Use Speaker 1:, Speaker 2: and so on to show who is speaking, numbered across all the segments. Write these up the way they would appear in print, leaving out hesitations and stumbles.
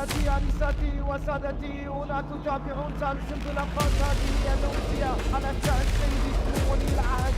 Speaker 1: سادتي أنساتي وسادتي هنا تتابعون ثالث انطلاقات هذه الأمسية على شأن سيدي ولي العهد.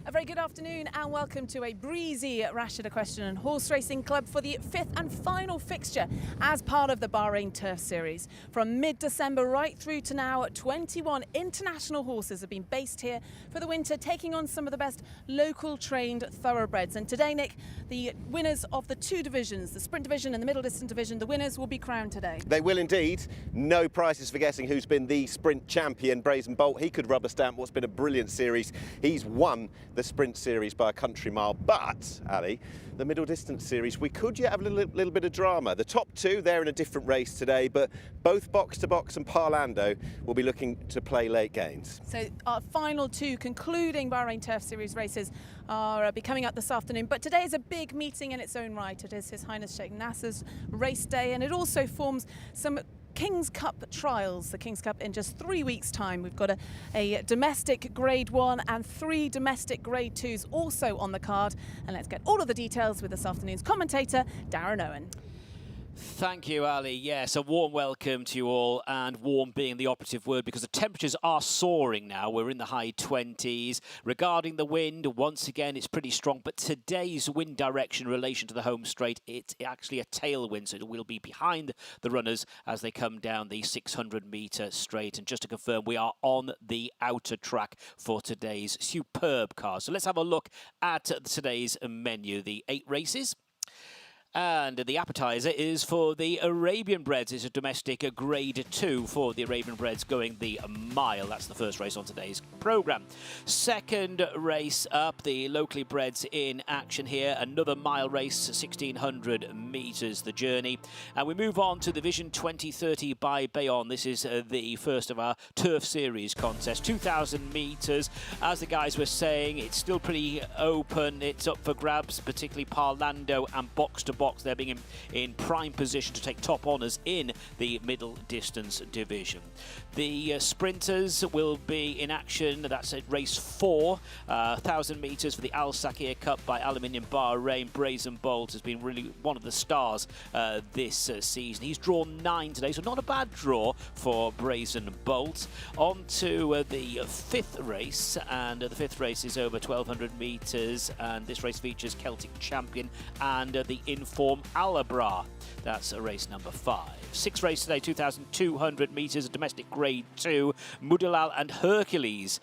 Speaker 2: A very good afternoon and welcome to a breezy Rashid Equestrian and Horse Racing Club for the fifth and final fixture as part of the Bahrain Turf Series. From mid-December right through to now, 21 international horses have been based here for the winter, taking on some of the best local trained thoroughbreds. And today, Nick, the winners of the two divisions, the sprint division and the middle distance division, the winners will be crowned today.
Speaker 3: They will indeed. No prizes for guessing who's been the sprint champion. Brazen Bolt, he could rubber stamp what's been a brilliant series. He's won the sprint series by a country mile, but Ali, the middle distance series, we could yet have a little bit of drama. The top two, they're in a different race today, but both Box to Box and Parlando will be looking to play late gains.
Speaker 2: So our final two concluding Bahrain Turf Series races are be coming up this afternoon, but today is a big meeting in its own right. It is H.H.SH. Sheikh Nasser's race day, and it also forms some King's Cup trials, the King's Cup in just 3 weeks' time. We've got a domestic Grade 1 and 3 domestic Grade 2s also on the card. And let's get all of the details with this afternoon's commentator, Darren Owen.
Speaker 4: Thank you, Ali. Yes, a warm welcome to you all, and warm being the operative word because the temperatures are soaring now. We're in the high 20s. Regarding the wind, once again, it's pretty strong, but today's wind direction in relation to the home straight, it's actually a tailwind, so it will be behind the runners as they come down the 600-metre straight. And just to confirm, we are on the outer track for today's superb car. So let's have a look at today's menu. The 8 races. And the appetizer is for the Arabian Breds. It's a domestic Grade 2 for the Arabian Breds going the mile. That's the first race on today's programme. Second race up, the locally breds in action here. Another mile race, 1,600 metres the journey. And we move on to the Vision 2030 by BEYON. This is the first of our Turf Series contest. 2,000 metres. As the guys were saying, it's still pretty open. It's up for grabs, particularly Parlando and Box to Box. They're being in prime position to take top honours in the middle distance division. The sprinters will be in action. That's at race 4, 1,000 metres for the SAKHIR Cup by Aluminium Bahrain. Brazen Bolt has been really one of the stars this season. He's drawn 9 today, so not a bad draw for Brazen Bolt. On to the 5th race, and the 5th race is over 1,200 metres, and this race features Celtic Champion and the Inform ALBA. That's race number 5. 6th race today, 2,200 metres, a domestic Grade 2. Mudalal and Hercules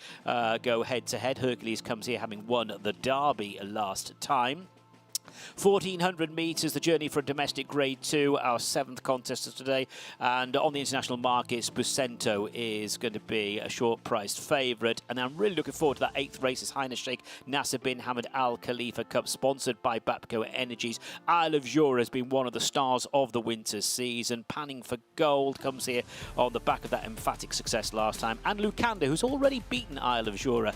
Speaker 4: go head-to-head. Hercules comes here having won the Derby last time. 1,400 metres, the journey for a domestic Grade 2, our 7th contest of today. And on the international markets, Bucento is going to be a short-priced favourite. And I'm really looking forward to that 8th race. His Highness Sheikh Nasser bin Hamad Al Khalifa Cup, sponsored by Bapco Energies. Isle of Jura has been one of the stars of the winter season. Panning for gold comes here on the back of that emphatic success last time. And Lucanda, who's already beaten Isle of Jura,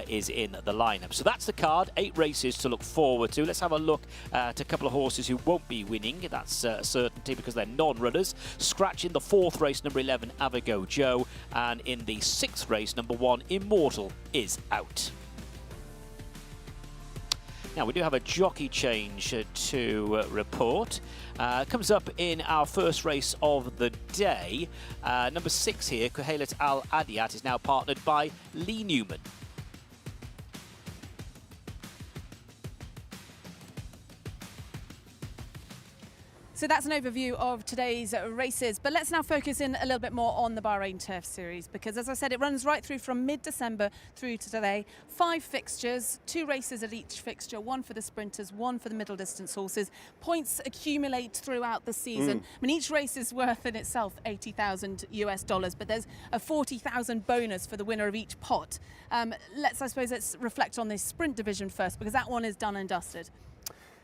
Speaker 4: is in the lineup. So that's the card. 8 races to look forward to. Let's have a look at a couple of horses who won't be winning. That's a certainty because they're non-runners. Scratch in the 4th race, number 11, Avigo Joe. And in the 6th race, number 1, Immortal is out. Now, we do have a jockey change to report. Comes up in our first race of the day. Number 6 here, KHALED Al Adiyat, is now partnered by Lee Newman.
Speaker 2: So that's an overview of today's races, but let's now focus in a little bit more on the Bahrain Turf Series, because as I said, it runs right through from mid-December through to today. 5 fixtures, 2 races at each fixture, 1 for the sprinters, 1 for the middle distance horses. Points accumulate throughout the season. I mean, each race is worth in itself $80,000 US, but there's a 40,000 bonus for the winner of each pot. Let's reflect on this sprint division first, because that one is done and dusted.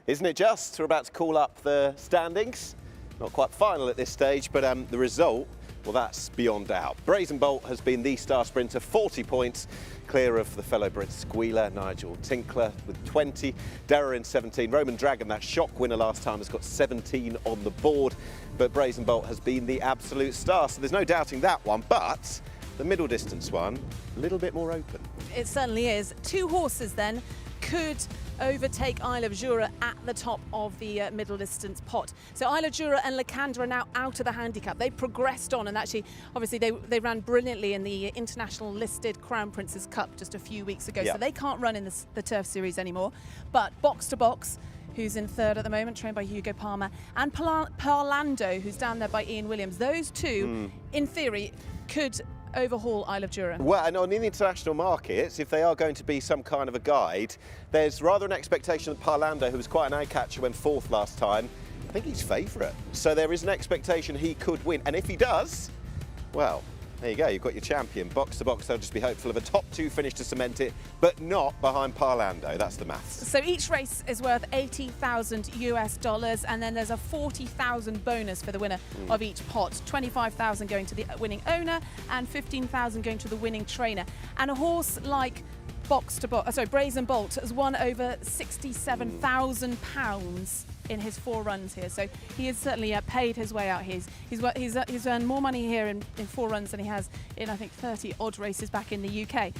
Speaker 3: Isn't it just? We're about to call up the standings. Not quite final at this stage, but the result, well, that's beyond doubt. Brazen Bolt has been the star sprinter, 40 points, clear of the fellow-bred squealer, Nigel Tinkler, with 20. Darren, 17. Roman Dragon, that shock winner last time, has got 17 on the board. But Brazen Bolt has been the absolute star, so there's no doubting that one. But The middle distance one, a little bit more open.
Speaker 2: It certainly is. Two horses then could overtake Isle of Jura at the top of the middle distance pot. So Isle of Jura and Lacandra are now out of the handicap. They progressed on, and actually, obviously, they ran brilliantly in the international listed Crown Prince's Cup just a few weeks ago.
Speaker 3: Yeah.
Speaker 2: So they can't run in the Turf Series anymore. But Box to Box, who's in third at the moment, trained by Hugo Palmer, and Parlando, who's down there by Ian Williams. Those two, in theory, could overhaul Isle of Jura.
Speaker 3: Well, and on the international markets, if they are going to be some kind of a guide, there's rather an expectation that Parlando, who was quite an eye-catcher when fourth last time, I think he's favourite. So there is an expectation he could win. And if he does, well, there you go, you've got your champion. Box to Box, they'll just be hopeful of a top two finish to cement it, but not behind Parlando. That's the maths.
Speaker 2: So each race is worth $80,000 and then there's a 40,000 bonus for the winner of each pot. 25,000 going to the winning owner and 15,000 going to the winning trainer. And a horse like Brazen Bolt has won over £67,000 in his 4 runs here, so he has certainly paid his way out. He's earned more money here in 4 runs than he has in, I think, 30 odd races back in the UK.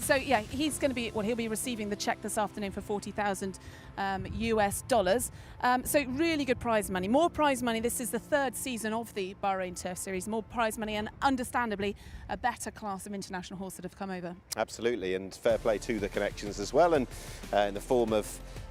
Speaker 2: So yeah, he's going to be, well, he'll be receiving the cheque this afternoon for $40,000 US. So really good prize money, more prize money. This is the 3rd season of the Bahrain Turf Series, more prize money and understandably a better class of international horses that have come over.
Speaker 3: Absolutely, and fair play to the connections as well, and in the form of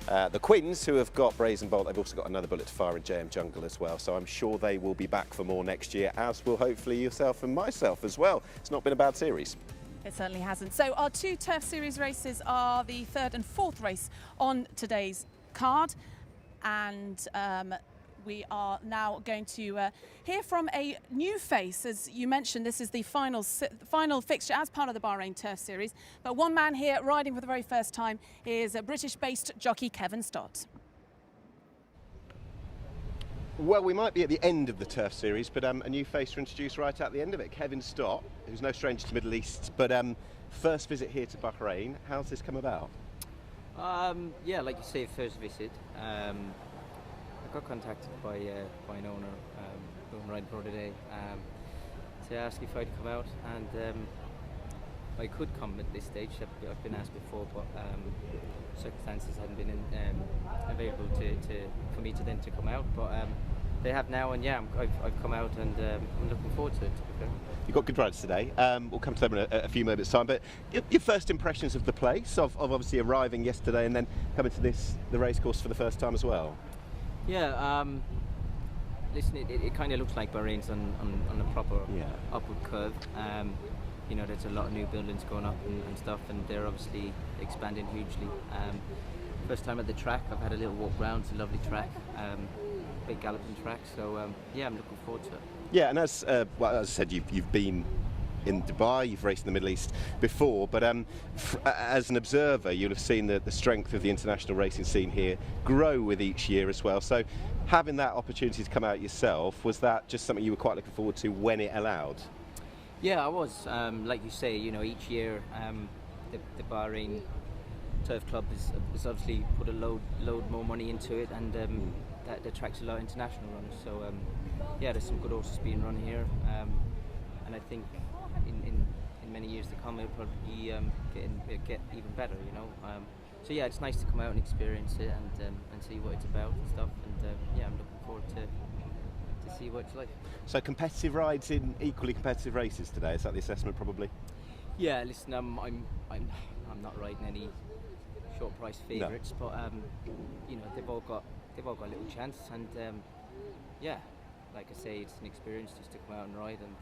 Speaker 3: the Quins, who have got Brazen Bolt. They've also got another bullet to fire in JM Jungle as well, so I'm sure they will be back for more next year, as will hopefully yourself and myself as well. It's not been a bad series.
Speaker 2: It certainly hasn't. So our 2 Turf Series races are the 3rd and 4th race on today's card, and we are now going to hear from a new face. As you mentioned, this is the final fixture as part of the Bahrain Turf Series. But one man here riding for the very first time is a British-based jockey, Kevin Stott.
Speaker 3: Well, we might be at the end of the Turf Series, but a new face to introduce right at the end of it, Kevin Stott, who's no stranger to Middle East, but first visit here to Bahrain. How's this come about?
Speaker 5: Yeah, like you say, first visit. I got contacted by an owner who I'm riding for today to ask if I'd come out, and I could come at this stage. I've been asked before, but circumstances hadn't been available for me to come out. But they have now, and yeah, I've come out, and I'm looking forward to it.
Speaker 3: You've got good riders today. We'll come to them in a few moments' time. But your first impressions of the place, of obviously arriving yesterday and then coming to the racecourse for the first time as well.
Speaker 5: Yeah, listen, it kind of looks like Bahrain's on a proper upward curve. You know, there's a lot of new buildings going up and stuff, and they're obviously expanding hugely. First time at the track, I've had a little walk around. It's a lovely track, big galloping track. So yeah, I'm looking forward to it.
Speaker 3: Yeah, and as I said, you've been in Dubai, you've raced in the Middle East before, but as an observer, you'll have seen the strength of the international racing scene here grow with each year as well. So having that opportunity to come out yourself, was that just something you were quite looking forward to when it allowed?
Speaker 5: Yeah, I was. Like you say, you know, each year the Bahrain Turf Club has obviously put a load more money into it, and that attracts a lot of international runners. So yeah, there's some good horses being run here, and I think in many years to come it'll probably get even better, you know. So yeah, it's nice to come out and experience it and see what it's about and stuff, and yeah, I'm looking forward to see what it's like.
Speaker 3: So competitive rides in equally competitive races today, is that the assessment probably?
Speaker 5: Yeah, listen, I'm not riding any short price favourites, but you know, they've all got a little chance, and yeah, like I say, it's an experience just to come out and ride, and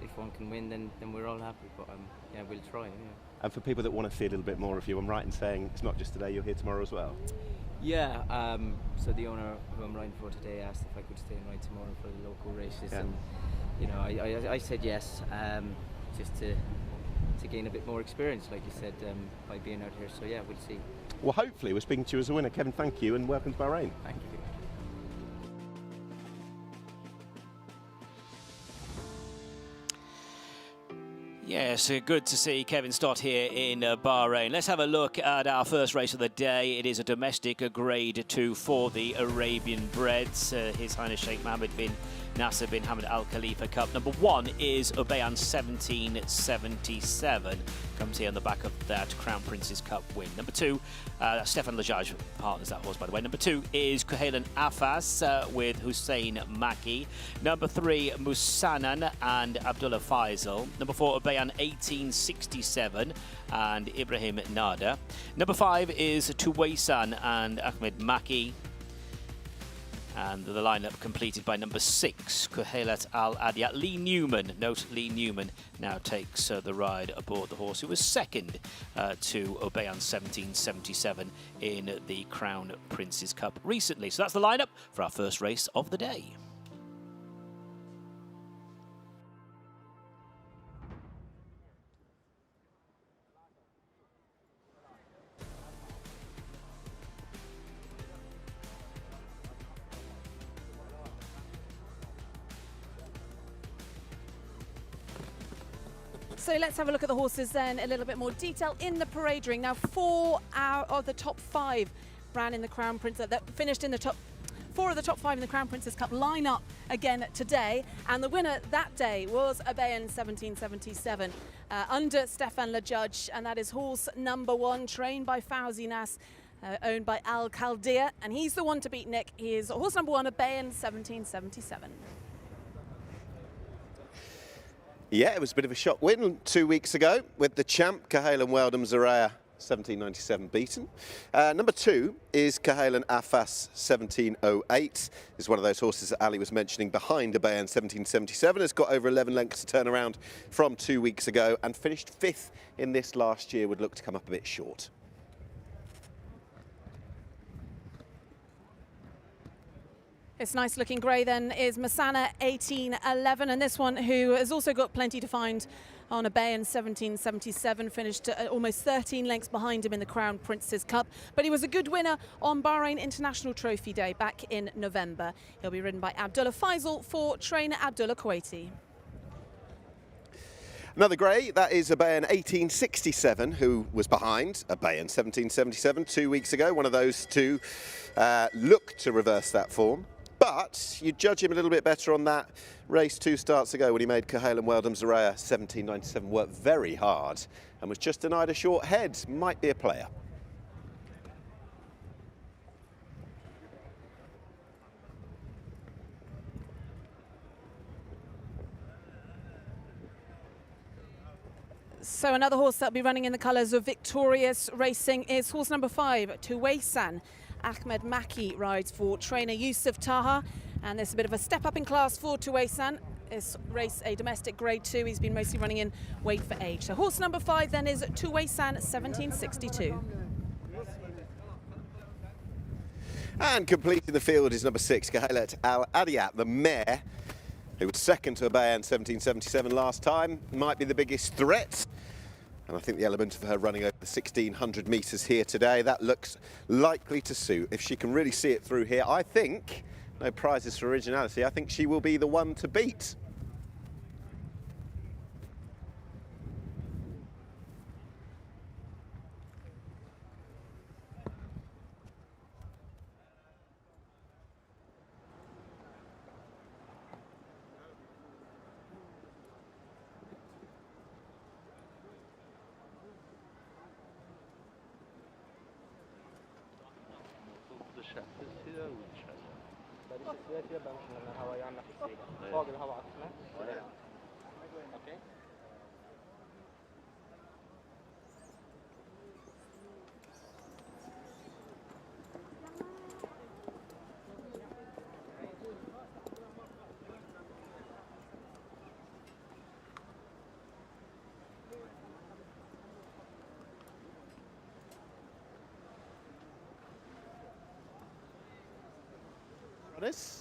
Speaker 5: if one can win, then we're all happy. But yeah, we'll try. Yeah.
Speaker 3: And for people that want to see a little bit more of you, I'm right in saying it's not just today, you're here tomorrow as well?
Speaker 5: Yeah, so the owner who I'm riding for today asked if I could stay and ride tomorrow for the local races, and you know, I said yes, just to gain a bit more experience, like you said, by being out here. So yeah, we'll see.
Speaker 3: Well, hopefully we're speaking to you as a winner. Kevin, thank you, and welcome to Bahrain.
Speaker 5: Thank you.
Speaker 4: Yes, good to see Kevin Stott here in Bahrain. Let's have a look at our first race of the day. It is a domestic Grade 2 for the Arabian breds. His Highness Sheikh Mohammed bin Nasser bin Hamad Al Khalifa Cup. Number 1 is BEYON 1777. Comes here on the back of that Crown Prince's Cup win. Number 2, Stefan Lajaj partners that horse, by the way. Number 2 is KHALED Afas with Hussein Maki. Number 3, Musanan and Abdullah Faisal. Number 4, BEYON 1867 and Ibrahim Nada. Number 5 is Tuwaisan and Ahmed Maki. And the lineup completed by number 6, Kuhailat Al Adiyat. Lee Newman, note Lee Newman, now takes the ride aboard the horse who was second to BEYON 1777 in the Crown Prince's Cup recently. So that's the lineup for our first race of the day.
Speaker 2: So let's have a look at the horses then, a little bit more detail in the parade ring. Now, 4 out of the top 5 ran in the Crown Prince, that finished in the top 4 of the top 5 in the Crown Princess Cup line up again today, and the winner that day was BEYON 1777 under Stefan Lajaj, and that is horse number 1, trained by Fawzi Nas, owned by Al Khaldia, and he's the one to beat Nick. He is horse number 1 of BEYON 1777.
Speaker 3: Yeah, it was a bit of a shock win 2 weeks ago with the champ, KHALED Weldon Zaraya, 1797 beaten. Number 2 is KHALED Afas 1708. Is one of those horses that Ali was mentioning behind the BEYON 1777. Has got over 11 lengths to turn around from 2 weeks ago and finished 5th in this last year. Would look to come up a bit short.
Speaker 2: This nice looking grey then is Masana 1811, and this one who has also got plenty to find on a BEYON 1777, finished almost 13 lengths behind him in the Crown Prince's Cup, but he was a good winner on Bahrain International Trophy Day back in November. He'll be ridden by Abdullah Faisal for trainer Abdullah Kuwaiti.
Speaker 3: Another grey, that is a BEYON 1867, who was behind a BEYON 1777 2 weeks ago. One of those two look to reverse that form. But you judge him a little bit better on that race 2 starts ago when he made KHALED Weldon Zaraya 1797 work very hard and was just denied a short head. Might be a player.
Speaker 2: So another horse that'll be running in the colours of Victorious Racing is horse number 5, Tuwaisan. Ahmed Maki rides for trainer Yusuf Taha, and there's a bit of a step up in class for Tuwaisan. This race a domestic Grade 2. He's been mostly running in weight for age. So horse number 5 then is Tuwaisan 1762.
Speaker 3: And completing the field is number 6, KHALED Al Adiyat, the mare, who was second to a BEYON 1777 last time. Might be the biggest threat. And I think the element of her running over the 1,600 metres here today, that looks likely to suit. If she can really see it through here, I think, no prizes for originality, I think she will be the one to beat.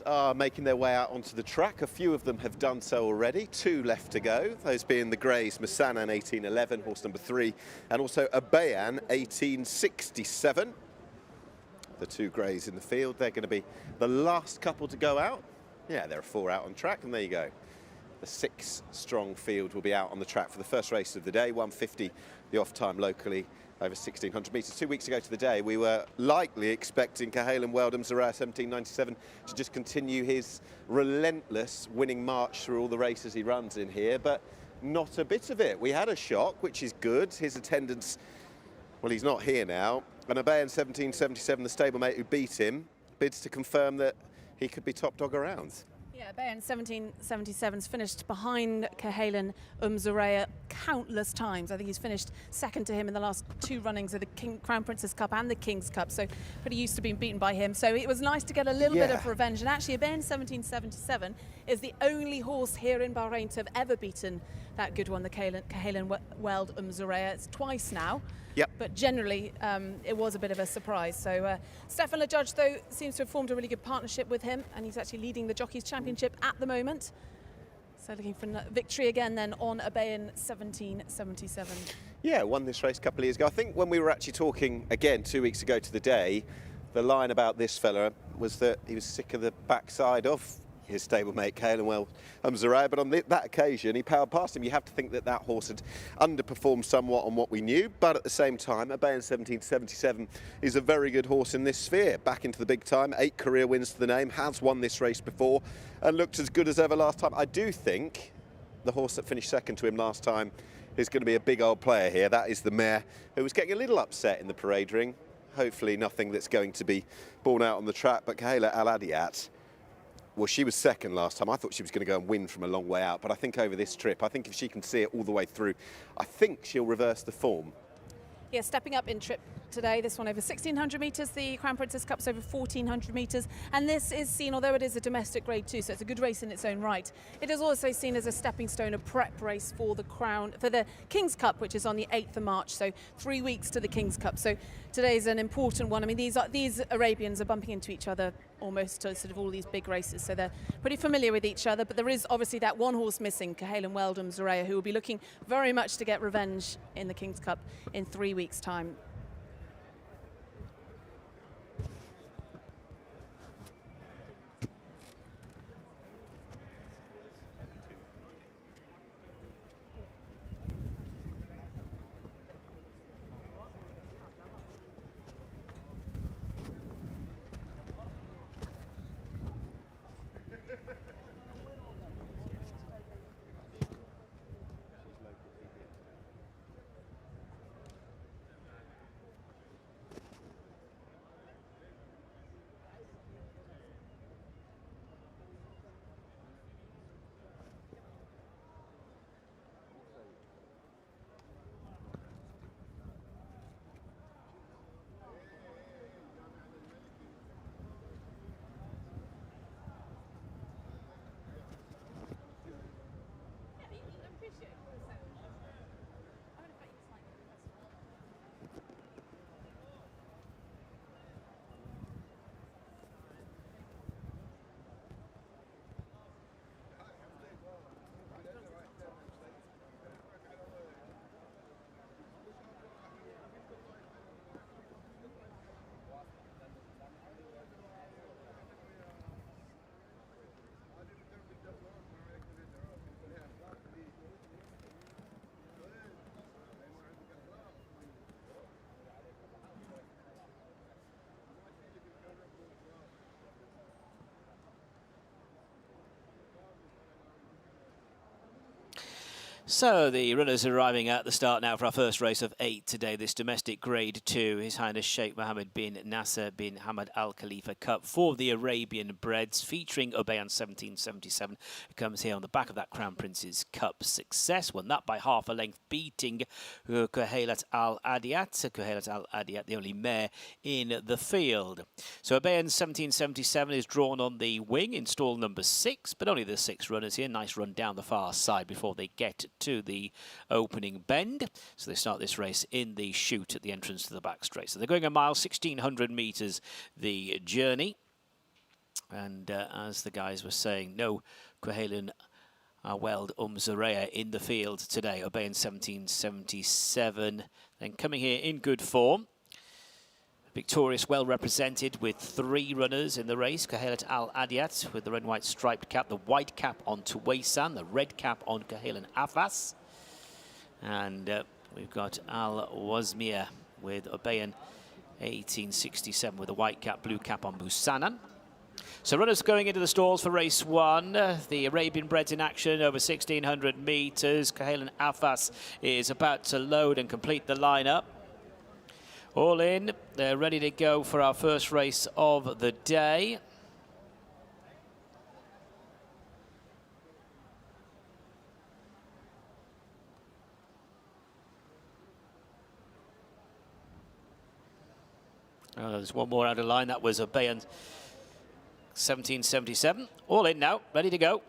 Speaker 3: Are making their way out onto the track. A few of them have done so already. 2 left to go. Those being the greys, Musanan 1811, horse number 3, and also a BEYON 1867. The 2 greys in the field. They're going to be the last couple to go out. Yeah, there are 4 out on track, and there you go. The 6-strong field will be out on the track for the first race of the day, 1:50, the off time locally, over 1,600 metres. 2 weeks ago to the day, we were likely expecting KHALED Mzuraya 1797 to just continue his relentless winning march through all the races he runs in here, but not a bit of it. We had a shock, which is good. His attendance, well, he's not here now. And BAHRAIN 1777, the stablemate who beat him, bids to confirm that he could be top dog around.
Speaker 2: Yeah, BAHRAIN 1777's finished behind KHALED Mzuraya countless times. I think he's finished second to him in the last 2 runnings of the Crown Princess Cup and the King's Cup, so pretty used to being beaten by him. So it was nice to get a little bit of revenge. And actually, BAHRAIN 1777 is the only horse here in Bahrain to have ever beaten that good one, the KHALED Mzuraya. It's twice now.
Speaker 3: Yep.
Speaker 2: But generally, it was a bit of a surprise. So Stefan Le Judge, though, seems to have formed a really good partnership with him, and he's actually leading the Jockeys' Championship at the moment. So looking for victory again then on BAHRAIN 1777.
Speaker 3: Yeah, won this race a couple of years ago. I think when we were actually talking again 2 weeks ago to the day, the line about this fella was that he was sick of the backside of his stablemate KHALED Mzuraya, but on that occasion he powered past him. You have to think that that horse had underperformed somewhat on what we knew, but at the same time, BAHRAIN 1777 is a very good horse in this sphere. Back into the big time, 8 career wins to the name, has won this race before and looked as good as ever last time. I do think the horse that finished second to him last time is going to be a big old player here. That is the mare who was getting a little upset in the parade ring. Hopefully nothing that's going to be borne out on the track, but Khaila Al Adiyat, well, she was second last time. I thought she was going to go and win from a long way out, but I think over this trip, I think if she can see it all the way through, I think she'll reverse the form.
Speaker 2: Yeah, stepping up in trip today, this one over 1,600 metres, the Crown Princess Cup's over 1,400 metres, and this is seen, although it is a domestic grade 2, so it's a good race in its own right, it is also seen as a stepping stone, a prep race for the King's Cup, which is on the 8th of March, so 3 weeks to the King's Cup. So today's an important one. I mean, these Arabians are bumping into each other almost to sort of all these big races, so they're pretty familiar with each other, but there is obviously that one horse missing, KHALED Mzuraya, who will be looking very much to get revenge in the King's Cup in 3 weeks' time.
Speaker 4: So the runners are arriving at the start now for our first race of 8 today, this domestic grade 2, H.H.SH Sheikh Mohammed bin Nasser bin Hamad Al Khalifa Cup for the Arabian breds, featuring BAHRAIN 1777, who comes here on the back of that Crown Prince's Cup success. Won that by half a length, beating KHALED Al Adiyat. KHALED Al Adiyat, the only mare in the field. So BAHRAIN 1777 is drawn on the wing in stall number 6, but only the 6 runners here. Nice run down the far side before they get to the opening bend. So they start this race in the chute at the entrance to the back straight. So they're going a mile, 1,600 metres the journey. And as the guys were saying, no KHALED Mzuraya in the field today. BAHRAIN 1777. Then coming here in good form, Victorious, well represented with 3 runners in the race. KHALED Al-Adiat with the red and white striped cap, the white cap on Tuwaisan, the red cap on KHALED Afas. And we've got Al-Wazmir with BEYON 1867 with a white cap, blue cap on Musanan. So runners going into the stalls for race 1. The Arabian breds in action over 1,600 metres. KHALED Afas is about to load and complete the lineup. All in, they're ready to go for our first race of the day. There's one more out of line. That was a BEYON 1777. All in now, ready to go.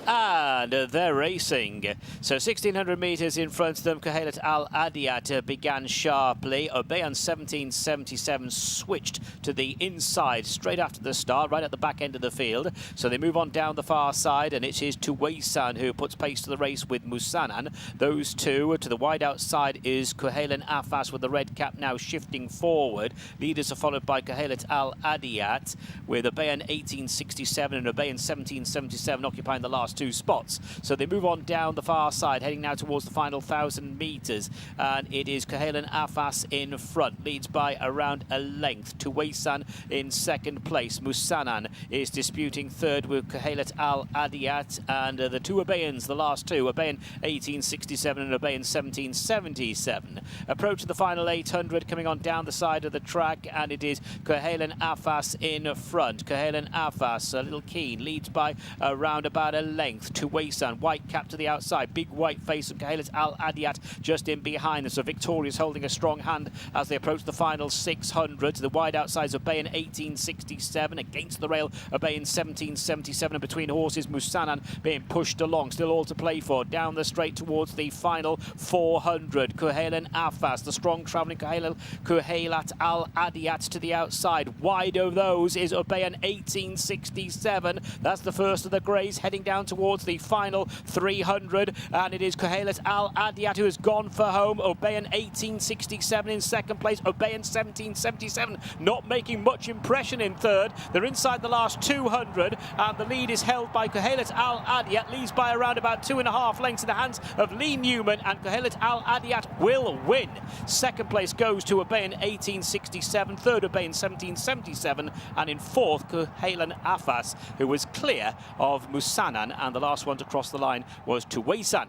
Speaker 4: And they're racing. So 1,600 metres in front of them. KHALED Al-Adiat began sharply. BEYON 1777 switched to the inside straight after the start, right at the back end of the field. So they move on down the far side, and it is Tuwaisan who puts pace to the race with Musanan. Those two to the wide outside is KHALED Afas with the red cap now shifting forward. Leaders are followed by KHALED Al-Adiat with a BEYON 1867 and a BEYON 1777 occupying the last 2 spots. So they move on down the far side, heading now towards the final 1,000 metres. And it is KHALED Afas in front, leads by around a length. Tuwaisan in second place. Musanan is disputing third with KHALED Al-Adiat. And the 2 BEYONs, the last 2, a BEYON 1867 and a BEYON 1777. Approaching the final 800, coming on down the side of the track, and it is KHALED Afas in front. KHALED Afas, a little keen, leads by around about a length. Tuwaisan, white cap to the outside, big white face of KHALED Al-Adiat just in behind them. So Victorious holding a strong hand as they approach the final 600. To the wide outsides of BEYON 1867, against the rail of BEYON 1777, and between horses Musanan being pushed along, still all to play for. Down the straight towards the final 400. KHALED Afas, the strong travelling KHALED Al-Adiat to the outside. Wide of those is BEYON 1867. That's the first of the greys heading down towards the final 300, and it is KHALED Al-Adiat who has gone for home. BEYON 1867 in second place. BEYON 1777 not making much impression in third. They're inside the last 200, and the lead is held by KHALED Al-Adiat, leads by around about 2.5 lengths in the hands of Lee Newman, and KHALED Al-Adiat will win. Second place goes to BEYON 1867, third BEYON 1777, and in fourth KHALED Afas, who was clear of Musanan, and the last one to cross the line was Tuwaisan.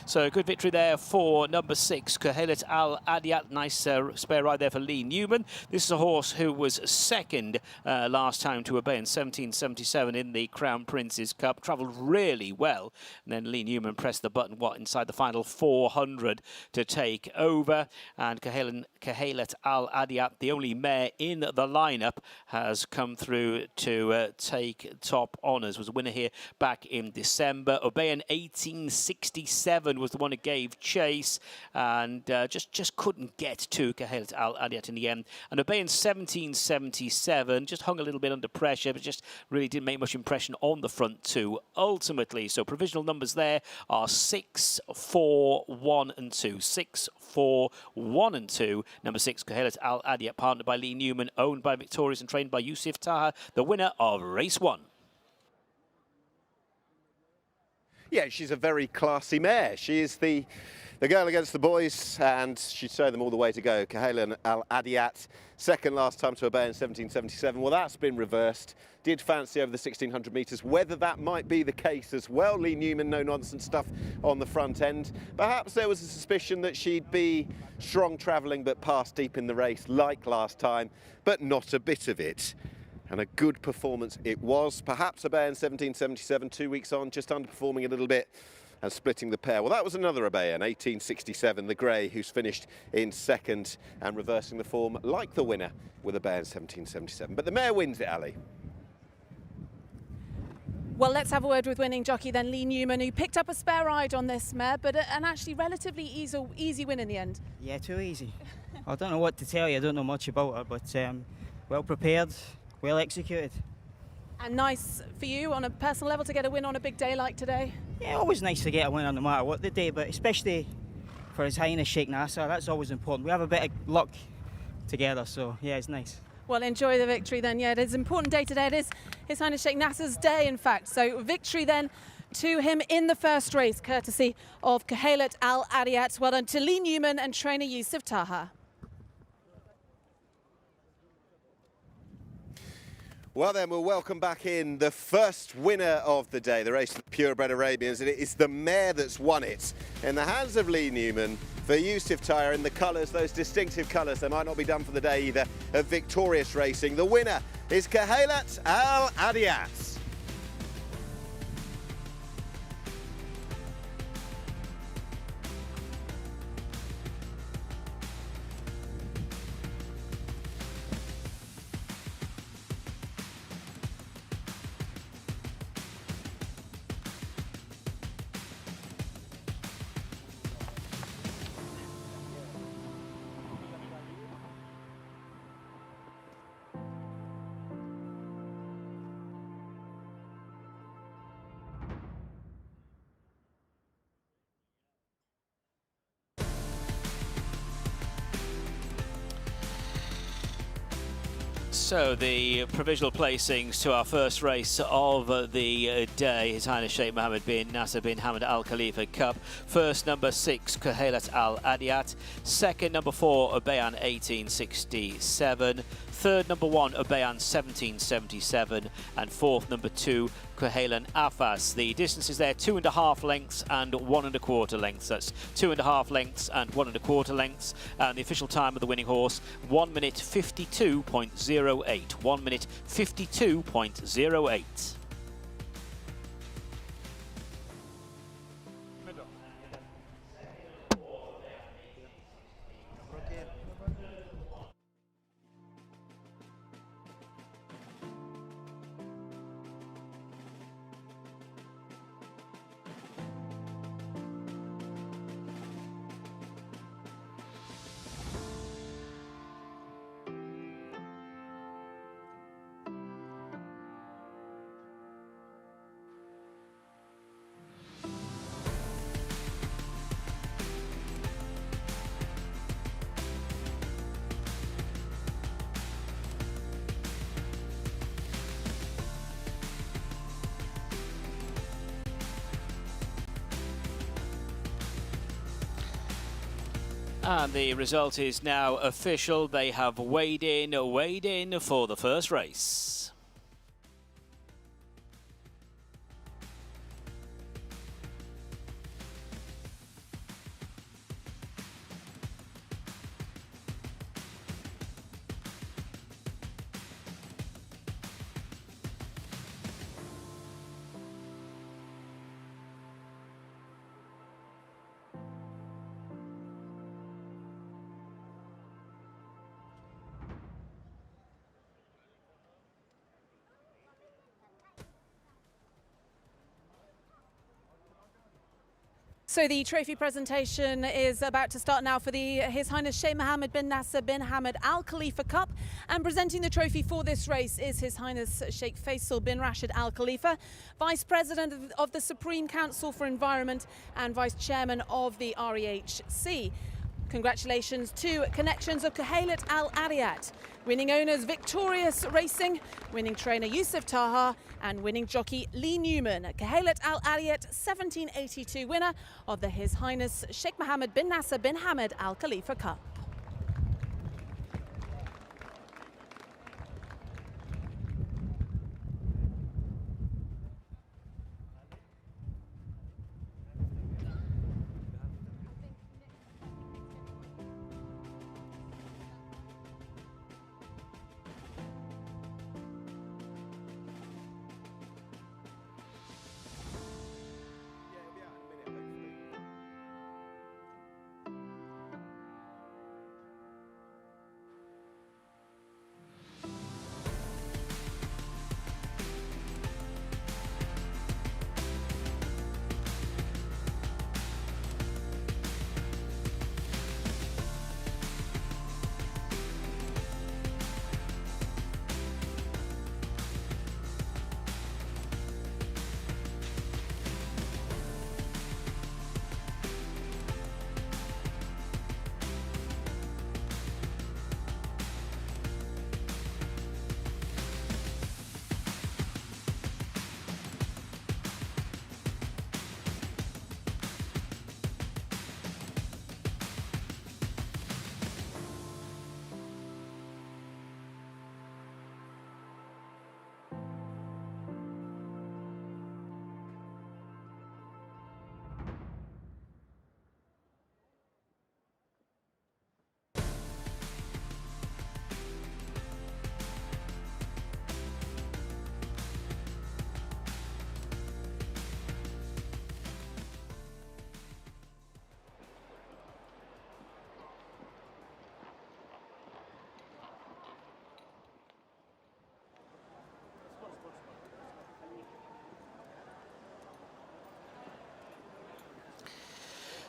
Speaker 4: So good victory there for number 6, KHALED Al-Adiat. Nice spare ride there for Lee Newman. This is a horse who was second last time to BEYON 1777 in the Crown Prince's Cup. Travelled really well. And then Lee Newman pressed the button, inside the final 400 to take over. And KHALED Al-Adiat, the only mare in the lineup, has come through to take top honours. Was a winner here back in December. BEYON 1867 was the one who gave chase, and just couldn't get to KHALED Al-Adiat in the end. And BEYON 1777 just hung a little bit under pressure, but just really didn't make much impression on the front 2 ultimately. So provisional numbers there are 6, 4, 1 and 2. 6, 4, 1 and 2. Number 6, KHALED Al-Adiat, partnered by Lee Newman, owned by Victorious and trained by Yusuf Taha, the winner of race 1.
Speaker 3: Yeah, she's a very classy mare. She is the girl against the boys, and she'd show them all the way to go. KHALED Al-Adiat, second last time to BEYON 1777. Well, that's been reversed. Did fancy over the 1,600 metres. Whether that might be the case as well. Lee Newman, no-nonsense stuff on the front end. Perhaps there was a suspicion that she'd be strong travelling but pass deep in the race like last time, but not a bit of it. And a good performance it was. Perhaps BEYON 1777, 2 weeks on, just underperforming a little bit and splitting the pair. Well, that was another BEYON, 1867, the grey, who's finished in second and reversing the form like the winner with BEYON 1777. But the mare wins it, Ali.
Speaker 2: Well, let's have a word with winning jockey then, Lee Newman, who picked up a spare ride on this mare, but an actually relatively easy win in the end.
Speaker 6: Yeah, too easy. I don't know what to tell you. I don't know much about her, but well prepared. Well executed.
Speaker 2: And nice for you on a personal level to get a win on a big day like today?
Speaker 6: Yeah, always nice to get a win no matter what the day, but especially for His Highness Sheikh Nasser. That's always important. We have a bit of luck together, so yeah, it's nice.
Speaker 2: Well, enjoy the victory then. Yeah, it is an important day today. It is His Highness Sheikh Nasser's day, in fact. So victory then to him in the first race, courtesy of KHALED Al Adiyat. Well done to Lee Newman and trainer Yusuf Taha.
Speaker 3: Well then, we'll welcome back in the first winner of the day, the race for the purebred Arabians, and it is the mare that's won it. In the hands of Lee Newman for Yusuf Taha in the colours, those distinctive colours, they might not be done for the day either, of victorious racing. The winner is KHALED Al Adiyat.
Speaker 4: So the provisional placings to our first race of the day, His Highness Sheikh Mohammed bin Nasser bin Hamad Al Khalifa Cup. First, number 6, KHALED Al Adiyat. Second, number 4, BEYON 1867. Third, number 1, BEYON 1777. And fourth, number 2, KHALED Afas. The distance is there 2.5 lengths and 1 1/4 lengths. That's 2.5 lengths and 1 1/4 lengths. And the official time of the winning horse, 1 minute 52.08. 1 minute 52.08. And the result is now official. They have weighed in for the first race.
Speaker 2: So the trophy presentation is about to start now for the His Highness Sheikh Mohammed bin Nasser bin Hamad Al Khalifa Cup. And presenting the trophy for this race is His Highness Sheikh Faisal bin Rashid Al Khalifa, Vice President of the Supreme Council for Environment and Vice Chairman of the REHC. Congratulations to connections of KHALED Al Adiyat, winning owners Victorious Racing, winning trainer Yusuf Taha and winning jockey Lee Newman. KHALED Al Adiyat, 1782 winner of the His Highness Sheikh Mohammed bin Nasser bin Hamad Al Khalifa Cup.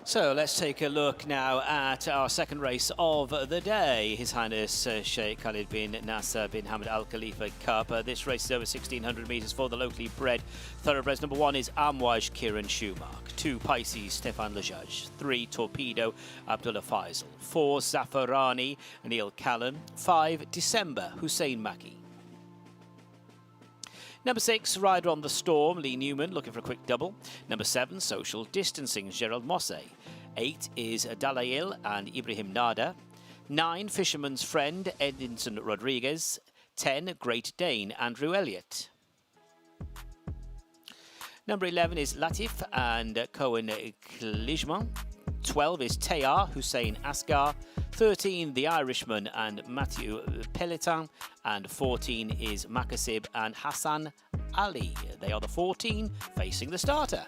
Speaker 4: So let's take a look now at our second race of the day. His Highness Sheikh Khaled bin Nasser bin Hamad Al Khalifa Cup. This race is over 1,600 metres for the locally bred thoroughbreds. Number 1 is Amwaj Kieran Schumacher. 2 Pisces Stefan Lejaj. 3 Torpedo Abdullah Faisal. 4 Zafarani Neil Callan. 5 December Hussein Maki. Number 6, Rider on the Storm, Lee Newman, looking for a quick double. Number 7, Social Distancing, Gerald Mosse. 8 is Dalail and Ibrahim Nada. 9, Fisherman's Friend, Edinson Rodriguez. 10, Great Dane, Andrew Elliott. Number 11 is Latif and Cohen Klijman. 12 is Tayar Hussein Asghar. 13, The Irishman and Matthew Pelletan. And 14 is Makasib and Hassan Ali. They are the 14 facing the starter.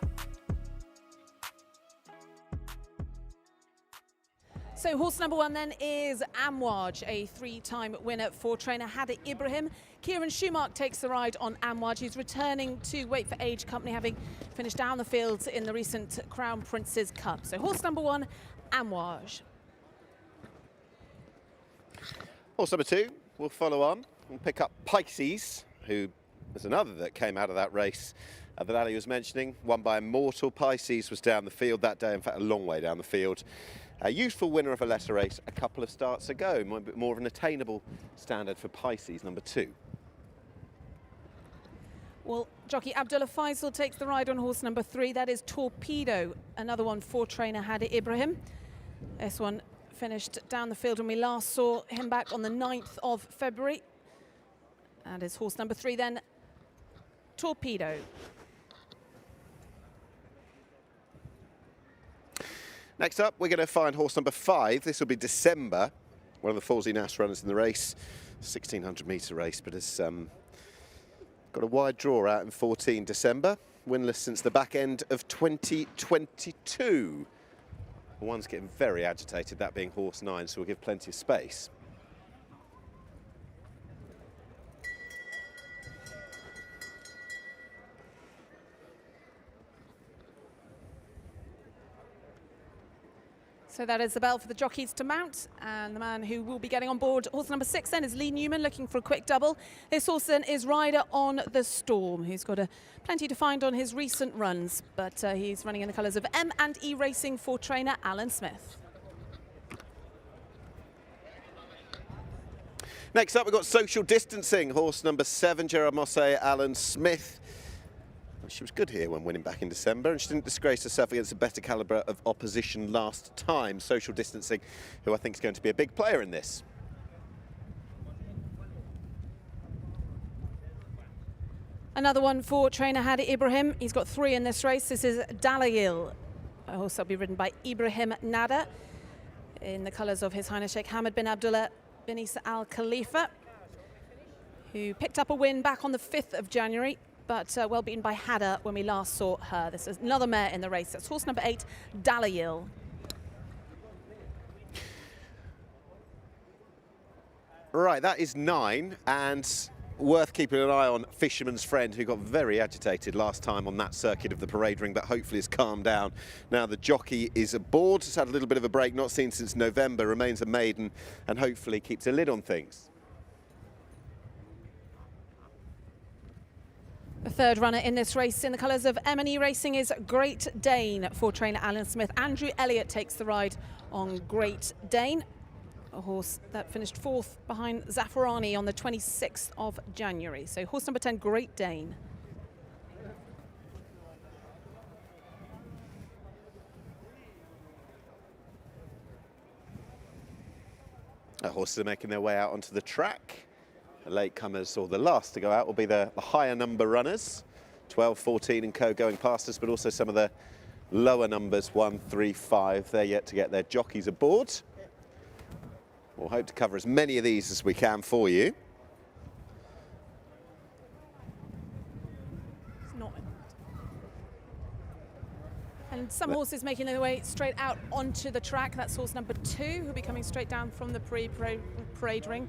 Speaker 2: So horse number 1 then is Amwaj, a 3-time winner for trainer Hada Ibrahim. Kieran Schumacher takes the ride on Amwaj. He's returning to Wait for Age Company, having finished down the field in the recent Crown Prince's Cup. So horse number 1, Amwaj.
Speaker 3: Horse number 2 will follow on and pick up Pisces, who was another that came out of that race that Ali was mentioning. Won by Immortal. Pisces was down the field that day, in fact a long way down the field. A useful winner of a letter race a couple of starts ago. Might be more of an attainable standard for Pisces, number 2.
Speaker 2: Well, jockey Abdullah Faisal takes the ride on horse number 3. That is Torpedo, another one for trainer Hada Ibrahim. This one finished down the field when we last saw him back on the 9th of February. And is horse number 3 then, Torpedo.
Speaker 3: Next up, we're going to find horse number 5. This will be December, one of the Fawzi Nass runners in the race. 1,600 metre race, but has got a wide draw out in 14 December. Winless since the back end of 2022. One's getting very agitated, that being horse 9, so we'll give plenty of space.
Speaker 2: So that is the bell for the jockeys to mount, and the man who will be getting on board horse number 6 then is Lee Newman, looking for a quick double. This horse then is Rider on the Storm, who's got plenty to find on his recent runs, but he's running in the colours of M&E Racing for trainer Alan Smith.
Speaker 3: Next up, we've got Social Distancing, horse number 7, Gerard Mosse, Alan Smith. She was good here when winning back in December, and she didn't disgrace herself against a better calibre of opposition last time. Social Distancing, who I think is going to be a big player in this.
Speaker 2: Another one for trainer Hada Ibrahim. He's got 3 in this race. This is Dalail, a horse that'll be ridden by Ibrahim Nada in the colours of His Highness Sheikh Hamad bin Abdullah bin Isa Al Khalifa, who picked up a win back on the 5th of January. But well beaten by Hada when we last saw her. This is another mare in the race. That's horse number 8, Dalail.
Speaker 3: Right, that is 9, and worth keeping an eye on Fisherman's Friend, who got very agitated last time on that circuit of the parade ring, but hopefully has calmed down. Now the jockey is aboard. Has had a little bit of a break, not seen since November, remains a maiden, and hopefully keeps a lid on things.
Speaker 2: The third runner in this race in the colours of M&E Racing is Great Dane for trainer Alan Smith. Andrew Elliott takes the ride on Great Dane, a horse that finished 4th behind Zafarani on the 26th of January. So horse number 10, Great Dane.
Speaker 3: The horses are making their way out onto the track. The latecomers, or the last to go out, will be the higher number runners, 12, 14 and co going past us, but also some of the lower numbers, 1, 3, 5. They're yet to get their jockeys aboard. We'll hope to cover as many of these as we can for you.
Speaker 2: It's not. And some horses making their way straight out onto the track. That's horse number 2, who'll be coming straight down from the parade ring.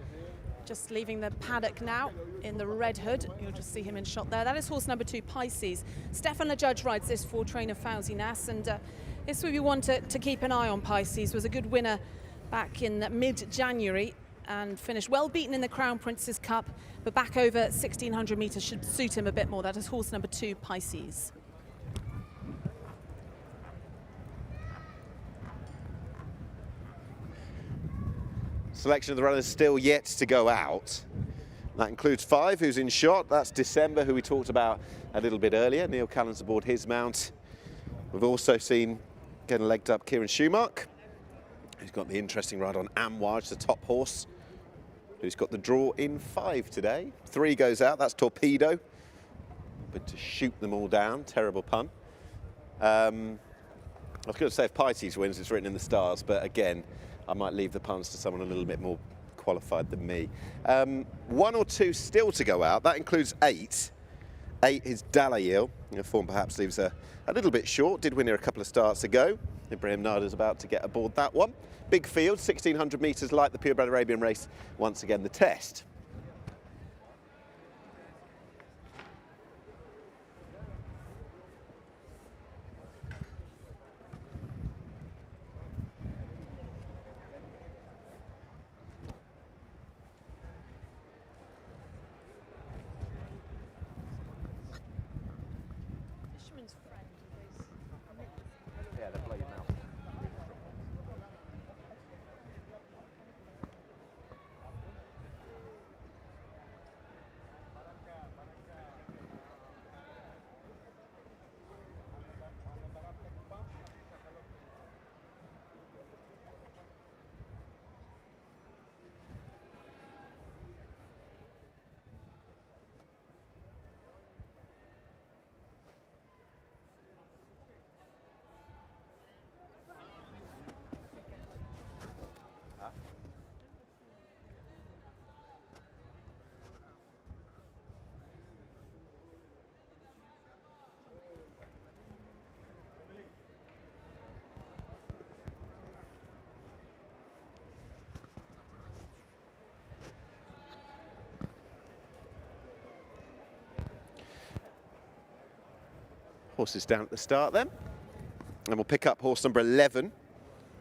Speaker 2: just leaving the paddock now in the red hood. You'll just see him in shot there. That is horse number 2, Pisces. Stefan the judge rides this for trainer Fauzi Nas, and this would be one to keep an eye on. Pisces was a good winner back in mid-January and finished well beaten in the Crown Prince's Cup, but back over 1,600 metres should suit him a bit more. That is horse number 2, Pisces.
Speaker 3: Selection of the runners still yet to go out. That includes 5 who's in shot. That's December, who we talked about a little bit earlier. Neil Callan's aboard his mount. We've also seen getting legged up Kieran Schumacher, who's got the interesting ride on Amwaj, the top horse, who's got the draw in 5 today. 3 goes out, that's Torpedo. But to shoot them all down, terrible pun. I was going to say if Pisces wins, it's written in the stars, but again, I might leave the puns to someone a little bit more qualified than me. 1 or 2 still to go out. That includes 8. 8 is Dalayil. Form perhaps leaves a little bit short. Did win here a couple of starts ago. Ibrahim Nada's about to get aboard that one. Big field, 1,600 metres like the Purebred Arabian race. Once again, the test. Horses down at the start then. And we'll pick up horse number 11.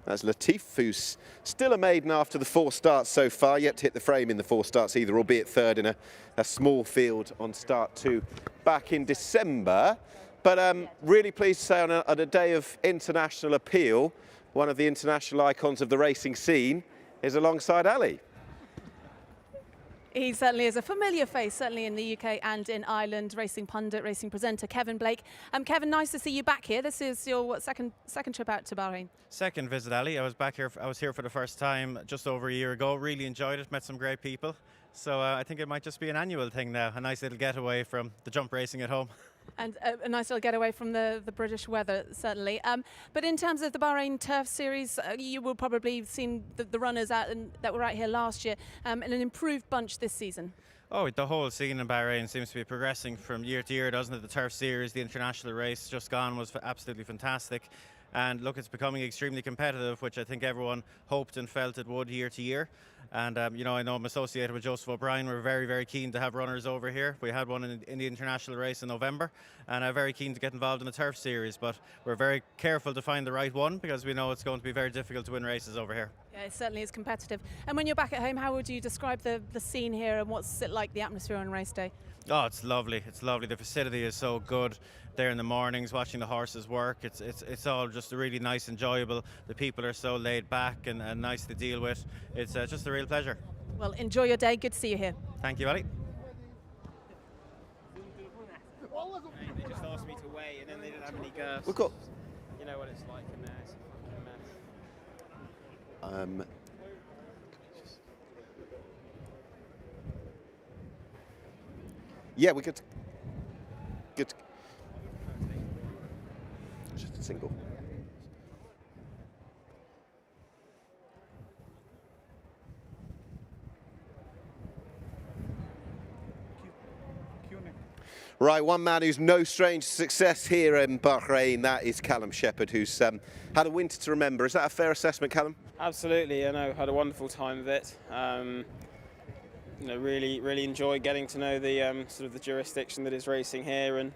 Speaker 3: That's Latif, who's still a maiden after the 4 starts so far, yet to hit the frame in the 4 starts either, albeit third in a small field on start 2 back in December. But really pleased to say on a day of international appeal, one of the international icons of the racing scene is alongside Ali.
Speaker 2: He certainly is a familiar face, certainly in the UK and in Ireland. Racing pundit, racing presenter, Kevin Blake. Kevin, nice to see you back here. This is your second trip out to Bahrain?
Speaker 7: Second visit, Ali. I was here for the first time just over a year ago. Really enjoyed it. Met some great people. So I think it might just be an annual thing now. A nice little getaway from the jump racing at home.
Speaker 2: And a nice little getaway from the British weather, certainly. But in terms of the Bahrain Turf Series, you will probably have seen the runners out that were out here last year and an improved bunch this season.
Speaker 7: Oh, the whole scene in Bahrain seems to be progressing from year to year, doesn't it? The Turf Series, the international race just gone was absolutely fantastic. And look, it's becoming extremely competitive, which I think everyone hoped and felt it would year to year. And, you know, I know I'm associated with Joseph O'Brien. We're very, very keen to have runners over here. We had one in the international race in November, and I'm very keen to get involved in the Turf Series. But we're very careful to find the right one because we know it's going to be very difficult to win races over here.
Speaker 2: Yeah, it certainly is competitive. And when you're back at home, how would you describe the scene here and what's it like, the atmosphere on race day?
Speaker 7: Oh, it's lovely. It's lovely. The facility is so good. There in the mornings, watching the horses work. It's all just really nice, enjoyable. The people are so laid back and nice to deal with. It's just a real pleasure.
Speaker 2: Well, enjoy your day. Good to see you here.
Speaker 7: Thank you, Ali.
Speaker 8: They just asked me to wait, and then they didn't have any girths.
Speaker 3: We've got.
Speaker 8: You know what it's like in there. It's a fucking mess.
Speaker 3: Yeah, we could. Good. Just a single. Right, one man who's no stranger to success here in Bahrain, that is Callum Shepherd, who's had a winter to remember. Is that a fair assessment, Callum?
Speaker 8: Absolutely, I know. Had a wonderful time of it. really enjoyed getting to know the sort of the jurisdiction that is racing here, and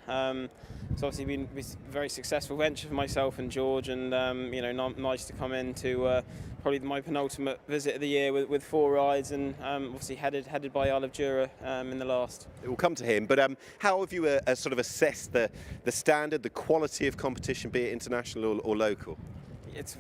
Speaker 8: it's obviously been a very successful venture for myself and George, and nice to come in to probably my penultimate visit of the year with 4 rides, and obviously headed by Isle of Jura in the last.
Speaker 3: It will come to him, but how have you sort of assessed the standard, the quality of competition, be it international or local?
Speaker 8: It's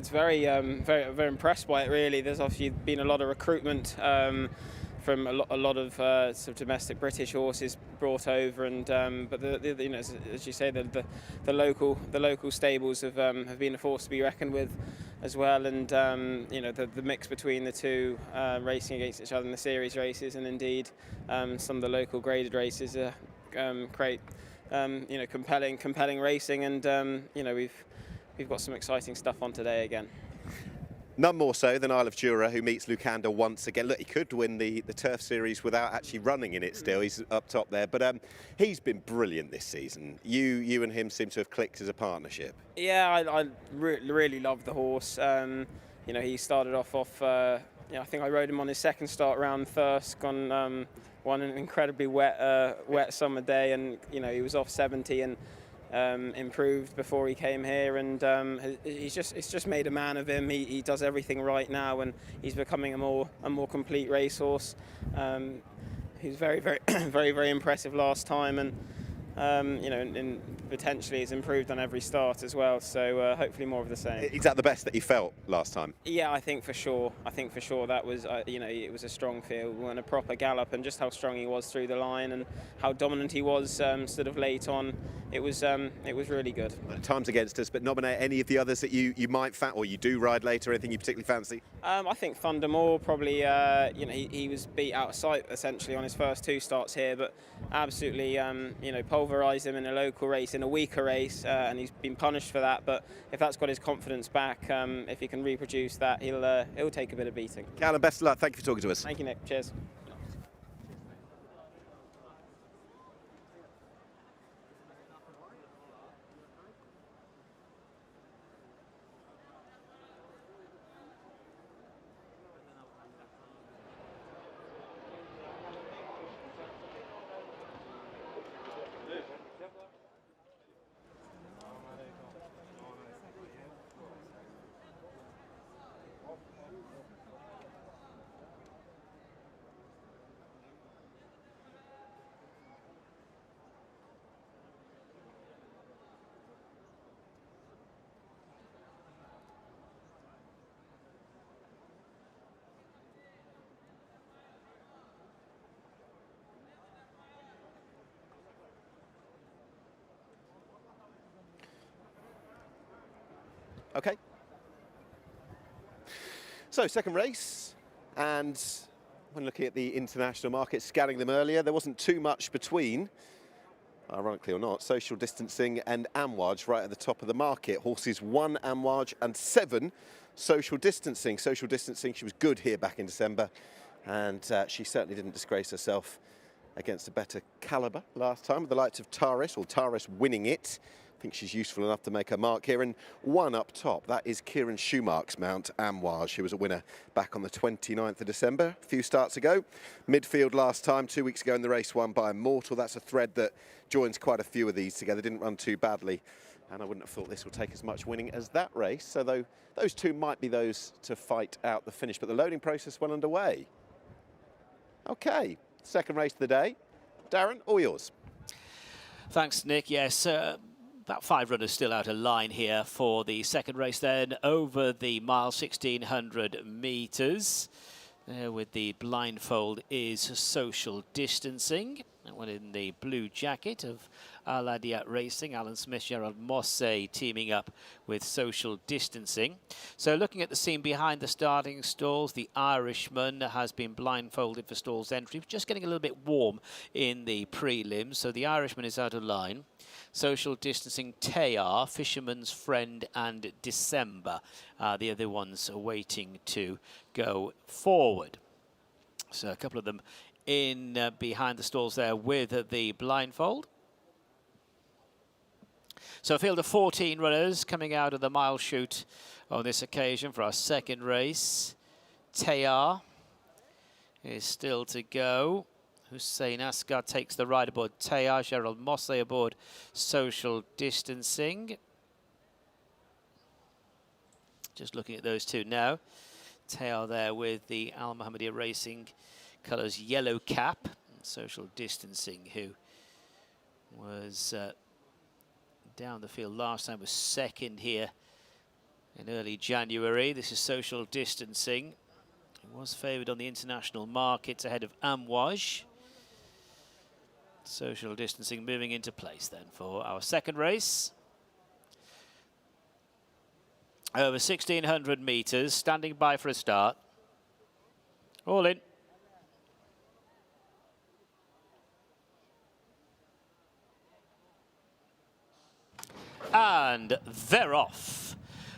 Speaker 8: very impressed by it, really. There's obviously been a lot of recruitment from a lot of sort of domestic British horses brought over, and but as you say, the local stables have been a force to be reckoned with as well, and the mix between the two racing against each other in the series races, and indeed some of the local graded races create compelling racing, and we've got some exciting stuff on today again.
Speaker 3: None more so than Isle of Jura, who meets Lucanda once again. Look, he could win the Turf Series without actually running in it still. He's up top there. But he's been brilliant this season. You and him seem to have clicked as a partnership.
Speaker 8: Yeah, I really love the horse. He started off, I think I rode him on his second start round Thirsk on one an incredibly wet summer day, and he was off 70 and improved before he came here, and it's just made a man of him. He does everything right now, and he's becoming a more complete racehorse. He's very impressive last time, and and potentially has improved on every start as well. So hopefully more of the same.
Speaker 3: Is that the best that he felt last time?
Speaker 8: Yeah, I think for sure that was it was a strong field and a proper gallop, and just how strong he was through the line and how dominant he was sort of late on. It was really good.
Speaker 3: Time's against us, but nominate any of the others that you might or you do ride later. Anything you particularly fancy?
Speaker 8: I think Thundermore probably. He was beat out of sight essentially on his first 2 starts here, but absolutely pulverised him in a local race, in a weaker race, and he's been punished for that. But if that's got his confidence back, if he can reproduce that, he'll take a bit of beating.
Speaker 3: Callum, best of luck. Thank you for talking to us.
Speaker 8: Thank you, Nick. Cheers.
Speaker 3: Okay. So, second race, and when looking at the international markets, scanning them earlier, there wasn't too much between, ironically or not, Social Distancing and Amouage right at the top of the market. Horses 1 Amouage and 7 Social Distancing. Social Distancing, she was good here back in December, and she certainly didn't disgrace herself against a better calibre last time, with the likes of Taris winning it. I think she's useful enough to make her mark here. And 1 up top, that is Kieran Schumacher's mount, Amouage, who was a winner back on the 29th of December, a few starts ago. Midfield last time, 2 weeks ago in the race won by Immortal. That's a thread that joins quite a few of these together. Didn't run too badly, and I wouldn't have thought this will take as much winning as that race. So though those two might be those to fight out the finish, but the loading process well underway. Okay, second race of the day. Darren, all yours.
Speaker 4: Thanks, Nick. Yes, about 5 runners still out of line here for the second race then, over the mile, 1600 metres. With the blindfold is Social Distancing. That one in the blue jacket of Aladia Racing. Alan Smith, Gerald Mosse teaming up with Social Distancing. So looking at the scene behind the starting stalls, the Irishman has been blindfolded for stalls entry. Just getting a little bit warm in the prelims, so the Irishman is out of line. Social Distancing, Tayar, Fisherman's Friend and December. The other ones are waiting to go forward. So a couple of them in behind the stalls there with the blindfold. So a field of 14 runners coming out of the mile chute on this occasion for our second race. Tayar is still to go. Hussein Asghar takes the ride aboard Tayar. Gerald Mosse aboard Social Distancing. Just looking at those two now. Tayar there with the Al Mohammedia Racing colours yellow cap. Social Distancing, who was down the field last time, was second here in early January. This is Social Distancing. He was favoured on the international markets ahead of Amouage. Social Distancing moving into place then for our second race. Over 1,600 metres, standing by for a start. All in. And they're off.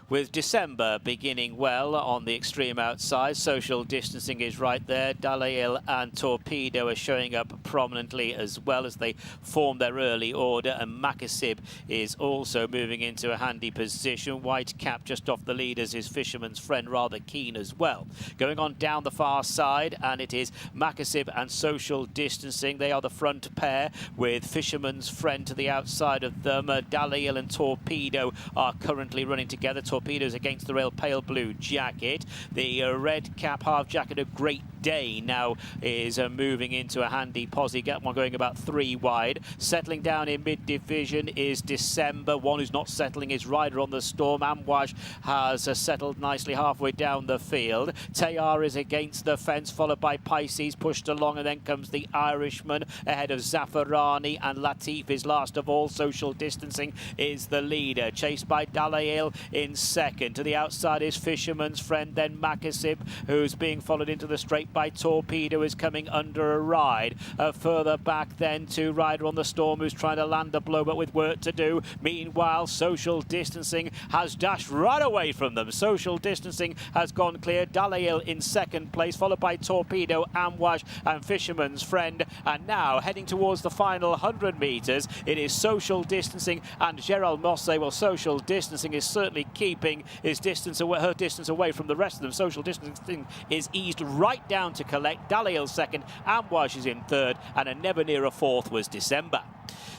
Speaker 4: With December beginning well on the extreme outside. Social Distancing is right there. Dalail and Torpedo are showing up prominently as well as they form their early order. And Makasib is also moving into a handy position. White cap just off the leaders is Fisherman's Friend, rather keen as well. Going on down the far side, and it is Makasib and Social Distancing. They are the front pair with Fisherman's Friend to the outside of them. Dalail and Torpedo are currently running together. Torpedoes against the rail, pale blue jacket. The red cap half jacket of Great Day now is moving into a handy posse. Get one going about 3 wide. Settling down in mid-division is December. One who's not settling is Rider on the Storm. Amouage has settled nicely halfway down the field. Tayar is against the fence, followed by Pisces, pushed along, and then comes the Irishman ahead of Zafarani, and Latif is last of all. Social Distancing is the leader, chased by Dalail in second. To the outside is Fisherman's Friend, then Makasib, who's being followed into the straight by Torpedo, is coming under a ride. Further back then to Rider on the Storm, who's trying to land a blow but with work to do. Meanwhile, Social Distancing has dashed right away from them. Social Distancing has gone clear. Dalail in second place, followed by Torpedo, Amouage and Fisherman's Friend. And now heading towards the final 100 metres, it is Social Distancing and Gerald Mosse. Well, Social Distancing is certainly keeping his distance away, her distance away from the rest of them. Social Distancing is eased right down to collect. Dalail second, Amouage is in third, and a never near a fourth was December.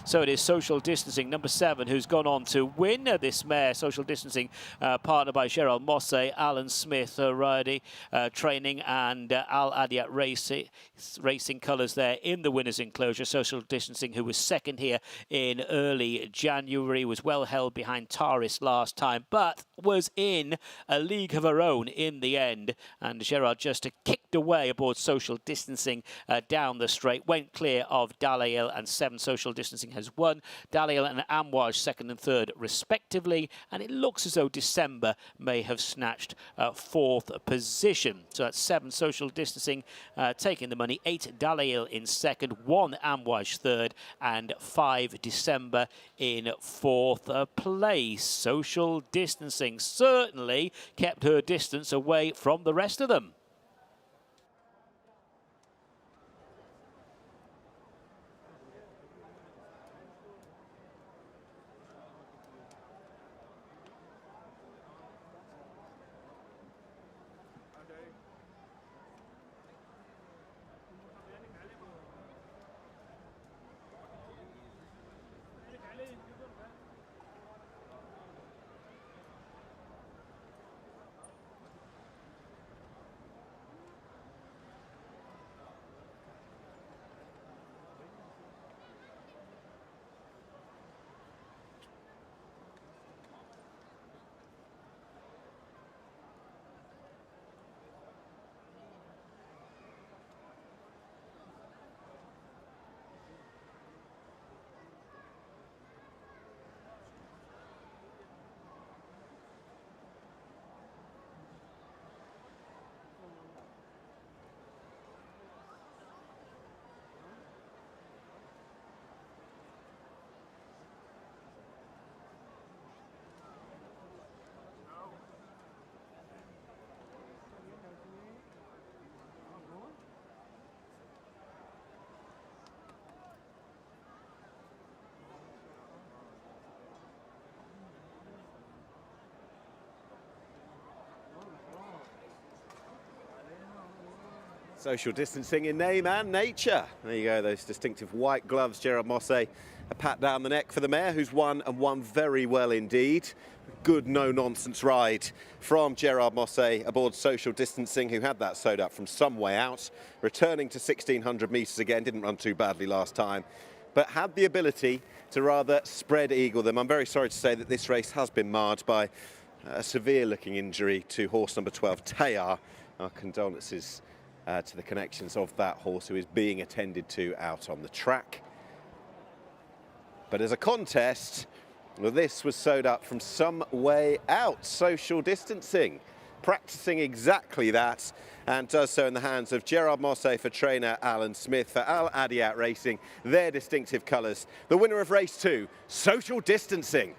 Speaker 4: So it is Social Distancing, number 7, who's gone on to win this mare. Social Distancing, partnered by Gerald Mosse, Alan Smith, Ridey Training, and Al Adiat Racing colours there in the winner's enclosure. Social Distancing, who was second here in early January, was well held behind Taris last time, but was in a league of her own in the end. And Gerard just kicked away aboard Social Distancing down the straight, went clear of Dalail, and 7 Social Distancing has won. Dalail and Amouage second and third respectively, and it looks as though December may have snatched 4th position. So that's 7 Social Distancing taking the money, 8 Dalail in second, 1 Amouage third, and 5 December in 4th place. Social Distancing certainly kept her distance away from the rest of them.
Speaker 3: Social distancing in name and nature. There you go, those distinctive white gloves. Gerard Mosse, a pat down the neck for the mare, who's won and won very well indeed. Good no-nonsense ride from Gerard Mosse aboard Social Distancing, who had that sewed up from some way out, returning to 1,600 metres again. Didn't run too badly last time, but had the ability to rather spread eagle them. I'm very sorry to say that this race has been marred by a severe-looking injury to horse number 12, Tayar. Our condolences to the connections of that horse, who is being attended to out on the track. But as a contest, well, this was sewed up from some way out. Social distancing, practicing exactly that, and does so in the hands of Gerard Mosse for trainer Alan Smith. For Al Adiat Racing, their distinctive colours. The winner of race 2, Social Distancing.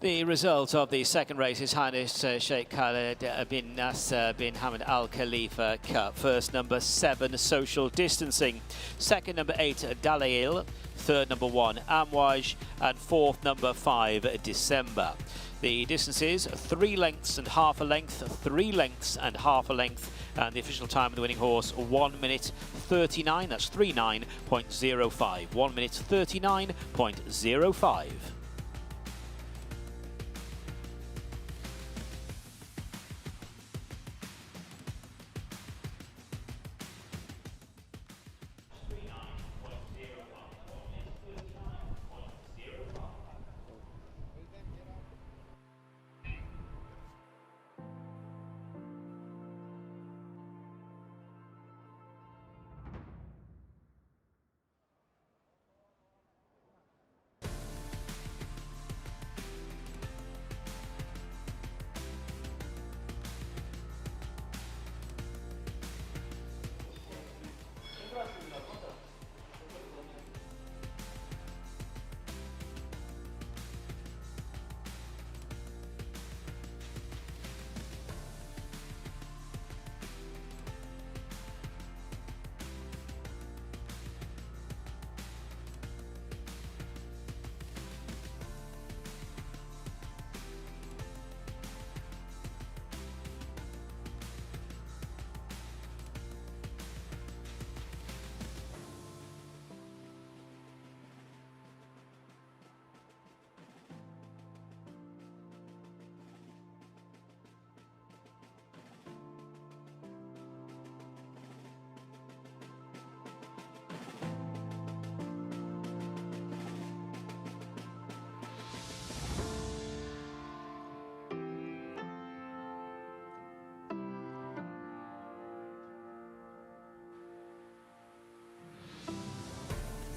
Speaker 4: The result of the second race is H.H.SH.Sheikh.KHALED bin NASSER bin Hamad Al Khalifa Cup. First, number 7, Social Distancing. Second, number 8, Dalail. Third, number 1, Amwaj. And fourth, number 5, December. The distances, 3 lengths and half a length, 3 lengths and half a length. And the official time of the winning horse, 1 minute 39. That's 39.05. 1 minute 39.05.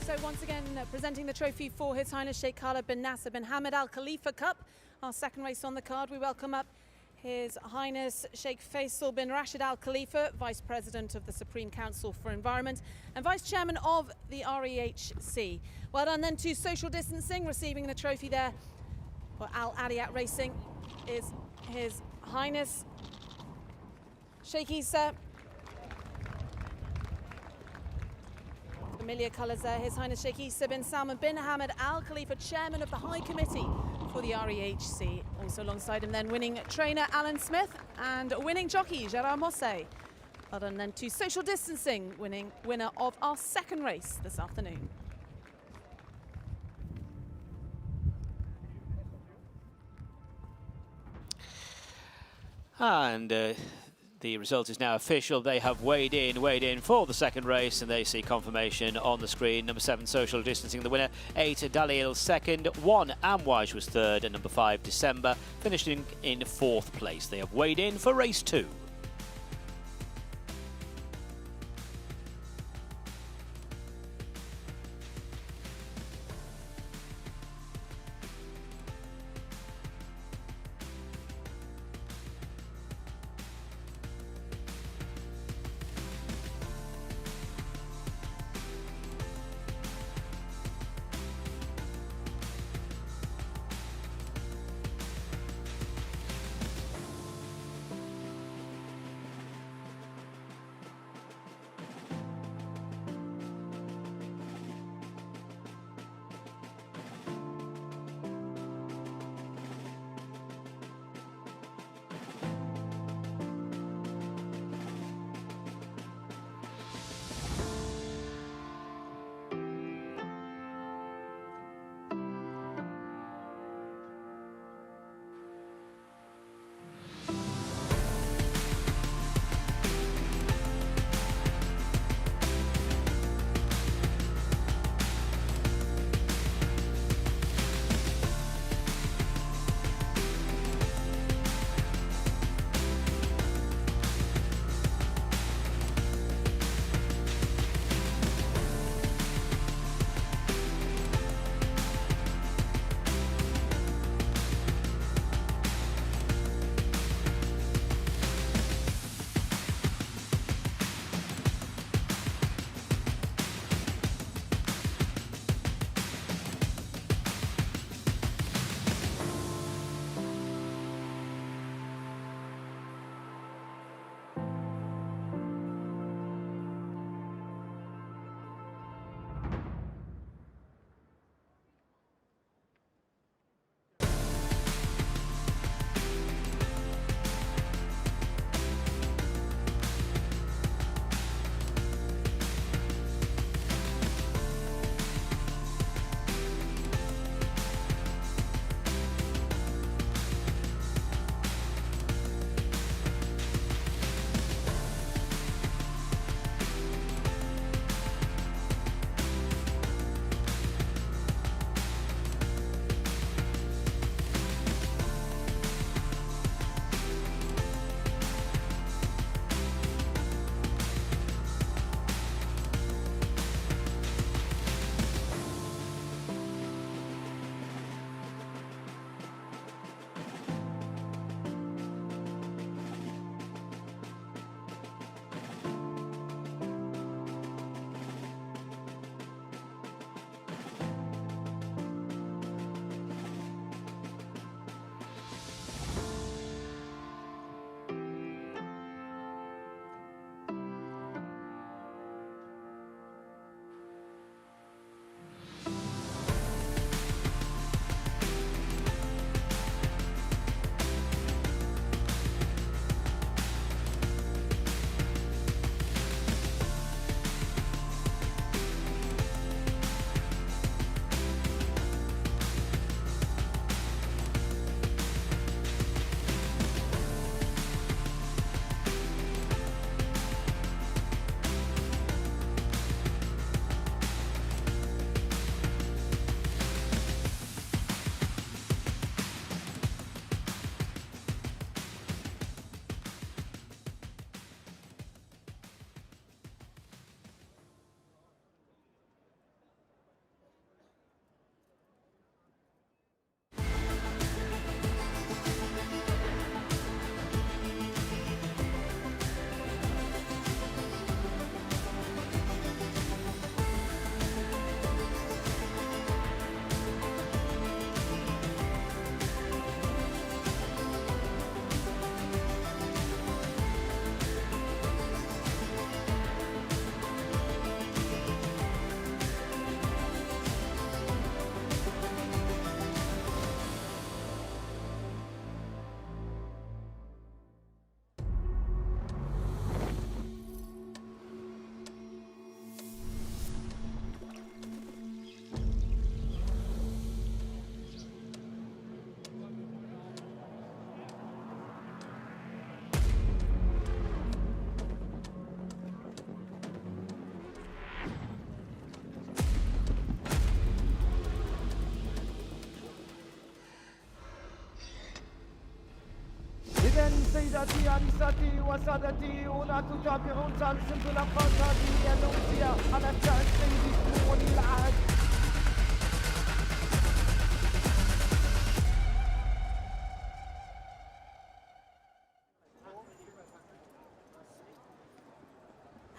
Speaker 2: So once again, presenting the trophy for His Highness Sheikh Khaled bin Nasser bin Hamad Al Khalifa Cup, our second race on the card. We welcome up His Highness Sheikh Faisal bin Rashid Al Khalifa, Vice President of the Supreme Council for Environment and Vice Chairman of the REHC. Well done then to Social Distancing, receiving the trophy there for Al Adiat Racing is His Highness Sheikh Issa. Familiar colours there, His Highness Sheikh Issa bin Salman bin Hamad Al Khalifa, Chairman of the High Committee for the REHC. Also alongside him then winning trainer Alan Smith and winning jockey Gerard Mosse. Well done then to Social Distancing, winner of our second race this afternoon.
Speaker 4: And the result is now official. They have weighed in for the second race, and they see confirmation on the screen. Number 7, Social Distancing, the winner. 8, Dalil, second. 1, Amwaj was third, and number 5, December, finishing in 4th place. They have weighed in for race 2.
Speaker 1: سيداتي أنساتي وسادتي هنا تتابعون ثالث انطلاقات هذه الأمسية على الشأن سيدي ولي العهد.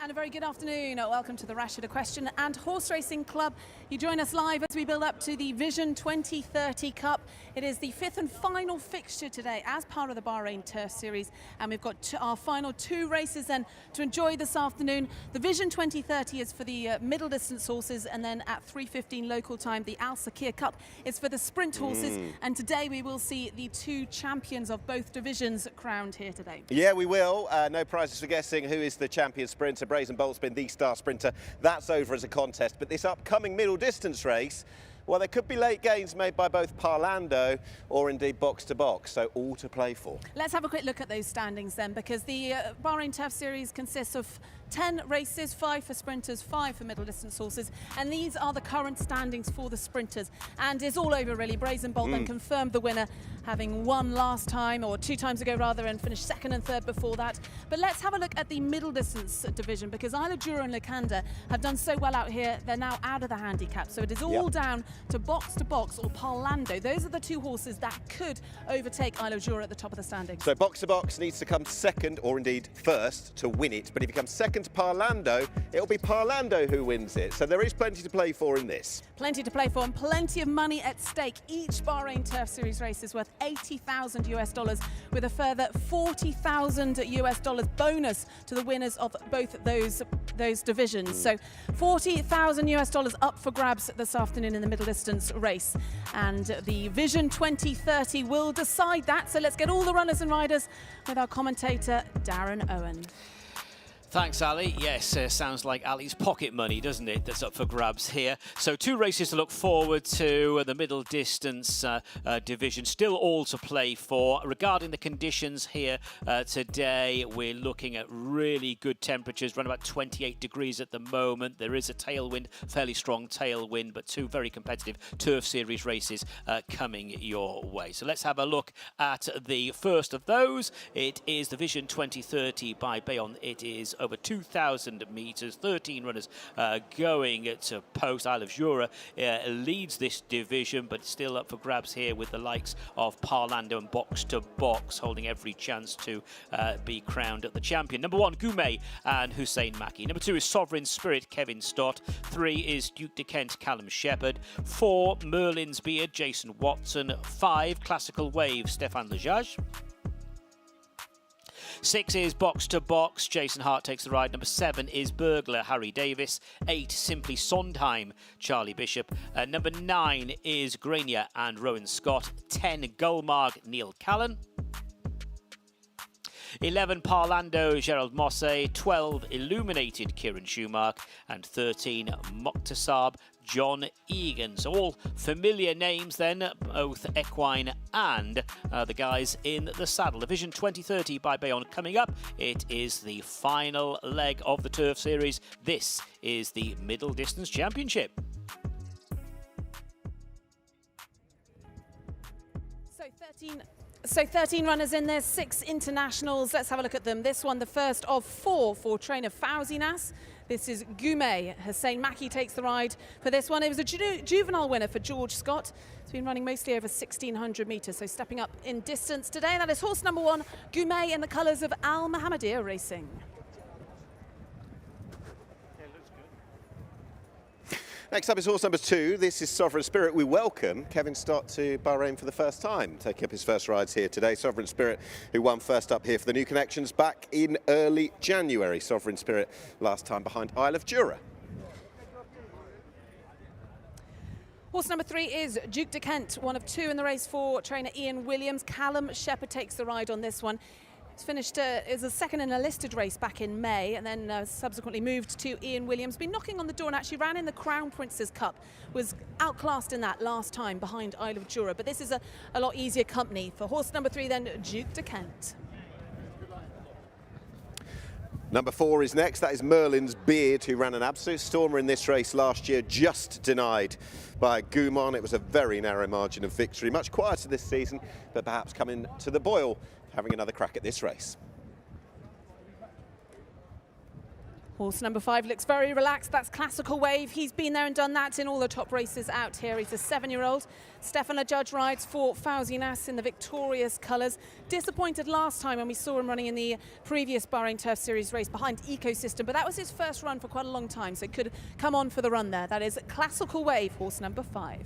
Speaker 2: And a very good afternoon. Welcome to the Rashid Equestrian and Horse Racing Club. You join us live as we build up to the Vision 2030 Cup. It is the 5th and final fixture today as part of the Bahrain Turf Series, and we've got our final 2 races then to enjoy this afternoon. The Vision 2030 is for the middle distance horses, and then at 3:15 local time the SAKHIR Cup is for the sprint horses. And today we will see the 2 champions of both divisions crowned here today.
Speaker 3: Yeah, we will. No prizes for guessing who is the champion sprinter. Brazen Bolt's been the star sprinter. That's over as a contest. But this upcoming middle distance race, well, there could be late gains made by both Parlando or indeed box to box, so all to play for.
Speaker 2: Let's have a quick look at those standings then, because the Bahrain Turf Series consists of 10 races, 5 for sprinters, 5 for middle distance horses, and these are the current standings for the sprinters. And it's all over really. Brazen Bolt then confirmed the winner, having won last time, or 2 times ago rather, and finished 2nd and 3rd before that. But let's have a look at the middle distance division, because Isla Jura and Lacanda have done so well out here. They're now out of the handicap, so it is all down to box or Parlando. Those are the 2 horses that could overtake Isla Jura at the top of the standings.
Speaker 3: So box to box needs to come 2nd or indeed 1st to win it, but if he comes 2nd to Parlando, it'll be Parlando who wins it. So there is plenty to play for in this.
Speaker 2: Plenty to play for and plenty of money at stake. Each Bahrain Turf Series race is worth $80,000 US, with a further $40,000 US bonus to the winners of both those divisions. So $40,000 US up for grabs this afternoon in the middle distance race, and the Vision 2030 will decide that. So let's get all the runners and riders with our commentator Darren Owen.
Speaker 4: Thanks, Ali. Yes, sounds like Ali's pocket money, doesn't it, that's up for grabs here. So 2 races to look forward to, the middle distance division, still all to play for. Regarding the conditions here today, we're looking at really good temperatures, around about 28 degrees at the moment. There is a tailwind, fairly strong tailwind, but 2 very competitive Turf Series races coming your way. So let's have a look at the first of those. It is the Vision 2030 by BEYON. It is over 2,000 metres, 13 runners going to post. Isle of Jura leads this division, but still up for grabs here with the likes of Parlando and box to box, holding every chance to be crowned the champion. Number 1, Goumet and Hussein Maki. Number 2 is Sovereign Spirit, Kevin Stott. 3 is Duke de Kent, Callum Shepherd. 4, Merlin's Beard, Jason Watson. 5, Classical Wave, Stefan Lejage. 6 is box to box, Jason Hart takes the ride. Number 7 is Burglar, Harry Davis. 8, Simply Sondheim, Charlie Bishop. Number 9 is Grania and Rowan Scott. 10, Gulmarg, Neil Callan. 11, Parlando, Gerald Mosse. 12, Illuminated, Kieran Schumacher. And 13, Moktasab, John Egan. So all familiar names then, both equine and the guys in the saddle. The Vision 2030 by BEYON coming up. It is the final leg of the Turf Series. This is the Middle Distance Championship.
Speaker 2: So 13 runners in there, 6 internationals. Let's have a look at them. This one, the first of 4 for trainer Fauzi Nas. This is Goumet. Hussein Maki takes the ride for this one. It was a juvenile winner for George Scott. It's been running mostly over 1,600 metres, so stepping up in distance today. And that is horse number 1, Goumet, in the colours of Al Mohammedia Racing.
Speaker 3: Next up is horse number 2. This is Sovereign Spirit. We welcome Kevin Stott to Bahrain for the first time, taking up his first rides here today. Sovereign Spirit, who won first up here for the New Connections back in early January. Sovereign Spirit last time behind Isle of Jura.
Speaker 2: Horse number 3 is Duke de Kent, one of 2 in the race for trainer Ian Williams. Callum Shepherd takes the ride on this one. It's finished as a 2nd in a listed race back in May, and then subsequently moved to Ian Williams. Been knocking on the door and actually ran in the Crown Prince's Cup. Was outclassed in that last time behind Isle of Jura, but this is a lot easier company. For horse number 3 then, Duke de Kent.
Speaker 3: Number 4 is next. That is Merlin's Beard, who ran an absolute stormer in this race last year, just denied by Goumon. It was a very narrow margin of victory. Much quieter this season, but perhaps coming to the boil having another crack at this race.
Speaker 2: Horse number 5 looks very relaxed. That's Classical Wave. He's been there and done that in all the top races out here. He's a 7-year-old. Stefan Judge rides for Fauzi Nass in the victorious colours. Disappointed last time when we saw him running in the previous Bahrain Turf Series race behind Ecosystem, but that was his first run for quite a long time, so it could come on for the run there. That is Classical Wave, horse number 5.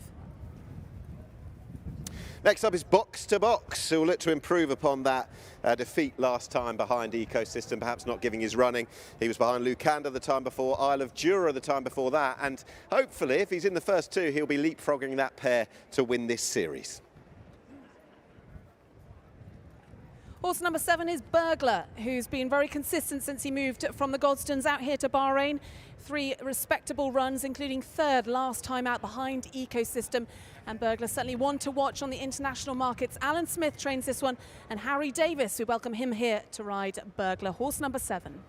Speaker 3: Next up is Box to Box, who will look to improve upon that defeat last time behind Ecosystem, perhaps not giving his running. He was behind Lucanda the time before, Isle of Jura the time before that, and hopefully, if he's in the first 2, he'll be leapfrogging that pair to win this series.
Speaker 2: Horse number 7 is Burglar, who's been very consistent since he moved from the Godstons out here to Bahrain. 3 respectable runs, including 3rd last time out behind Ecosystem. And Burglar certainly one to watch on the international markets. Alan Smith trains this one, and Harry Davis, we welcome him here to ride Burglar, horse number 7.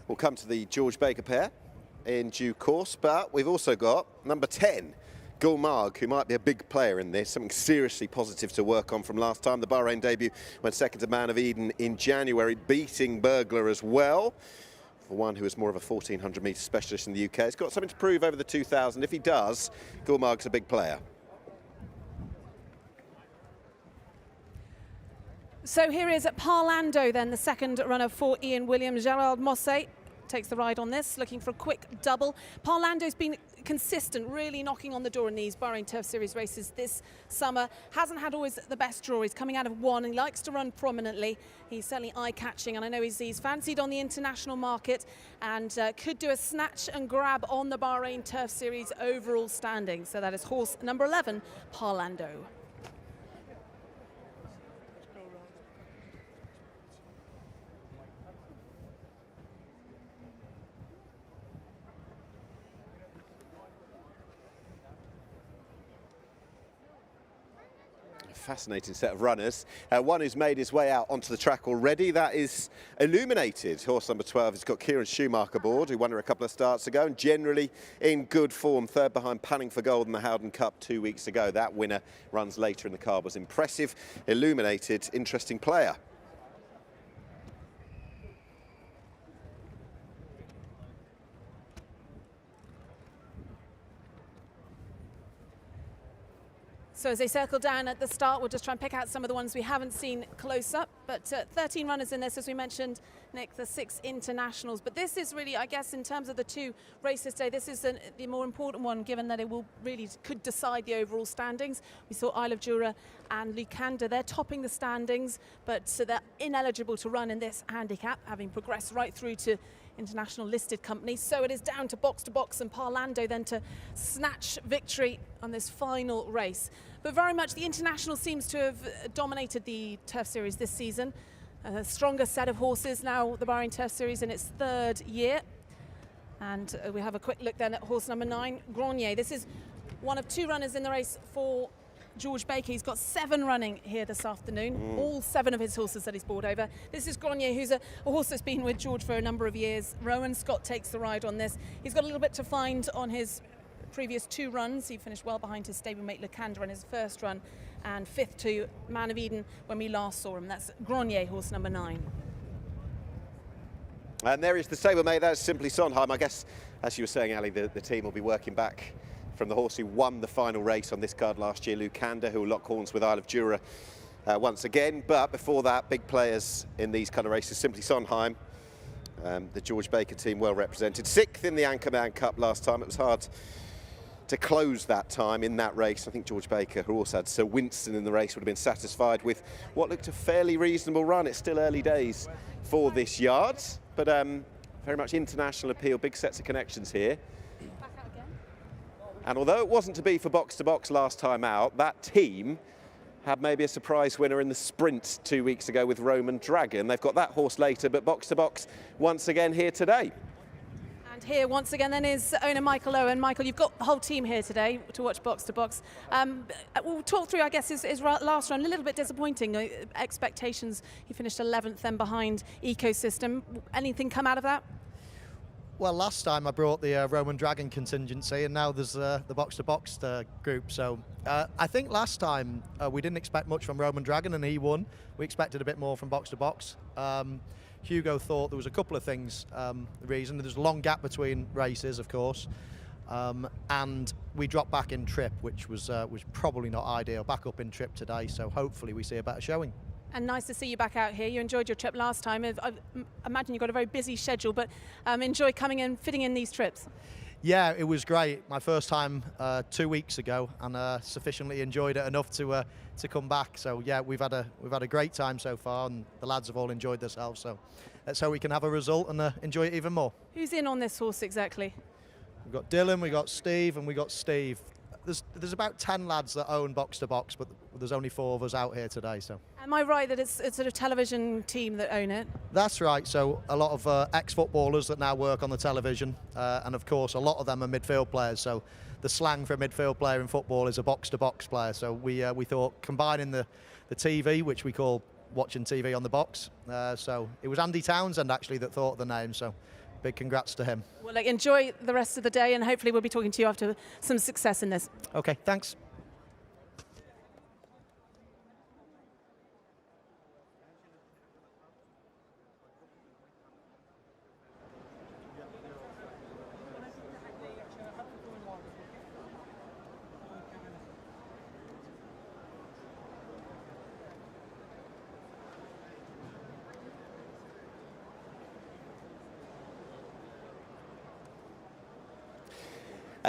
Speaker 3: We'll come to the George Baker pair in due course, but we've also got number 10, Gulmarg, who might be a big player in this, something seriously positive to work on from last time. The Bahrain debut went second to Man of Eden in January, beating Burglar as well. For one who is more of a 1400 metre specialist in the UK, he's got something to prove over the 2000. If he does, Gulmarg's a big player.
Speaker 2: So here is Parlando then, the second runner for Ian Williams. Gerald Mosse takes the ride on this, looking for a quick double. Parlando's been consistent, really knocking on the door in these Bahrain Turf Series races this summer. Hasn't had always the best draw. He's coming out of 1 and he likes to run prominently. He's certainly eye-catching, and I know he's fancied on the international market and could do a snatch and grab on the Bahrain Turf Series overall standing. So that is horse number 11, Parlando.
Speaker 3: Fascinating set of runners. One who's made his way out onto the track already, that is Illuminated. Horse number 12 has got Kieran Schumacher aboard, who won her a couple of starts ago and generally in good form. 3rd behind Panning for Gold in the Howden Cup 2 weeks ago. That winner runs later in the card was impressive. Illuminated, interesting player.
Speaker 2: So as they circle down at the start, we'll just try and pick out some of the ones we haven't seen close up. But 13 runners in this, as we mentioned, Nick, the 6 internationals. But this is really, I guess, in terms of the 2 races today, this is the more important one, given that it will really could decide the overall standings. We saw Isle of Jura and Lucanda, they're topping the standings, but they're ineligible to run in this handicap, having progressed right through to international listed companies. So it is down to Box and Parlando then to snatch victory on this final race. But very much the international seems to have dominated the Turf Series this season. A stronger set of horses now, the Bahrain Turf Series in its 3rd year. And we have a quick look then at horse number 9, Grenier. This is one of 2 runners in the race for George Baker. He's got 7 running here this afternoon, all 7 of his horses that he's brought over. This is Grenier, who's a horse that's been with George for a number of years. Rowan Scott takes the ride on this. He's got a little bit to find on his previous 2 runs. He finished well behind his stablemate Lucanda on his first run, and 5th to Man of Eden when we last saw him. That's Grenier, horse number 9.
Speaker 3: And there is the stablemate, that's Simply Sondheim. I guess, as you were saying, Ali, the team will be working back from the horse who won the final race on this card last year, Lucanda, who will lock horns with Isle of Jura once again. But before that, big players in these kind of races, Simply Sondheim, the George Baker team well represented. 6th in the Anchorman Cup last time. It was hard to close that time in that race. I think George Baker, who also had Sir Winston in the race, would have been satisfied with what looked a fairly reasonable run. It's still early days for this yard, but very much international appeal, big sets of connections here. And although it wasn't to be for Box to Box last time out, that team had maybe a surprise winner in the sprint 2 weeks ago with Roman Dragon. They've got that horse later, but Box to Box once again here today.
Speaker 2: And here once again then is owner Michael Owen. Michael, you've got the whole team here today to watch box to box. We'll talk through, I guess, his last run. A little bit disappointing. Expectations, he finished 11th then behind Ecosystem. Anything come out of that?
Speaker 9: Well, last time I brought the Roman Dragon contingency, and now there's the box-to-box group. So I think last time we didn't expect much from Roman Dragon, and he won. We expected a bit more from box-to-box. Hugo thought there was a couple of things. The reason there's a long gap between races, of course, and we dropped back in trip, which was probably not ideal. Back up in trip today, so hopefully we see a better showing.
Speaker 2: And nice to see you back out here. You enjoyed your trip last time. I imagine you've got a very busy schedule, but enjoy coming in, fitting in these trips.
Speaker 9: Yeah, it was great. My first time 2 weeks ago, and sufficiently enjoyed it enough to come back. So yeah, we've had a great time so far, and the lads have all enjoyed themselves. So let's hope we can have a result and enjoy it even more.
Speaker 2: Who's in on this horse exactly?
Speaker 9: We've got Dylan, we got Steve, and we got Steve. There's about 10 lads that own box to box, but there's only 4 of us out here today. So.
Speaker 2: Am I right that it's a sort of television team that own it?
Speaker 9: That's right. So a lot of ex-footballers that now work on the television, and of course a lot of them are midfield players. So the slang for a midfield player in football is a box-to-box player. So we thought combining the TV, which we call watching TV on the box. So it was Andy Townsend actually that thought of the name. So big congrats to him.
Speaker 2: Well, enjoy the rest of the day, and hopefully we'll be talking to you after some success in this.
Speaker 9: Okay, thanks.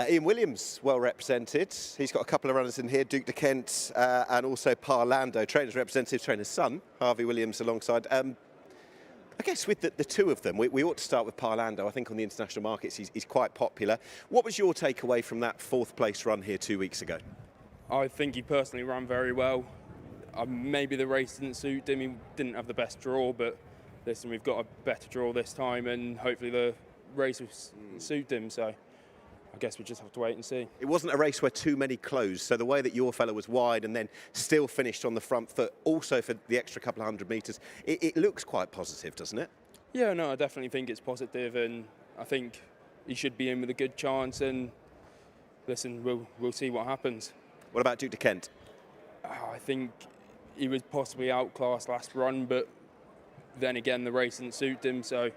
Speaker 3: Ian Williams, well represented. He's got a couple of runners in here, Duke de Kent and also Parlando. Trainer's representative, trainer's son, Harvey Williams alongside. I guess with the two of them, we ought to start with Parlando. I think on the international markets he's quite popular. What was your takeaway from that 4th place run here 2 weeks ago?
Speaker 10: I think he personally ran very well. Maybe the race didn't suit him, he didn't have the best draw, but listen, we've got a better draw this time and hopefully the race will suit him. So I guess we just have to wait and see.
Speaker 3: It wasn't a race where too many closed, so the way that your fella was wide and then still finished on the front foot, also for the extra couple of 100 metres, it looks quite positive, doesn't it?
Speaker 10: Yeah, no, I definitely think it's positive, and I think he should be in with a good chance, and listen, we'll see what happens.
Speaker 3: What about Duke de Kent?
Speaker 10: I think he was possibly outclassed last run, but then again the race didn't suit him, so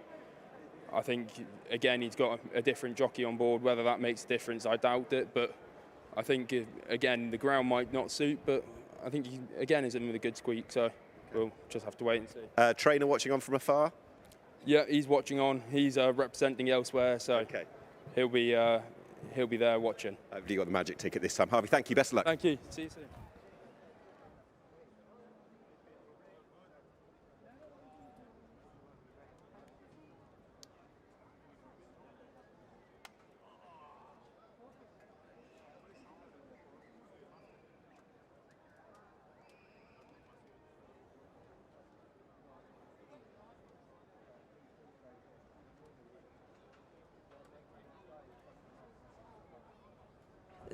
Speaker 10: I think, again, he's got a different jockey on board. Whether that makes a difference, I doubt it. But I think, again, the ground might not suit, but I think he, again, is in with a good squeak. So we'll just have to wait and see.
Speaker 3: Trainer watching on from afar?
Speaker 10: Yeah, he's watching on. He's representing elsewhere, so
Speaker 3: okay.
Speaker 10: He'll be there watching.
Speaker 3: Hopefully you got the magic ticket this time. Harvey, thank you. Best of luck.
Speaker 10: Thank you. See you soon.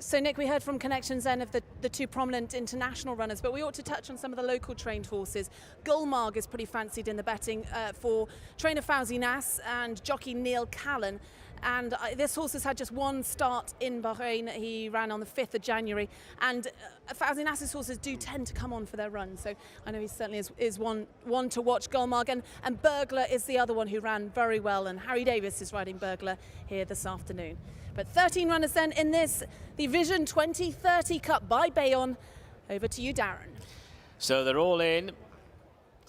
Speaker 2: So Nick, we heard from connections then of the 2 prominent international runners, but we ought to touch on some of the local trained horses. Gulmarg is pretty fancied in the betting for trainer Fawzi Nass and jockey Neil Callan. And this horse has had just 1 start in Bahrain. He ran on the 5th of January. And Fawzi Nass's horses do tend to come on for their run. So I know he certainly is one to watch, Gulmarg. And Burglar is the other one who ran very well. And Harry Davis is riding Burglar here this afternoon. But 13 runners then in this, the Vision 2030 Cup by BEYON. Over to you, Darren.
Speaker 4: So they're all in.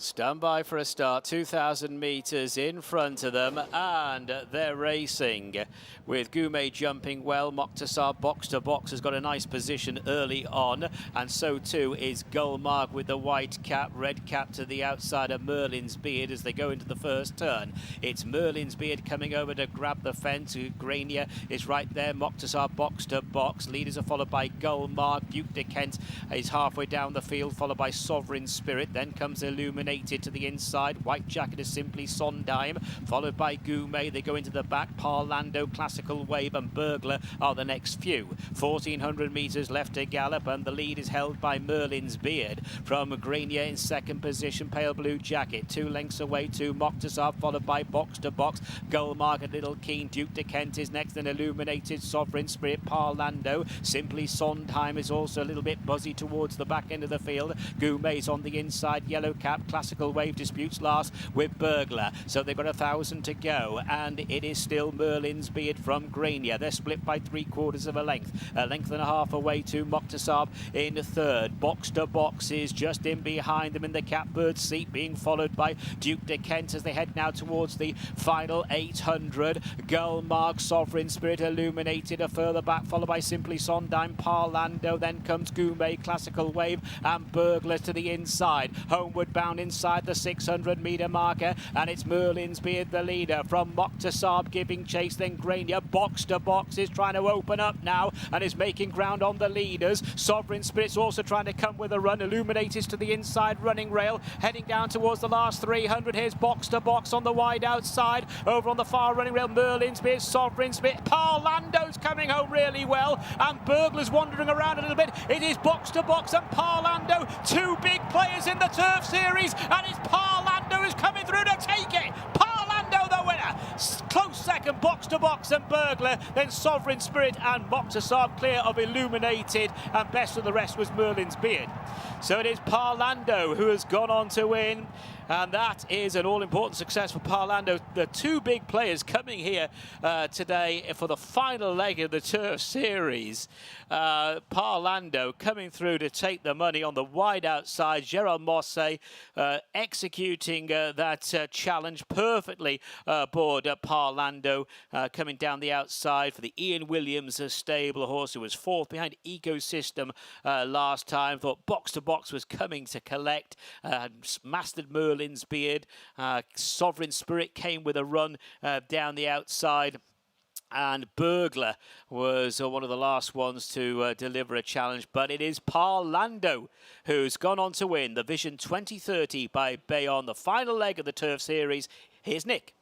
Speaker 4: Stand by for a start, 2,000 metres in front of them, and they're racing with Goumet jumping well. Mokhtasar box to box has got a nice position early on, and so too is Gulmarg with the white cap, red cap to the outside of Merlin's Beard as they go into the first turn. It's Merlin's Beard coming over to grab the fence. Grania is right there. Mokhtasar box to box. Leaders are followed by Gulmarg. Duke de Kent is halfway down the field, followed by Sovereign Spirit. Then comes Illuminate. Illuminated to the inside. White Jacket is Simply Sondheim, followed by Goumet. They go into the back. Parlando, Classical Wave and Burglar are the next few. 1,400 metres left to gallop, and the lead is held by Merlin's Beard from Grenier in second position. Pale Blue Jacket 2 lengths away to Moctasar, followed by Box to Box. Gullmark, Little Keen, Duke de Kent is next, and Illuminated, Sovereign Spirit, Parlando. Simply Sondheim is also a little bit buzzy towards the back end of the field. Goumet's on the inside. Yellow Cap, Classical Wave disputes last with Burglar. So they've got 1,000 to go, and it is still Merlin's Beard from Grenier. They're split by 3/4 of a length and a half away to Moctasar in third. Box to Box is just in behind them in the Catbird seat, being followed by Duke de Kent as they head now towards the final 800. Gullmark, Sovereign Spirit, Illuminated are further back, followed by Simply Sondheim, Parlando. Then comes Goumet, Classical Wave and Burglar to the inside. Homeward bound inside the 600-metre marker, and it's Merlin's Beard the leader from Moctasar giving chase. Then Grenier, Box to Box is trying to open up now and is making ground on the leaders. Sovereign Spirit's also trying to come with a run. Illuminated to the inside running rail, heading down towards the last 300. Here's Box to Box on the wide outside. Over on the far running rail, Merlin's Beard, Sovereign Spirit. Parlando's coming home really well, and Burglar's wandering around a little bit. It is Box to Box and Parlando, two big players in the Turf Series, and it's Parlando who's coming through to take it. Parlando the winner. Close second, Box to Box and Burglar, then Sovereign Spirit and Moctasar clear of Illuminated, and best of the rest was Merlin's Beard. So it is Parlando who has gone on to win, and that is an all-important success for Parlando. The two big players coming here today for the final leg of the Turf Series. Parlando coming through to take the money on the wide outside. Gerard Mosse executing that challenge perfectly aboard Parlando, coming down the outside for the Ian Williams stable, a horse who was fourth behind Ecosystem last time. Thought Box to Box was coming to collect, mastered Merlin's Beard. Sovereign Spirit came with a run down the outside, and Burglar was one of the last ones to deliver a challenge. But it is Parlando who's gone on to win the Vision 2030 by BEYON, the final leg of the Turf Series. Here's Nick.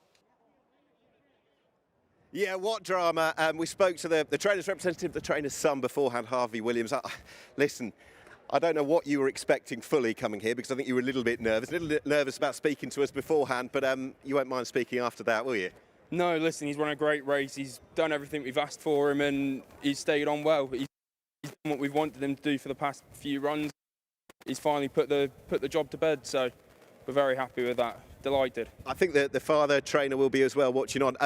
Speaker 3: Yeah, what drama. We spoke to the trainer's representative, the trainer's son beforehand, Harvey Williams. Listen, I don't know what you were expecting fully coming here, because I think you were a little bit nervous about speaking to us beforehand, but you won't mind speaking after that, will you?
Speaker 10: No, listen, he's run a great race. He's done everything we've asked for him, and he's stayed on well. He's done what we've wanted him to do for the past few runs. He's finally put the job to bed, so we're very happy with that. Delighted.
Speaker 3: I think that the father trainer will be as well watching on.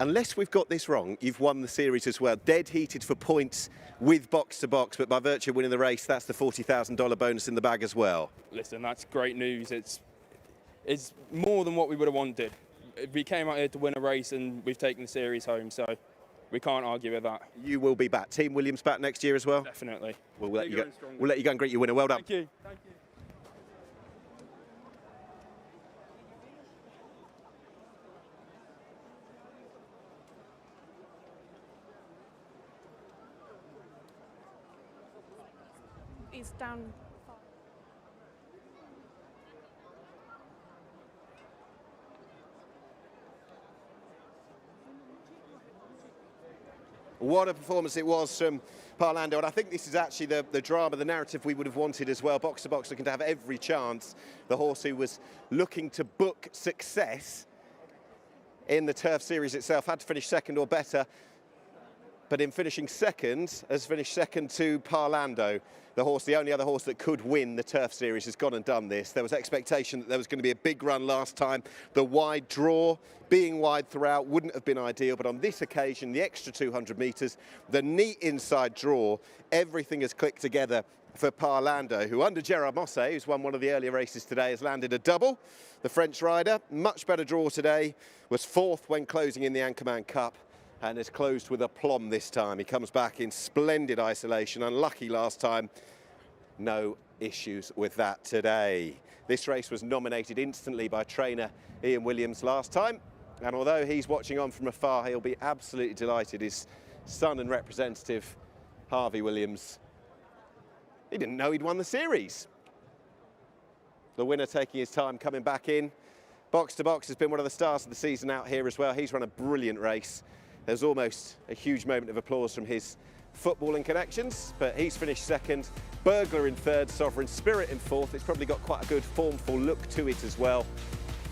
Speaker 3: Unless we've got this wrong, you've won the series as well. Dead heated for points with Box to Box, but by virtue of winning the race, that's the $40,000 bonus in the bag as well.
Speaker 10: Listen, that's great news. It's more than what we would have wanted. We came out here to win a race, and we've taken the series home, so we can't argue with that.
Speaker 3: You will be back. Team Williams back next year as well?
Speaker 10: Definitely.
Speaker 3: We'll let you go and greet your winner. Well done.
Speaker 10: Thank you. Thank you.
Speaker 2: He's down.
Speaker 3: What a performance it was from Parlando, and I think this is actually the drama, the narrative we would have wanted as well. Box to Box looking to have every chance. The horse who was looking to book success in the Turf Series itself had to finish second or better, but in finishing second, has finished second to Parlando. The horse, the only other horse that could win the Turf Series, has gone and done this. There was expectation that there was going to be a big run last time. The wide draw, being wide throughout, wouldn't have been ideal, but on this occasion, the extra 200 metres, the neat inside draw, everything has clicked together for Parlando, who under Gerard Mosse, who's won one of the earlier races today, has landed a double. The French rider, much better draw today, was fourth when closing in the Anchorman Cup, and has closed with aplomb this time. He comes back in splendid isolation, unlucky last time. No issues with that today. This race was nominated instantly by trainer Ian Williams last time, and although he's watching on from afar, he'll be absolutely delighted. His son and representative, Harvey Williams, he didn't know he'd won the series. the winner taking his time coming back in. Box to Box has been one of the stars of the season out here as well. He's run a brilliant race. There's almost a huge moment of applause from his footballing connections, but he's finished second. Burglar in third, Sovereign Spirit in fourth. It's probably got quite a good formful look to it as well.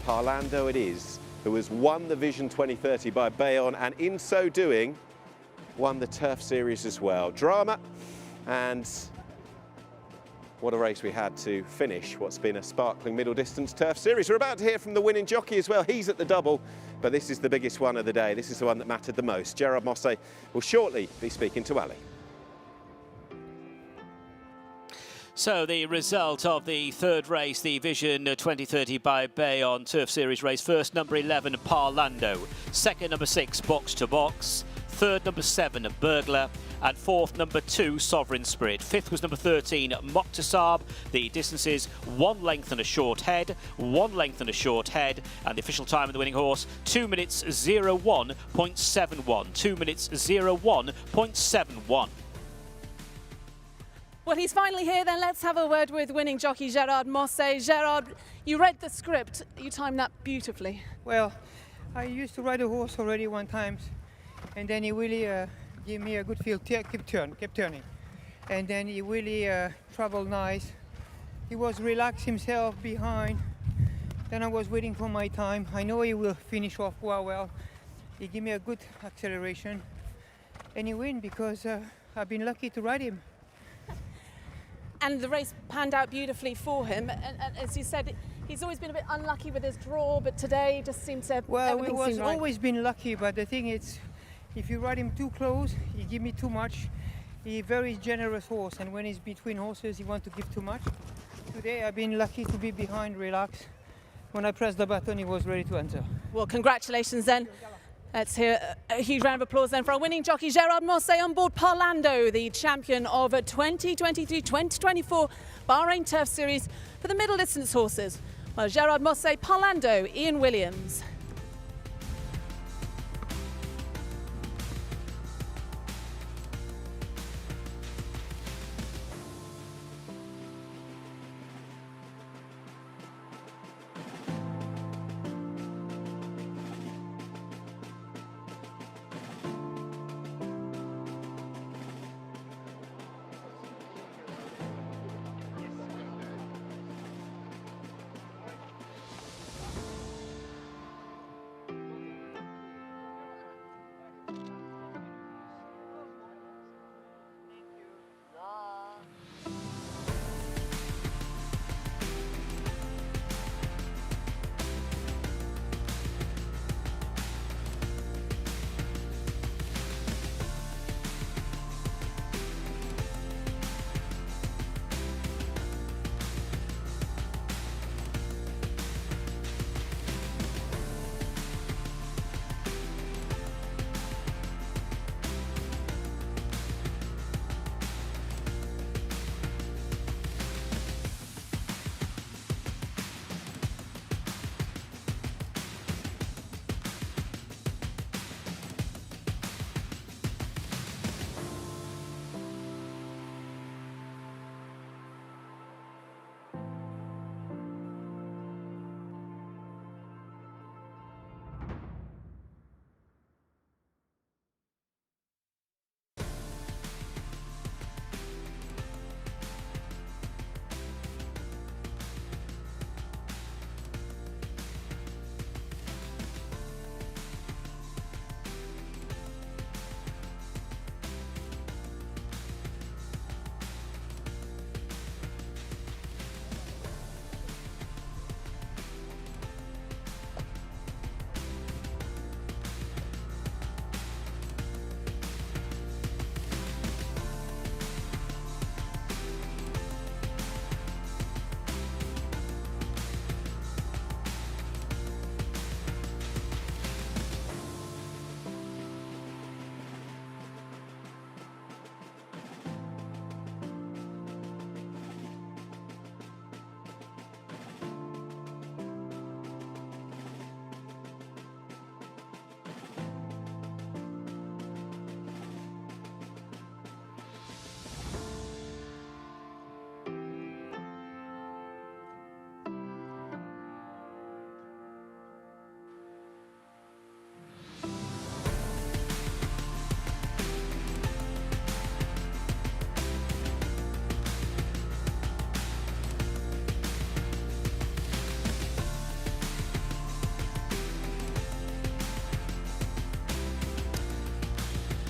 Speaker 3: Parlando it is, who has won the Vision 2030 by BEYON, and in so doing, won the Turf Series as well. Drama, and what a race we had to finish what's been a sparkling middle distance Turf Series. We're about to hear from the winning jockey as well. He's at the double, but this is the biggest one of the day. This is the one that mattered the most. Gerard Mosse will shortly be speaking to Ali.
Speaker 4: So the result of the third race, the Vision 2030 by BEYON Turf Series race. First, number 11, Parlando. Second, number 6, Box to Box. Third, number 7, Burglar. And fourth, number 2, Sovereign Spirit. Fifth was number 13, Moktasab. The distances, 1 length and a short head, 1 length and a short head. And the official time of the winning horse, 2 minutes 01.71. 2 minutes 01.71.
Speaker 2: Well, he's finally here then. Let's have a word with winning jockey Gerard Mosse. Gerard, you read the script. You timed that beautifully.
Speaker 11: Well, I used to ride a horse already one time, and then he really gave me a good feel, kept turning. And then he really traveled nice. He was relaxed himself behind. Then I was waiting for my time. I know he will finish off well. He gave me a good acceleration. And he win because I've been lucky to ride him.
Speaker 2: And the race panned out beautifully for him. And as you said, he's always been a bit unlucky with his draw, but today just seemed to.
Speaker 11: Well, he was
Speaker 2: right.
Speaker 11: always been lucky, but the thing is, if you ride him too close, he give me too much. He's a very generous horse, and when he's between horses, he wants to give too much. Today, I've been lucky to be behind, relaxed. When I pressed the button, he was ready to enter.
Speaker 2: Well, congratulations then. Let's hear a huge round of applause then for our winning jockey Gerard Mosse on board Parlando, the champion of 2023-2024 Bahrain Turf Series for the middle distance horses. Well, Gerard Mosse, Parlando, Ian Williams.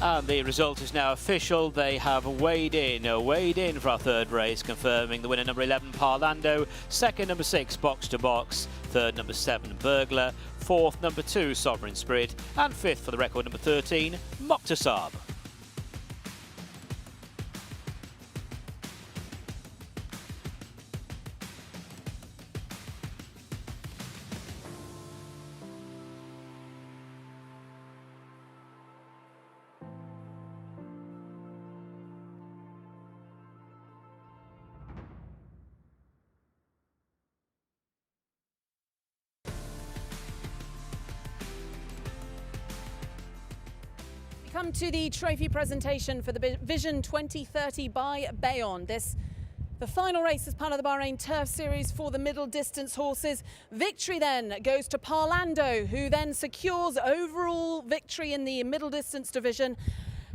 Speaker 4: And the result is now official. They have weighed in for our third race, confirming the winner, number 11, Parlando, second, number 6, Box to Box, third, number 7, Burglar, fourth, number 2, Sovereign Spirit, and fifth, for the record, number 13, Moktasab.
Speaker 2: Come to the trophy presentation for the Vision 2030 by BEYON. The final race as part of the Bahrain Turf Series for the middle distance horses. Victory then goes to Parlando, who then secures overall victory in the middle distance division.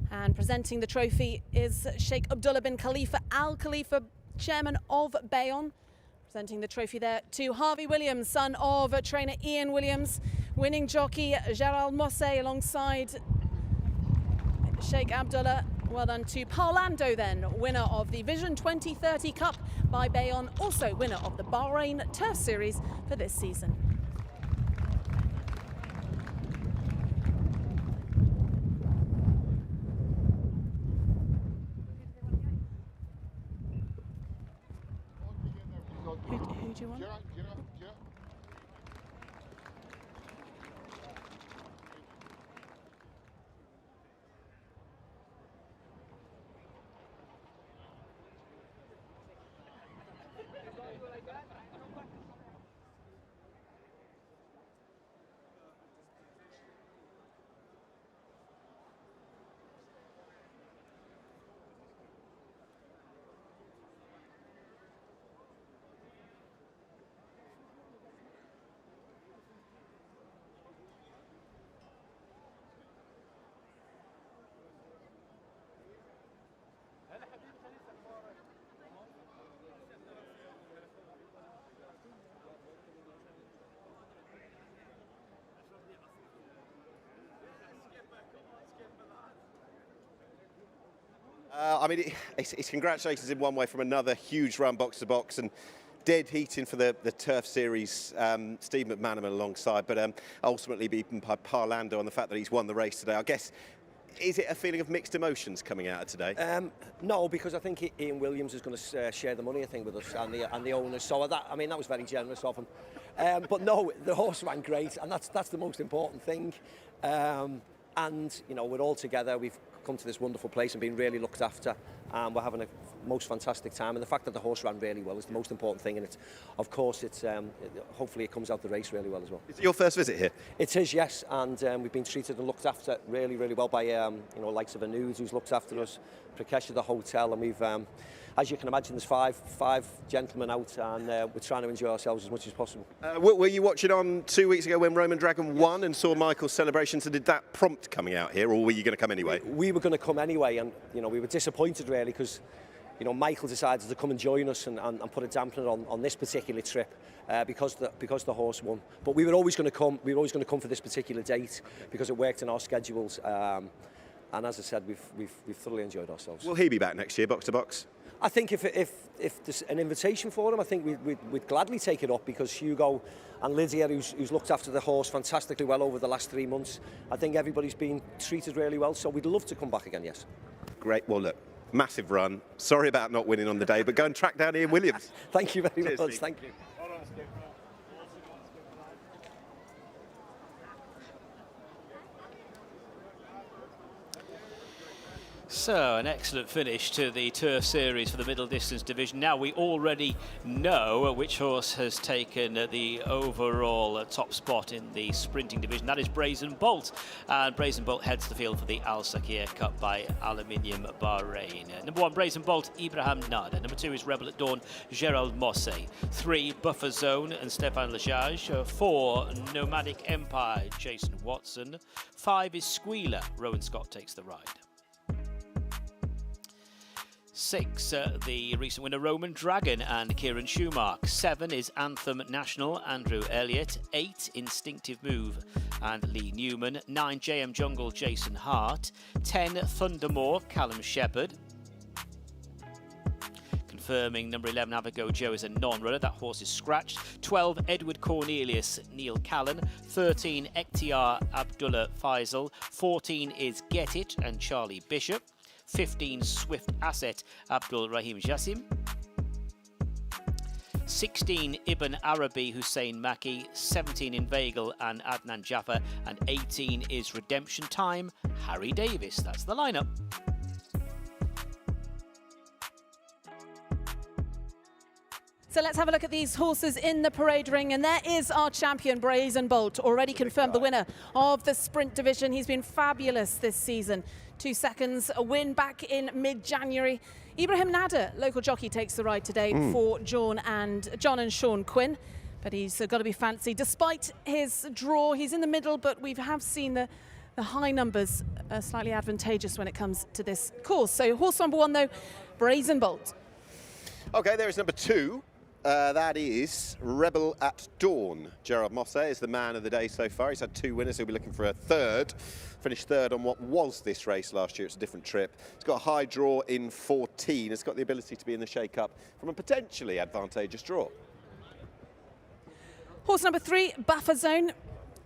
Speaker 2: And presenting the trophy is Sheikh Abdullah bin Khalifa Al Khalifa, chairman of BEYON. Presenting the trophy there to Harvey Williams, son of trainer Ian Williams. Winning jockey Gerald Mosse alongside Sheikh Abdullah. Well done to Parlando then, winner of the Vision 2030 Cup by BEYON, also winner of the Bahrain Turf Series for this season. Who do you want?
Speaker 3: I mean, it's congratulations in one way from another. Huge run box to box and dead heating for the Turf Series. Steve McManaman alongside, but ultimately beaten by Parlando on the fact that he's won the race today. I guess, is it a feeling of mixed emotions coming out of today?
Speaker 12: No, because I think Ian Williams is going to share the money, I think, with us and the owners. So that was very generous of him. But no, the horse ran great, and that's the most important thing. And you know, we're all together. We've come to this wonderful place and been really looked after, and we're having a most fantastic time. And the fact that the horse ran really well is the most important thing. And of course, hopefully it comes out the race really well as well.
Speaker 3: Is it your first visit here?
Speaker 12: It is, yes. And we've been treated and looked after really, really well by you know, likes of Anu's, who's looked after us, Prakesh at the hotel, and we've. As you can imagine, there's five gentlemen out, and we're trying to enjoy ourselves as much as possible.
Speaker 3: Were you watching on 2 weeks ago when Roman Dragon won and saw Michael's celebrations, and did that prompt coming out here, or were you going to come anyway?
Speaker 12: We were going to come anyway, and you know, we were disappointed really because, you know, Michael decided to come and join us and put a dampener on this particular trip because the horse won. But we were always going to come. We were always going to come for this particular date because it worked in our schedules. And as I said, we've thoroughly enjoyed ourselves.
Speaker 3: Will he be back next year, box to box?
Speaker 12: I think if there's an invitation for him, I think we'd gladly take it up, because Hugo and Lydia, who's looked after the horse fantastically well over the last 3 months, I think everybody's been treated really well, so we'd love to come back again, yes.
Speaker 3: Great. Well, look, massive run. Sorry about not winning on the day, but go and track down Ian Williams.
Speaker 12: Thank you very
Speaker 3: Cheers,
Speaker 12: much.
Speaker 3: Steve.
Speaker 12: Thank you.
Speaker 4: So, an excellent finish to the Turf Series for the middle distance division. Now we already know which horse has taken the overall top spot in the sprinting division. That is Brazen Bolt. And Brazen Bolt heads the field for the SAKHIR Cup by Aluminium Bahrain. Number 1, Brazen Bolt, Ibrahim Nada. Number 2 is Rebel at Dawn, Gerald Mosse. 3, Buffer Zone and Stefan Lechage. 4, Nomadic Empire, Jason Watson. 5 is Squealer, Rowan Scott takes the ride. 6, the recent winner Roman Dragon and Kieran Schumacher. 7 is Anthem National, Andrew Elliott. 8, Instinctive Move, and Lee Newman. 9, JM Jungle, Jason Hart. 10, Thundermore, Callum Shepherd. Confirming number 11, Avago Joe, is a non-runner. That horse is scratched. 12, Edward Cornelius, Neil Callan. 13, Ekhtiar Abdullah Faisal. 14 is Get It and Charlie Bishop. 15, Swift Asset, Abdul Rahim Jassim. 16, Ibn Arabi, Hussein Maki. 17, Inveigle and Adnan Jaffa. And 18 is Redemption Time, Harry Davis. That's the lineup.
Speaker 2: So let's have a look at these horses in the parade ring, and there is our champion, Brazen Bolt, already confirmed the winner of the sprint division. He's been fabulous this season. 2 seconds, a win back in mid-January. Ibrahim Nader, local jockey, takes the ride today for John and Sean Quinn, but he's got to be fancy. Despite his draw, he's in the middle, but we have seen the high numbers are slightly advantageous when it comes to this course. So horse number 1, though, Brazen Bolt.
Speaker 3: Okay, there is number 2. That is Rebel at Dawn. Gerard Mosse is the man of the day so far. He's had 2 winners. He'll be looking for a third. Finished third on what was this race last year. It's a different trip. It's got a high draw in 14. It's got the ability to be in the shake-up from a potentially advantageous draw.
Speaker 2: Horse number 3, Buffer Zone.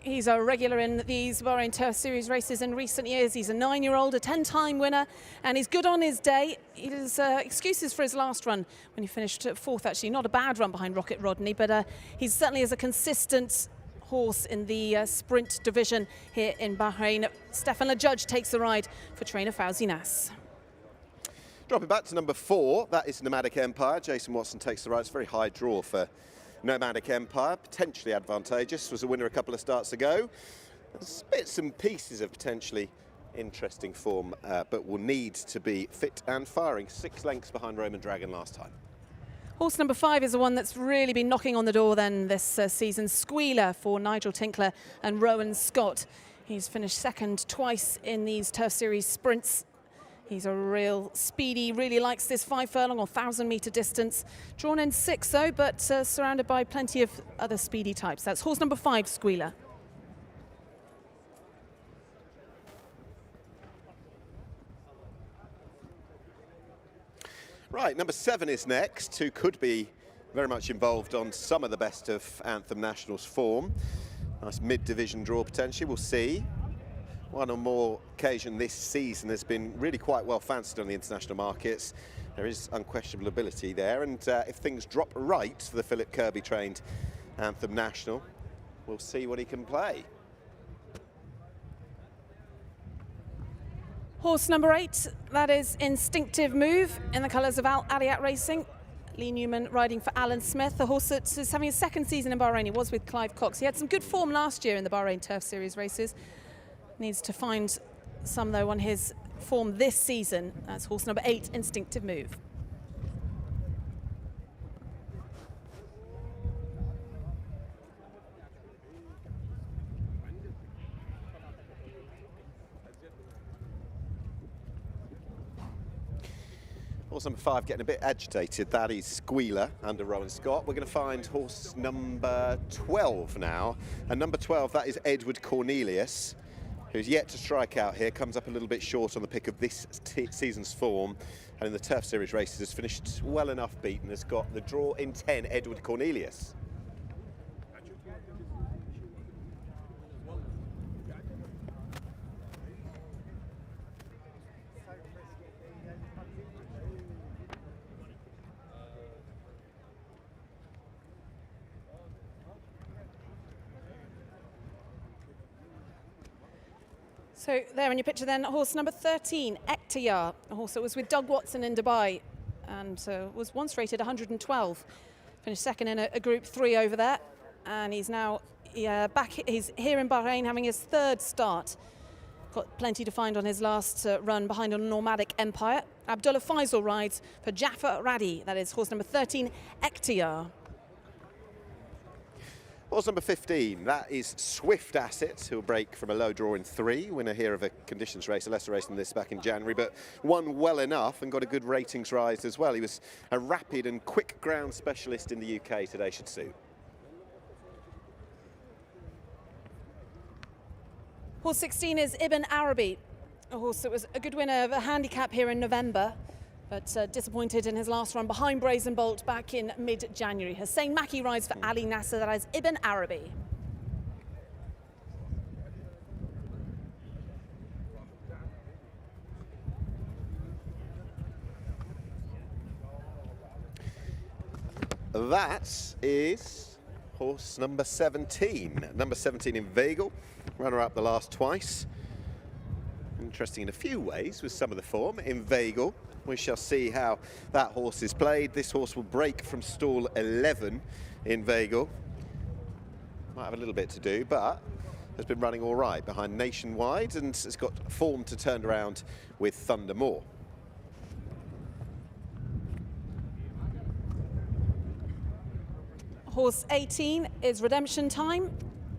Speaker 2: He's a regular in these Bahrain Turf Series races in recent years. He's a 9-year-old, a 10-time winner, and he's good on his day. He has excuses for his last run when he finished 4th, actually. Not a bad run behind Rocket Rodney, but he certainly is a consistent horse in the sprint division here in Bahrain. Stefan LaJudge takes the ride for trainer Fauzi Nass.
Speaker 3: Dropping back to number 4, that is Nomadic Empire. Jason Watson takes the ride. It's a very high draw for Nomadic Empire, potentially advantageous, was a winner a couple of starts ago. There's bits and pieces of potentially interesting form, but will need to be fit and firing. 6 lengths behind Roman Dragon last time.
Speaker 2: Horse number 5 is the one that's really been knocking on the door then this season. Squealer for Nigel Tinkler and Rowan Scott. He's finished second twice in these Turf Series sprints. He's a real speedy, really likes this 5 furlong or 1,000-metre distance. Drawn in 6 though, but surrounded by plenty of other speedy types. That's horse number 5, Squealer.
Speaker 3: Right, number 7 is next, who could be very much involved on some of the best of Anthem National's form. Nice mid-division draw potentially, we'll see. One or more occasion this season has been really quite well fancied on the international markets. There is unquestionable ability there, and if things drop right for the Philip Kirby trained Anthem National, we'll see what he can play.
Speaker 2: Horse number 8, that is Instinctive Move in the colours of Al Aliat Racing. Lee Newman riding for Alan Smith, the horse that is having a second season in Bahrain. He was with Clive Cox. He had some good form last year in the Bahrain Turf Series races. Needs to find some, though, on his form this season. That's horse number 8, Instinctive Move.
Speaker 3: Horse number 5 getting a bit agitated. That is Squealer under Rowan Scott. We're going to find horse number 12 now. And number 12, that is Edward Cornelius, who's yet to strike out here, comes up a little bit short on the pick of this season's form, and in the Turf Series races has finished well enough beaten, has got the draw in 10, Edward Cornelius.
Speaker 2: So there in your picture then, horse number 13, Ekhtiar, a horse that was with Doug Watson in Dubai and was once rated 112. Finished second in a Group 3 over there, and he's now back. He's here in Bahrain having his 3rd start. Got plenty to find on his last run behind a Nomadic Empire. Abdullah Faisal rides for Jaffa Radi, that is horse number 13, Ekhtiar.
Speaker 3: Horse number 15, that is Swift Asset, who'll break from a low draw in 3. Winner here of a conditions race, a lesser race than this back in January, but won well enough and got a good ratings rise as well. He was a rapid and quick ground specialist in the UK today, should suit.
Speaker 2: Horse 16 is Ibn Arabi, a horse that was a good winner of a handicap here in November, but disappointed in his last run behind Brazen Bolt back in mid-January. Hussein Maki rides for Ali Nasser, that is Ibn Arabi.
Speaker 3: That is horse number 17. Number 17 in Vagel, runner-up the last twice. Interesting in a few ways with some of the form in Vagel. We shall see how that horse is played. This horse will break from stall 11 in Vagel. Might have a little bit to do, but has been running all right behind Nationwide and has got form to turn around with Thunder Moor.
Speaker 2: Horse 18 is Redemption Time.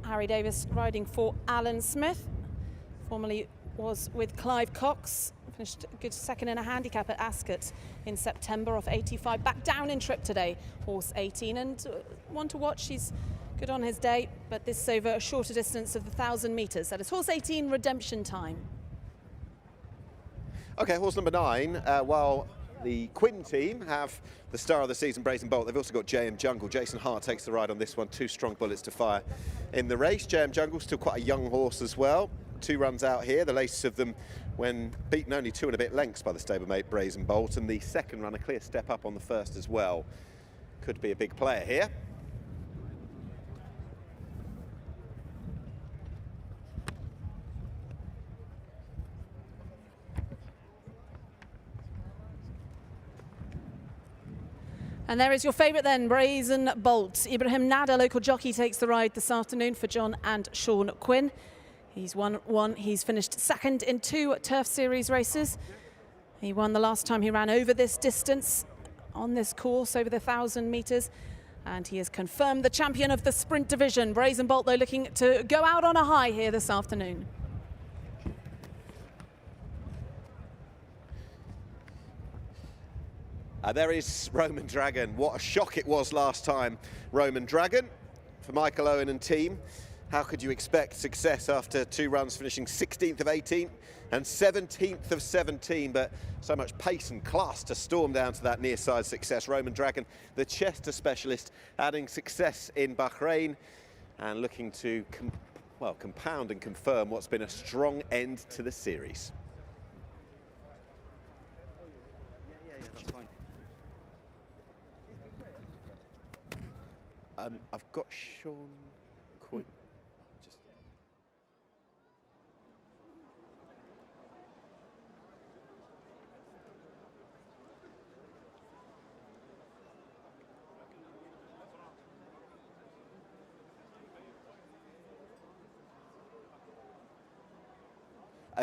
Speaker 2: Harry Davis riding for Alan Smith. Formerly was with Clive Cox. Finished a good second in a handicap at Ascot in September off 85. Back down in trip today, horse 18. And one to watch, he's good on his day, but this is over a shorter distance of the 1,000 metres. That is horse 18, Redemption Time.
Speaker 3: Okay, horse number 9, while the Quinn team have the star of the season, Brazen Bolt, they've also got JM Jungle. Jason Hart takes the ride on this one. 2 strong bullets to fire in the race. JM Jungle, still quite a young horse as well. 2 runs out here, the latest of them when beaten only 2 and a bit lengths by the stablemate Brazen Bolt, and the second run a clear step up on the first as well. Could be a big player here.
Speaker 2: And there is your favourite then, Brazen Bolt. Ibrahim Nada, local jockey, takes the ride this afternoon for John and Sean Quinn. He's won one. He's finished second in 2 Turf Series races. He won the last time he ran over this distance on this course, over the 1,000 metres. And he has confirmed the champion of the sprint division. Brazen Bolt, though, looking to go out on a high here this afternoon.
Speaker 3: There is Roman Dragon. What a shock it was last time, Roman Dragon, for Michael Owen and team. How could you expect success after 2 runs, finishing 16th of 18 and 17th of 17, but so much pace and class to storm down to that near side success. Roman Dragon, the Chester specialist, adding success in Bahrain and looking to compound and confirm what's been a strong end to the series. I've got Sean Quinn.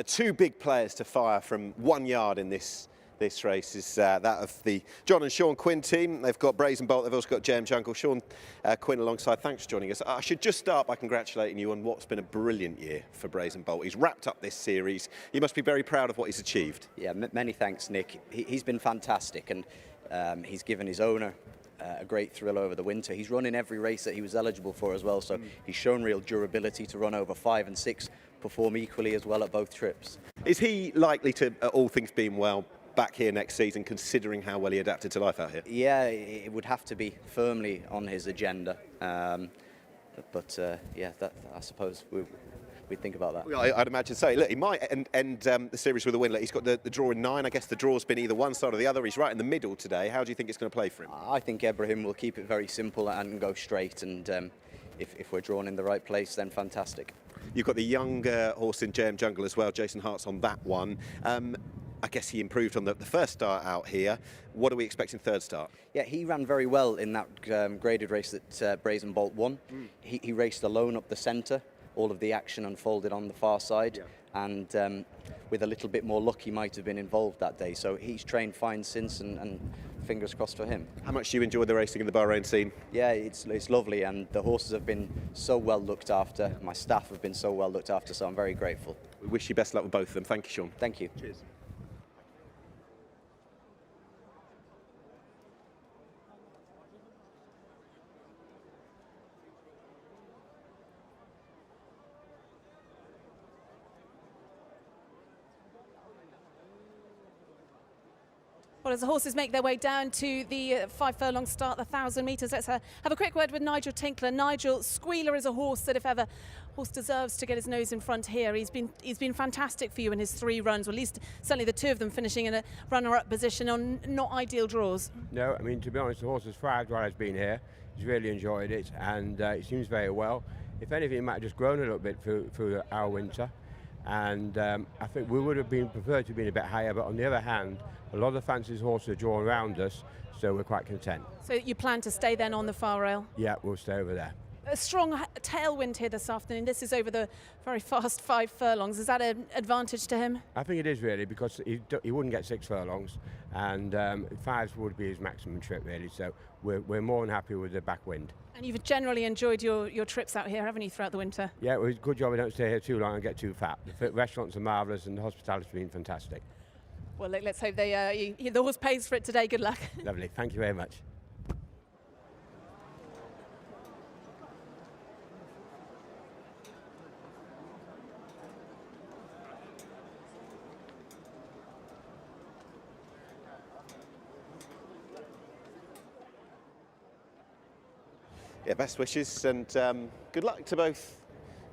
Speaker 3: Two big players to fire from 1 yard in this race is that of the John and Sean Quinn team. They've got Brazen Bolt, they've also got JM Jungle. Sean Quinn alongside, thanks for joining us. I should just start by congratulating you on what's been a brilliant year for Brazen Bolt. He's wrapped up this series. You must be very proud of what he's achieved.
Speaker 13: Yeah, many thanks, Nick. He's been fantastic, and he's given his owner a great thrill over the winter. He's run in every race that he was eligible for as well, so he's shown real durability to run over 5 and 6, perform equally as well at both trips.
Speaker 3: Is he likely to, all things being well, back here next season, considering how well he adapted to life out here?
Speaker 13: Yeah, it would have to be firmly on his agenda. Yeah, I suppose we'd think about that.
Speaker 3: Well, I'd imagine so. Look, he might end the series with a win. Look, he's got the draw in 9. I guess the draw's been either one side or the other. He's right in the middle today. How do you think it's going to play for him?
Speaker 13: I think Ibrahim will keep it very simple and go straight. And if we're drawn in the right place, then fantastic.
Speaker 3: You've got the young horse in JM Jungle as well. Jason Hart's on that one. I guess he improved on the first start out here. What are we expecting third start?
Speaker 13: Yeah, he ran very well in that graded race that Brazen Bolt won. He raced alone up the centre. All of the action unfolded on the far side. Yeah. And with a little bit more luck, he might have been involved that day. So he's trained fine since, and fingers crossed for him. How
Speaker 3: much do you enjoy the racing in the Bahrain scene?
Speaker 13: Yeah, it's lovely, and the horses have been so well looked after. My staff have been so well looked after, so I'm very grateful.
Speaker 3: We wish you best luck with both of them. Thank you, Sean.
Speaker 13: Thank you.
Speaker 3: Cheers.
Speaker 2: Well, as the horses make their way down to the 5 furlong start, the 1,000 metres, let's have a quick word with Nigel Tinkler. Nigel, Squealer is a horse that if ever horse deserves to get his nose in front here. He's been fantastic for you in his 3 runs, or at least certainly the 2 of them finishing in a runner-up position on not ideal draws.
Speaker 14: No, I mean, to be honest, the horse has thrived while he's been here. He's really enjoyed it, and it seems very well. If anything, it might have just grown a little bit through our winter. And I think we would have preferred to have been a bit higher, but on the other hand, a lot of the fancies horses are drawn around us, so we're quite content.
Speaker 2: So you plan to stay then on the far rail?
Speaker 14: Yeah, we'll stay over there.
Speaker 2: A strong tailwind here this afternoon. This is over the very fast 5 furlongs. Is that an advantage to him?
Speaker 14: I think it is really, because he wouldn't get 6 furlongs, and 5s would be his maximum trip really, so we're more than happy with the back wind.
Speaker 2: And you've generally enjoyed your trips out here, haven't you, throughout the winter?
Speaker 14: Yeah, it was a good job we don't stay here too long and get too fat. The restaurants are marvellous and the hospitality's been fantastic.
Speaker 2: Well, let's hope the horse pays for it today. Good luck.
Speaker 14: Lovely, thank you very much.
Speaker 3: Yeah, best wishes and good luck to both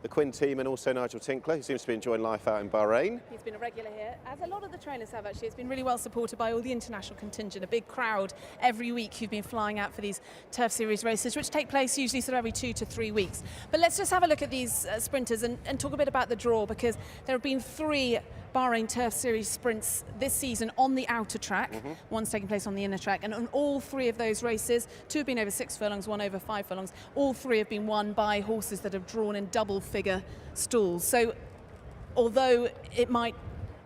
Speaker 3: the Quinn team and also Nigel Tinkler, who seems to be enjoying life out in Bahrain.
Speaker 2: He's been a regular here, as a lot of the trainers have actually. It's been really well supported by all the international contingent, a big crowd every week who've been flying out for these Turf Series races, which take place usually sort of every 2 to 3 weeks. But let's just have a look at these sprinters and talk a bit about the draw, because there have been 3 Bahrain Turf Series sprints this season on the outer track. One's taking place on the inner track, and on all 3 of those races, 2 have been over 6 furlongs, 1 over 5 furlongs. All 3 have been won by horses that have drawn in double-figure stalls. So, although it might,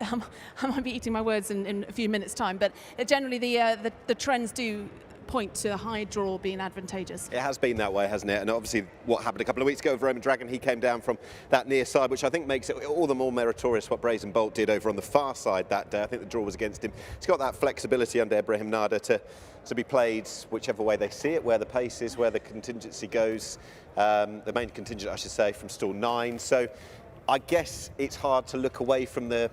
Speaker 2: I might be eating my words in a few minutes' time, but generally the trends do point to a high draw being advantageous.
Speaker 3: It has been that way, hasn't it? And obviously what happened a couple of weeks ago with Roman Dragon, he came down from that near side, which I think makes it all the more meritorious what Brazen Bolt did over on the far side that day. I think the draw was against him. He's got that flexibility under Ibrahim Nada to be played whichever way they see it, where the pace is, where the contingency goes, the main contingent I should say, from stall 9. So I guess it's hard to look away from the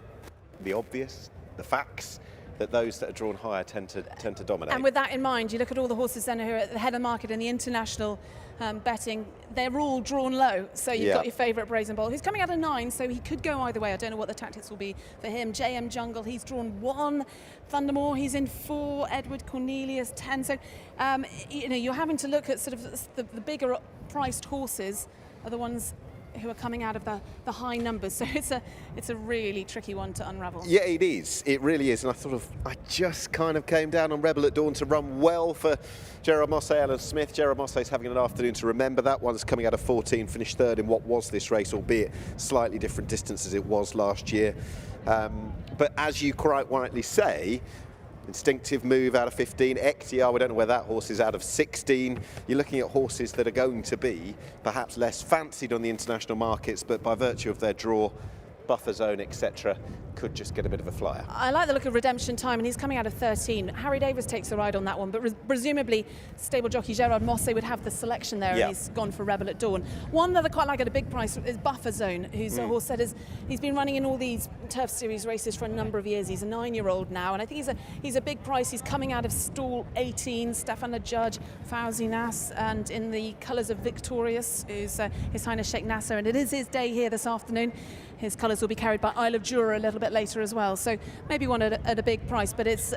Speaker 3: obvious, the facts, that those that are drawn higher tend to dominate.
Speaker 2: And with that in mind, you look at all the horses then who are at the head of the market in the international betting, they're all drawn low. So you've got your favourite Brazen Bolt, who's coming out of 9, so he could go either way. I don't know what the tactics will be for him. JM Jungle, he's drawn 1. Thundermore, he's in 4. Edward Cornelius, 10. So, you know, you're having to look at sort of the bigger priced horses are the ones who are coming out of the high numbers. So it's a really tricky one to unravel.
Speaker 3: Yeah, it is. It really is. And I just kind of came down on Rebel at Dawn to run well for Gerard Mosse, Alan Smith. Gerard Mosse's having an afternoon to remember. That one's coming out of 14, finished 3rd in what was this race, albeit slightly different distance as it was last year. But as you quite rightly say, Instinctive Move out of 15, XTR, we don't know where that horse is, out of 16. You're looking at horses that are going to be perhaps less fancied on the international markets, but by virtue of their draw, buffer zone, etc., could just get a bit of a flyer.
Speaker 2: I like the look of Redemption Time, and he's coming out of 13. Harry Davis takes a ride on that one, but presumably stable jockey Gerard Mosse would have the selection there, and he's gone for Rebel at Dawn. One that I quite like at a big price is Buffer Zone, who's a horse that he's been running in all these Turf Series races for a number of years. He's a 9-year-old now, and I think he's a big price. He's coming out of stall 18, Stefan the Judge, Fauzi Nas, and in the colours of Victorious, who's His Highness Sheikh Nasser, and it is his day here this afternoon. His colours will be carried by Isle of Jura a little bit later as well. So maybe one at a big price, but it's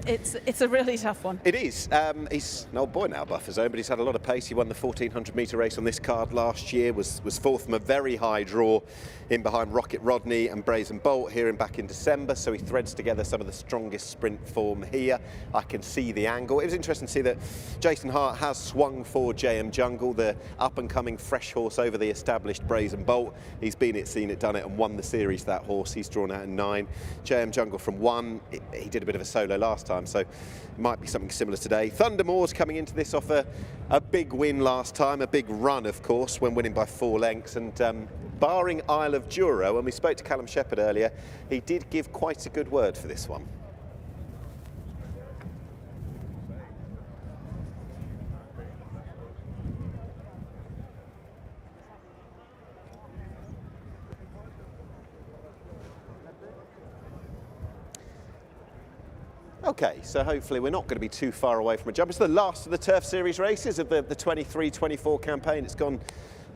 Speaker 2: a really tough one.
Speaker 3: It is. He's an old boy now, Buffer Zone, but he's had a lot of pace. He won the 1400 metre race on this card last year, was 4th from a very high draw in behind Rocket Rodney and Brazen Bolt here back in December. So he threads together some of the strongest sprint form here. I can see the angle. It was interesting to see that Jason Hart has swung for JM Jungle, the up-and-coming fresh horse over the established Brazen Bolt. He's been it, seen it, done it, and won the series, that horse. He's drawn out in 9. JM Jungle from 1. He did a bit of a solo last time, so it might be something similar today. Thundermore's coming into this off a big win last time, a big run, of course, when winning by 4 lengths. And barring Isle of Jura, when we spoke to Callum Shepherd earlier, he did give quite a good word for this one. Okay, so hopefully we're not going to be too far away from a jump. It's the last of the Turf Series races of the 23-24 campaign. It's gone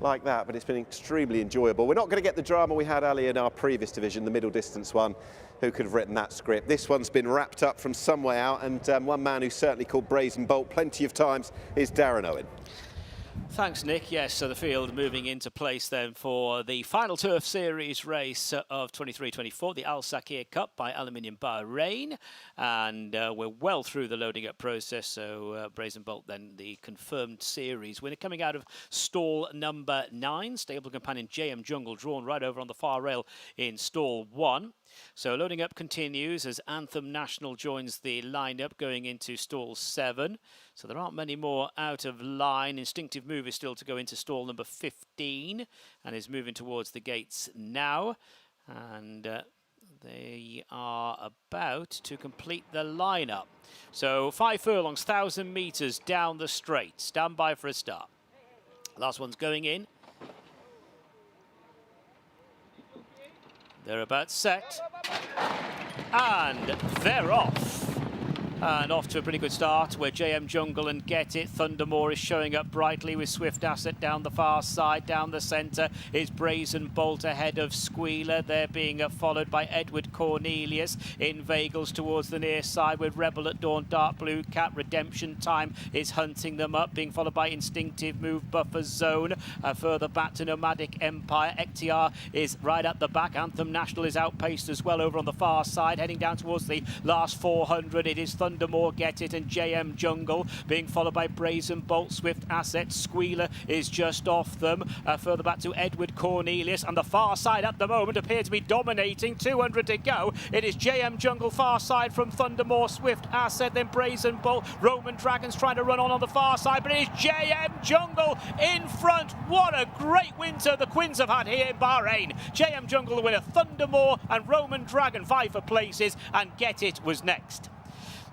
Speaker 3: like that, but it's been extremely enjoyable. We're not going to get the drama we had, Ali, in our previous division, the middle distance one. Who could have written that script? This one's been wrapped up from some way out, and one man who's certainly called Brazen Bolt plenty of times is Darren Owen.
Speaker 4: Thanks, Nick. Yes, so the field moving into place then for the final Turf Series race of 23-24, the Al-SAKHIR Cup by Aluminium Bahrain. And we're well through the loading up process, so Brazen Bolt then the confirmed series winner coming out of stall number 9. Stable companion JM Jungle drawn right over on the far rail in stall 1. So loading up continues as Anthem National joins the lineup going into stall 7. So there aren't many more out of line. Instinctive Move is still to go into stall number 15 and is moving towards the gates now. And they are about to complete the lineup. So 5 furlongs, 1,000 metres down the straight. Stand by for a start. Last one's going in. They're about set, and they're off. And off to a pretty good start where JM Jungle and Get It. Thundermore is showing up brightly with Swift Asset down the far side. Down the centre is Brazen Bolt ahead of Squealer. They're being followed by Edward Cornelius. Inveigles towards the near side with Rebel at Dawn. Dark Blue Cat. Redemption Time is hunting them up, being followed by Instinctive Move, Buffer Zone. Further back to Nomadic Empire. Ektiar is right at the back. Anthem National is outpaced as well over on the far side. Heading down towards the last 400. It is Thundermore, Get It and JM Jungle being followed by Brazen Bolt, Swift Asset. Squealer is just off them. Further back to Edward Cornelius, and the far side at the moment appear to be dominating. 200 to go. It is JM Jungle far side from Thundermore, Swift Asset, then Brazen Bolt. Roman Dragons trying to run on the far side, but it is JM Jungle in front. What a great winter the Quins have had here in Bahrain. JM Jungle the winner, Thundermore and Roman Dragon vie for places, and Get It was next.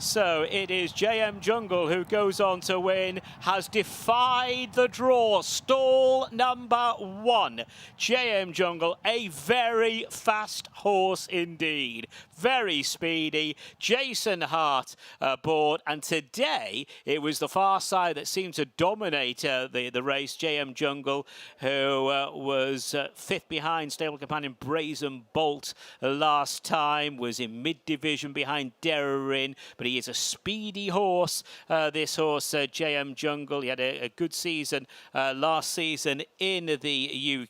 Speaker 4: So it is JM Jungle who goes on to win, has defied the draw. Stall number 1. JM Jungle, a very fast horse indeed. Very speedy. Jason Hart aboard, and today it was the far side that seemed to dominate the race. JM Jungle, who was 5th behind stable companion Brazen Bolt last time, was in mid-division behind Derrin, but he is a speedy horse, this horse, JM Jungle. He had a good season last season in the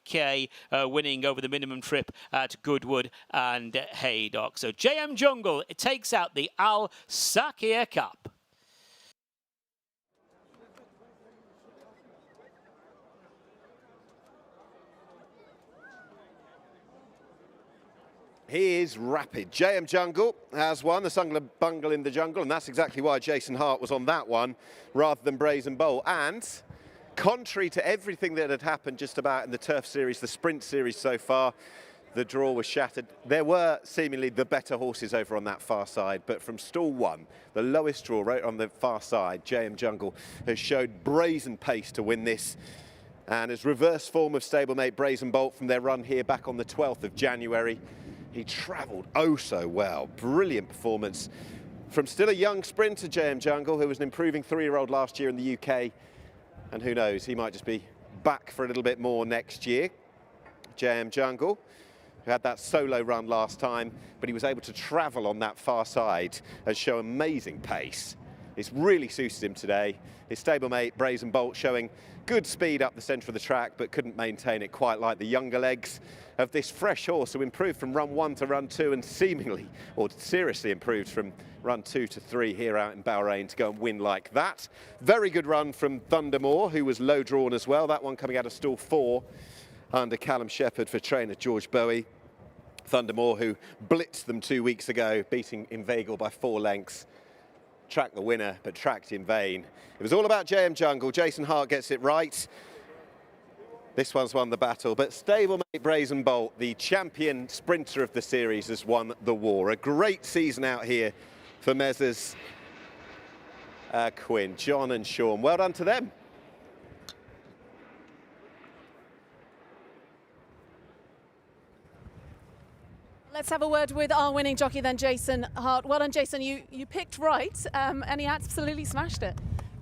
Speaker 4: UK, winning over the minimum trip at Goodwood and Haydock. So JM Jungle, it takes out the Al-SAKHIR Cup.
Speaker 3: He is rapid. JM Jungle has won the Sungler Bungle in the Jungle, and that's exactly why Jason Hart was on that one rather than Brazen Bolt. And contrary to everything that had happened just about in the Turf Series, the Sprint Series so far, the draw was shattered. There were seemingly the better horses over on that far side, but from stall 1, the lowest draw right on the far side, JM Jungle has showed brazen pace to win this, and has reversed form of stablemate Brazen Bolt from their run here back on the 12th of January. He travelled oh so well. Brilliant performance from still a young sprinter, JM Jungle, who was an improving 3-year-old last year in the UK. And who knows, he might just be back for a little bit more next year. JM Jungle, who had that solo run last time, but he was able to travel on that far side and show amazing pace. It's really suited him today. His stablemate Brazen Bolt showing good speed up the centre of the track, but couldn't maintain it quite like the younger legs of this fresh horse who improved from run 1 to run 2 and seemingly, or seriously improved from run 2 to 3 here out in Bahrain to go and win like that. Very good run from Thundermore, who was low drawn as well. That one coming out of stall 4 under Callum Shepherd for trainer George Bowie. Thundermore, who blitzed them 2 weeks ago, beating Inveigle by 4 lengths. Tracked the winner, but tracked in vain. It was all about JM Jungle. Jason Hart gets it right. This one's won the battle, but stablemate Brazen Bolt, the champion sprinter of the series, has won the war. A great season out here for Messrs Quinn, John and Sean. Well done to them.
Speaker 2: Let's let's have a word with our winning jockey then, Jason Hart. Well done, Jason. You picked right, and he absolutely smashed it.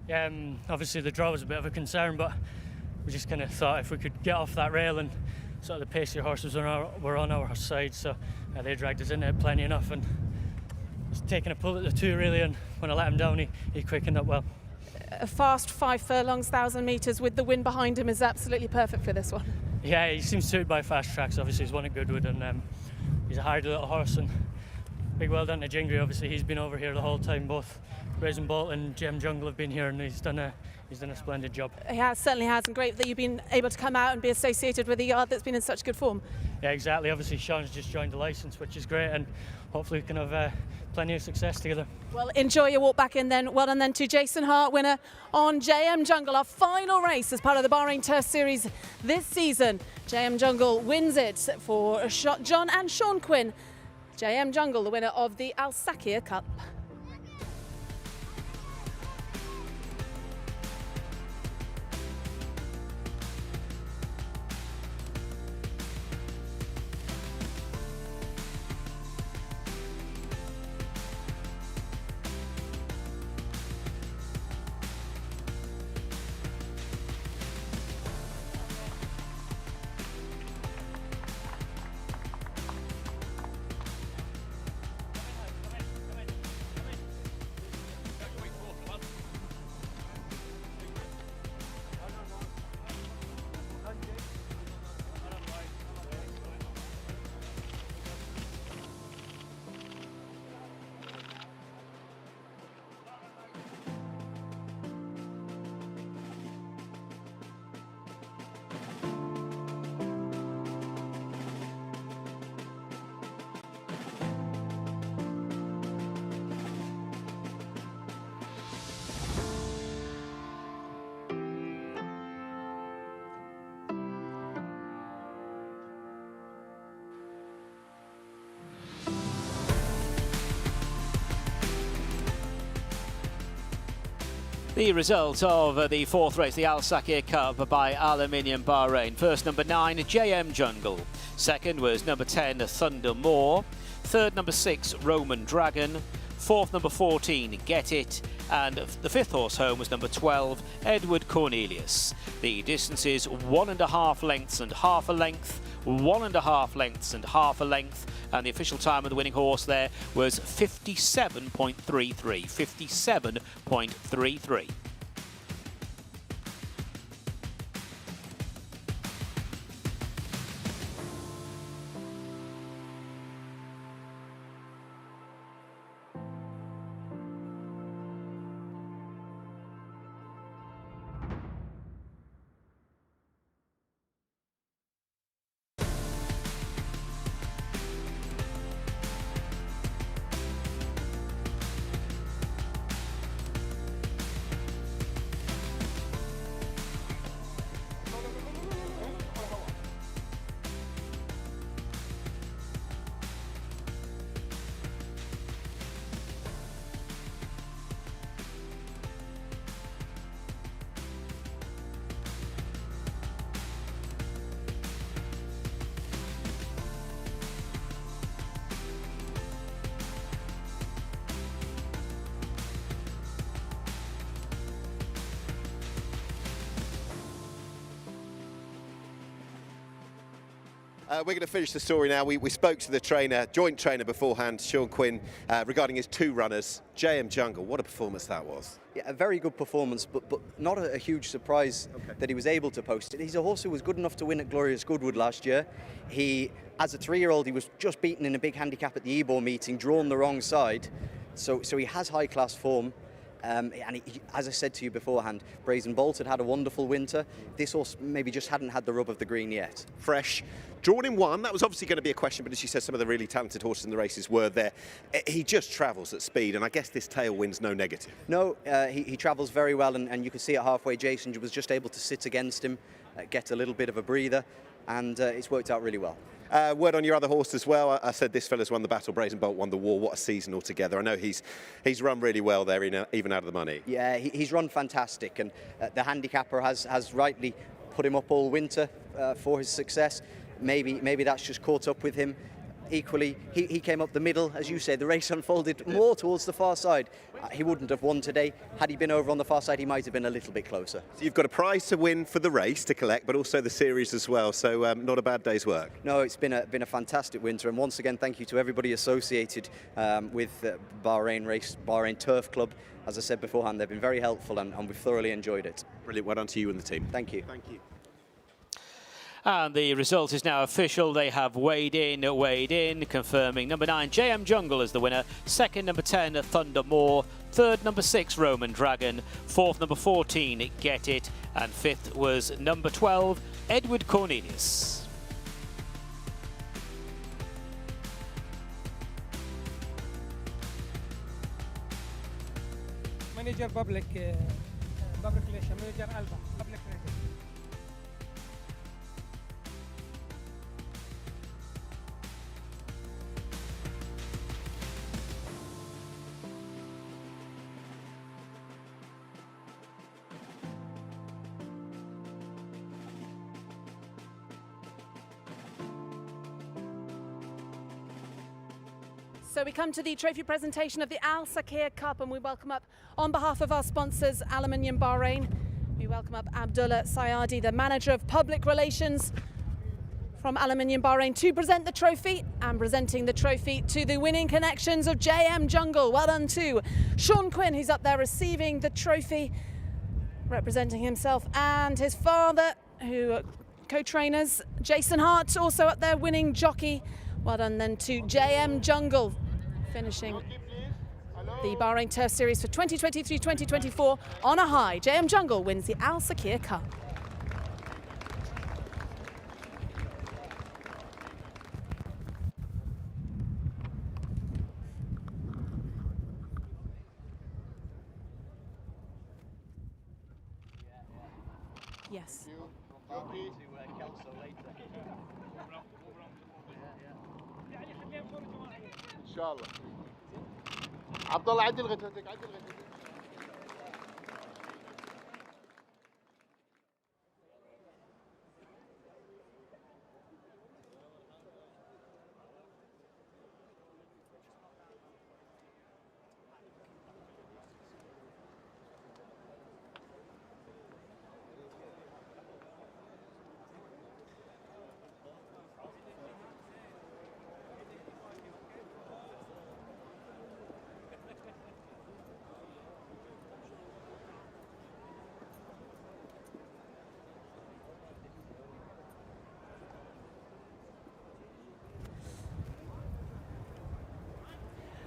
Speaker 15: Yeah, obviously the draw was a bit of a concern, but we just kind of thought if we could get off that rail, and sort of the pacier horses were on our side, so they dragged us in there plenty enough, and was taking a pull at the 2 really, and when I let him down, he quickened up well.
Speaker 2: A fast 5 furlongs, 1,000 metres with the wind behind him is absolutely perfect for this one.
Speaker 15: Yeah, he seems suited by fast tracks. Obviously, he's won at Goodwood, and he's a hardy little horse. And big well done to Jingri. Obviously, he's been over here the whole time. Both Brazen Bolt and Gem Jungle have been here, and he's done a splendid job.
Speaker 2: He has, certainly has, and great that you've been able to come out and be associated with a yard that's been in such good form.
Speaker 15: Yeah, exactly. Obviously, Sean's just joined the licence, which is great, and hopefully we can have plenty of success together.
Speaker 2: Well, enjoy your walk back in then. Well done then to Jason Hart, winner on JM Jungle, our final race as part of the Bahrain Turf Series this season. JM Jungle wins it for John and Sean Quinn. JM Jungle, the winner of the SAKHIR Cup.
Speaker 4: The result of the 4th race, the SAKHIR Cup by Aluminium Bahrain. First, number 9, JM Jungle. Second was number 10, Thunder Moor. Third, number 6, Roman Dragon. Fourth, number 14, Get It. And the 5th horse home was number 12, Edward Cornelius. The distances 1.5 lengths and half a length, 1.5 lengths and half a length, and the official time of the winning horse there was 57.33. 57.33.
Speaker 3: We're going to finish the story now. We spoke to the trainer, joint trainer beforehand, Sean Quinn, regarding his 2 runners. JM Jungle, what a performance that was.
Speaker 13: Yeah, a very good performance, but not a huge surprise that he was able to post it. He's a horse who was good enough to win at Glorious Goodwood last year. He, as a 3-year-old, he was just beaten in a big handicap at the Ebor meeting, drawn the wrong side. So he has high-class form. And he, as I said to you beforehand, Brazen Bolt had a wonderful winter. This horse maybe just hadn't had the rub of the green yet.
Speaker 3: Fresh. Drawn in 1, that was obviously going to be a question, but as you said, some of the really talented horses in the races were there. He just travels at speed, and I guess this tailwind's no negative.
Speaker 13: No, he travels very well, and you can see at halfway, Jason was just able to sit against him, get a little bit of a breather, and it's worked out really well.
Speaker 3: Word on your other horse as well. I said this fella's won the battle, Brazen Bolt won the war. What a season altogether. I know he's run really well there, even out of the money.
Speaker 13: Yeah, he's run fantastic, and the handicapper has rightly put him up all winter for his success. Maybe that's just caught up with him. equally, he came up the middle. As you said, the race unfolded more towards the far side. He wouldn't have won today. Had he been over on the far side, he might have been a little bit closer.
Speaker 3: So you've got a prize to win for the race to collect, but also the series as well. So not a bad day's work.
Speaker 13: No, it's been a fantastic winter, and once again, thank you to everybody associated with Bahrain Turf Club. As I said beforehand, they've been very helpful, and we've thoroughly enjoyed it.
Speaker 3: Brilliant. Well done to you and the team.
Speaker 13: Thank you.
Speaker 3: Thank you.
Speaker 4: And the result is now official. They have weighed in, confirming number 9, JM Jungle as the winner. Second, number 10, Thunder Moore. Third, number 6, Roman Dragon. Fourth, number 14, Get It. And fifth was number 12, Edward Cornelius.
Speaker 11: Manager public relation, manager ALBA, public relation.
Speaker 2: So we come to the trophy presentation of the Al-SAKHIR Cup, and we welcome up, on behalf of our sponsors, Aluminium Bahrain, we welcome up Abdullah Sayadi, the Manager of Public Relations from Aluminium Bahrain, to present the trophy, and presenting the trophy to the winning connections of JM Jungle. Well done to Sean Quinn, who's up there receiving the trophy, representing himself and his father, who are co-trainers. Jason Hart also up there winning jockey. Well done then to JM Jungle, finishing the Bahrain Turf Series for 2023-2024 on a high. JM Jungle wins the Al-SAKHIR Cup. Yes.
Speaker 16: ان شاء الله عبد الله عدل غتاتك عدل غتاتك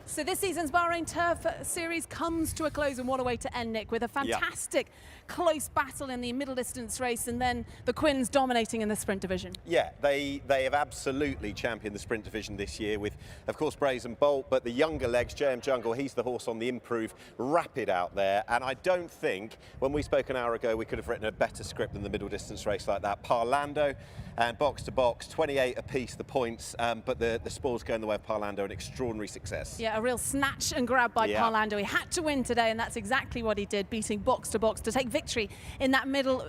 Speaker 2: So this season's Bahrain Turf Series comes to a close, and what a way to end, Nick, with a fantastic close battle in the middle distance race, and then the Quins dominating in the sprint division.
Speaker 3: Yeah, they have absolutely championed the sprint division this year with, of course, Brazen Bolt, but the younger legs, JM Jungle, he's the horse on the improve, rapid out there, and I don't think, when we spoke an hour ago, we could have written a better script than the middle distance race like that. Parlando and box to box, 28 apiece the points, but the spoils going the way of Parlando, an extraordinary success.
Speaker 2: Yeah, a real snatch and grab by Parlando. He had to win today, and that's exactly what he did, beating box to box to take victory in that middle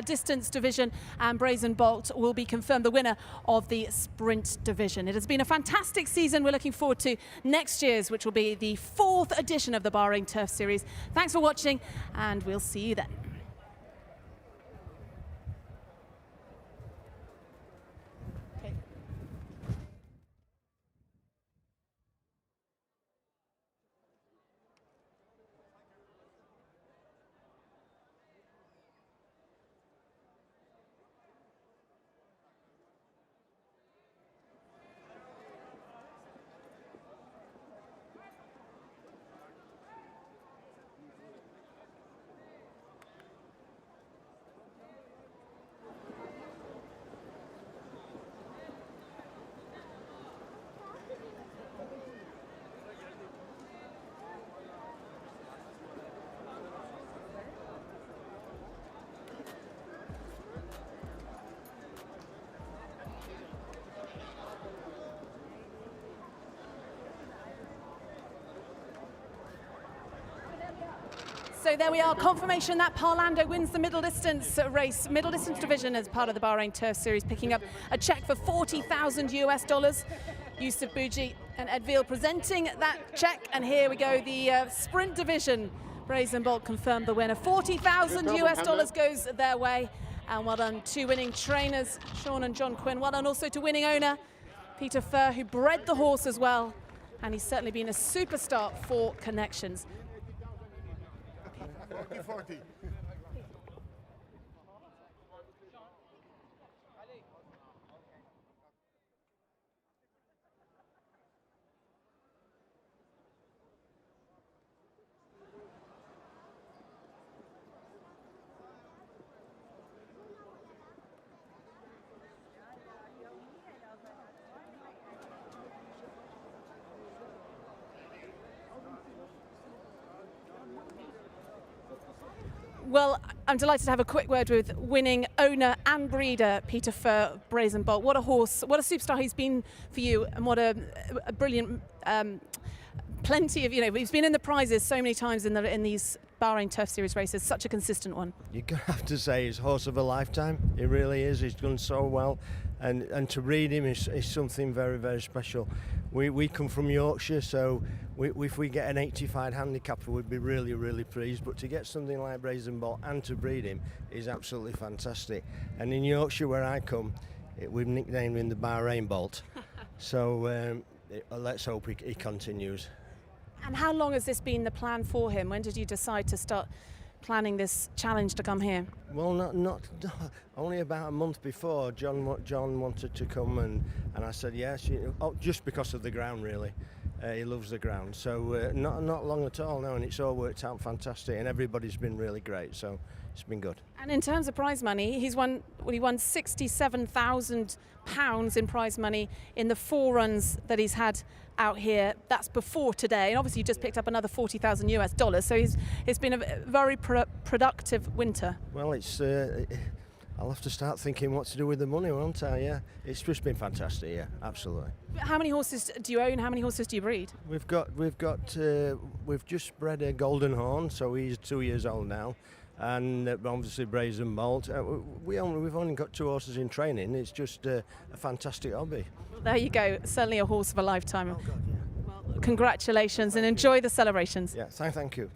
Speaker 2: distance division, and Brazen Bolt will be confirmed the winner of the sprint division. It has been a fantastic season. We're looking forward to next year's, which will be the 4th edition of the Bahrain Turf Series. Thanks for watching, and we'll see you then. So there we are, confirmation that Parlando wins the middle distance race, middle distance division as part of the Bahrain Turf Series, picking up a check for $40,000 US. Yusuf Bouji and Ed Veal presenting that check, and here we go, the sprint division. Brazen Bolt confirmed the winner. $40,000 US goes their way, and well done to winning trainers, Sean and John Quinn. Well done also to winning owner, Peter Furr, who bred the horse as well, and he's certainly been a superstar for Connections.
Speaker 16: 40.
Speaker 2: Well, I'm delighted to have a quick word with winning owner and breeder, Peter Furr, Brazen Bolt. What a horse, what a superstar he's been for you, and what a brilliant, plenty of, he's been in the prizes so many times in these Bahrain Turf Series races, such a consistent one.
Speaker 17: You're going to have to say he's horse of a lifetime. He really is. He's done so well. And to breed him is something very, very special. We come from Yorkshire, so if we get an 85 handicapper, we'd be really, really pleased. But to get something like Brazen Bolt and to breed him is absolutely fantastic. And in Yorkshire, where I come, we've nicknamed him the Bahrain Bolt. So let's hope he continues.
Speaker 2: And how long has this been the plan for him? When did you decide to start planning this challenge to come here?
Speaker 17: Well, not only about a month before. John wanted to come, and I said yes. Just because of the ground, really. He loves the ground, so not long at all now, and it's all worked out fantastic, and everybody's been really great. So it's been good.
Speaker 2: And in terms of prize money, he won £67,000 in prize money in the 4 runs that he's had out here. That's before today, and obviously you just picked up another $40,000 US. So it's been a very productive winter.
Speaker 17: Well, I'll have to start thinking what to do with the money, won't I? Yeah, it's just been fantastic. Yeah, absolutely.
Speaker 2: How many horses do you own? How many horses do you breed?
Speaker 17: We've just bred a Golden Horn, so he's 2 years old now. And obviously Brazen Bolt. We've only got 2 horses in training. It's just a fantastic hobby.
Speaker 2: Well, there you go. Certainly a horse of a lifetime.
Speaker 17: Oh God, yeah.
Speaker 2: Well, congratulations and enjoy the celebrations.
Speaker 17: Yeah, thank you.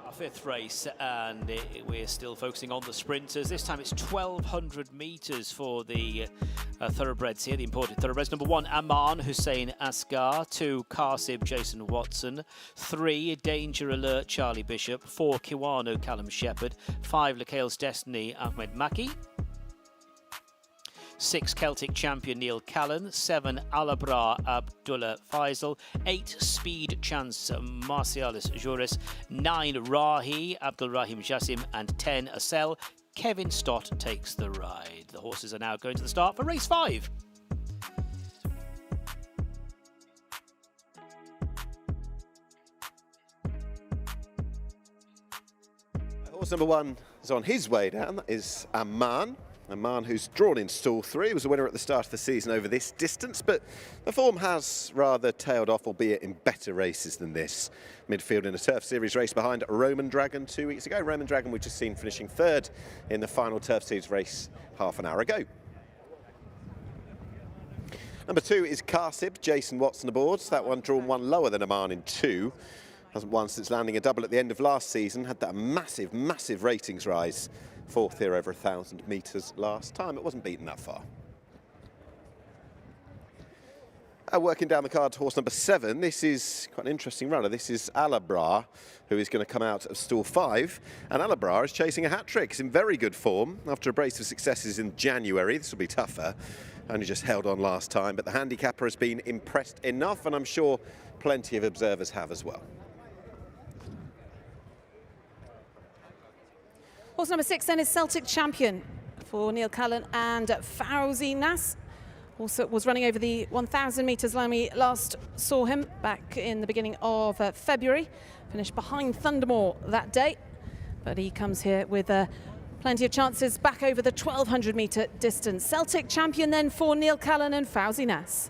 Speaker 4: Our 5th race, and we're still focusing on the sprinters. This time it's 1,200 metres for the thoroughbreds here, the imported thoroughbreds. Number 1, Aman Hussein Asghar. 2, Kasib Jason Watson. 3, Danger Alert Charlie Bishop. 4, Kiwano Callum Shepherd. 5, Lekale's Destiny Ahmed Maki. 6, Celtic Champion Neil Callan. 7, Alabra Abdullah Faisal. 8, Speed Chance Marcialis Juris. 9, Rahi Abdul Rahim Jassim. And 10, Asel Kevin Stott takes the ride. The horses are now going to the start for race 5.
Speaker 3: Horse number 1 is on his way down. That is Aman. Aman, who's drawn in stall 3, was a winner at the start of the season over this distance, but the form has rather tailed off, albeit in better races than this. Midfield in a Turf Series race behind Roman Dragon 2 weeks ago. Roman Dragon we've just seen finishing 3rd in the final Turf Series race half an hour ago. Number 2 is Kasib, Jason Watson aboard. That one drawn 1 lower than Aman in 2. Hasn't won since landing a double at the end of last season. Had that massive ratings rise. 4th here over 1,000 metres last time. It wasn't beaten that far. Working down the card to horse number 7. This is quite an interesting runner. This is Alabra, who is going to come out of stall 5. And Alabra is chasing a hat-trick. He's in very good form. After a brace of successes in January, this will be tougher. Only just held on last time, but the handicapper has been impressed enough, and I'm sure plenty of observers have as well.
Speaker 2: Horse number 6 then is Celtic Champion for Neil Callan and Fauzi Nas. Also was running over the 1,000 metres line. We last saw him back in the beginning of February. Finished behind Thundermore that day. But he comes here with Plenty of chances back over the 1200 metre distance. Celtic champion then for Neil Callan and Fawzi Nass.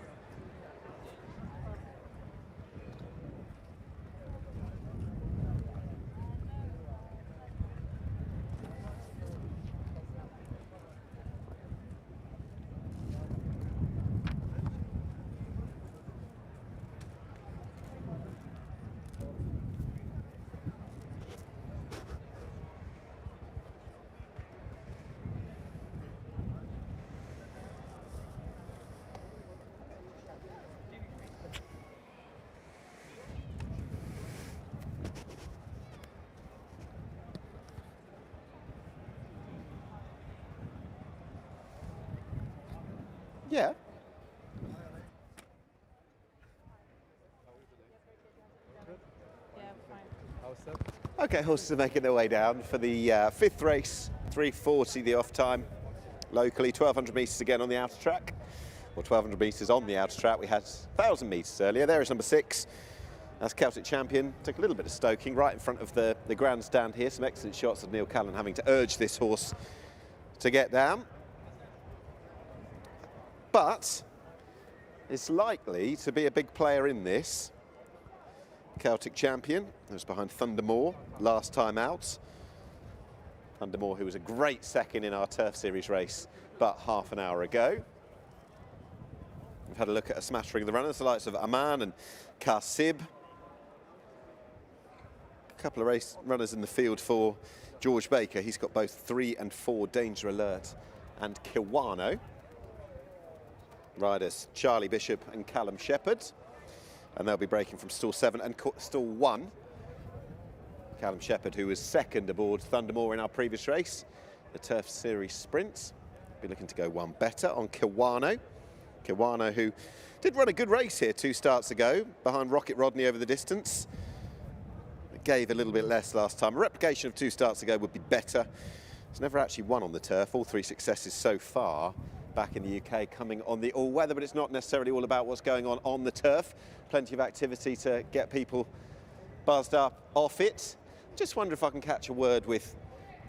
Speaker 3: Yeah. Okay, horses are making their way down for the fifth race, 3:40 the off time. Locally, 1200 metres again on the outer track. Or 1200 metres on the outer track. We had 1000 metres earlier. There is number 6. That's Celtic champion. Took a little bit of stoking right in front of the grandstand here. Some excellent shots of Neil Callan having to urge this horse to get down. But it's likely to be a big player in this. Celtic champion, who was behind Thundermore last time out. Thundermore, who was a great second in our Turf Series race but half an hour ago. We've had a look at a smattering of the runners, the likes of Aman and Karsib. A couple of race runners in the field for George Baker. He's got both 3 and 4 Danger Alert and Kiwano. Riders Charlie Bishop and Callum Shepherd. And they'll be breaking from stall 7 and stall 1. Callum Shepherd, who was second aboard Thundermore in our previous race, the Turf Series Sprint. Be looking to go one better on Kiwano. Kiwano, who did run a good race here 2 starts ago, behind Rocket Rodney over the distance. It gave a little bit less last time. A replication of 2 starts ago would be better. He's never actually won on the turf. All 3 successes so far back in the UK coming on the all-weather, but it's not necessarily all about what's going on the turf. Plenty of activity to get people buzzed up off it. Just wonder if I can catch a word with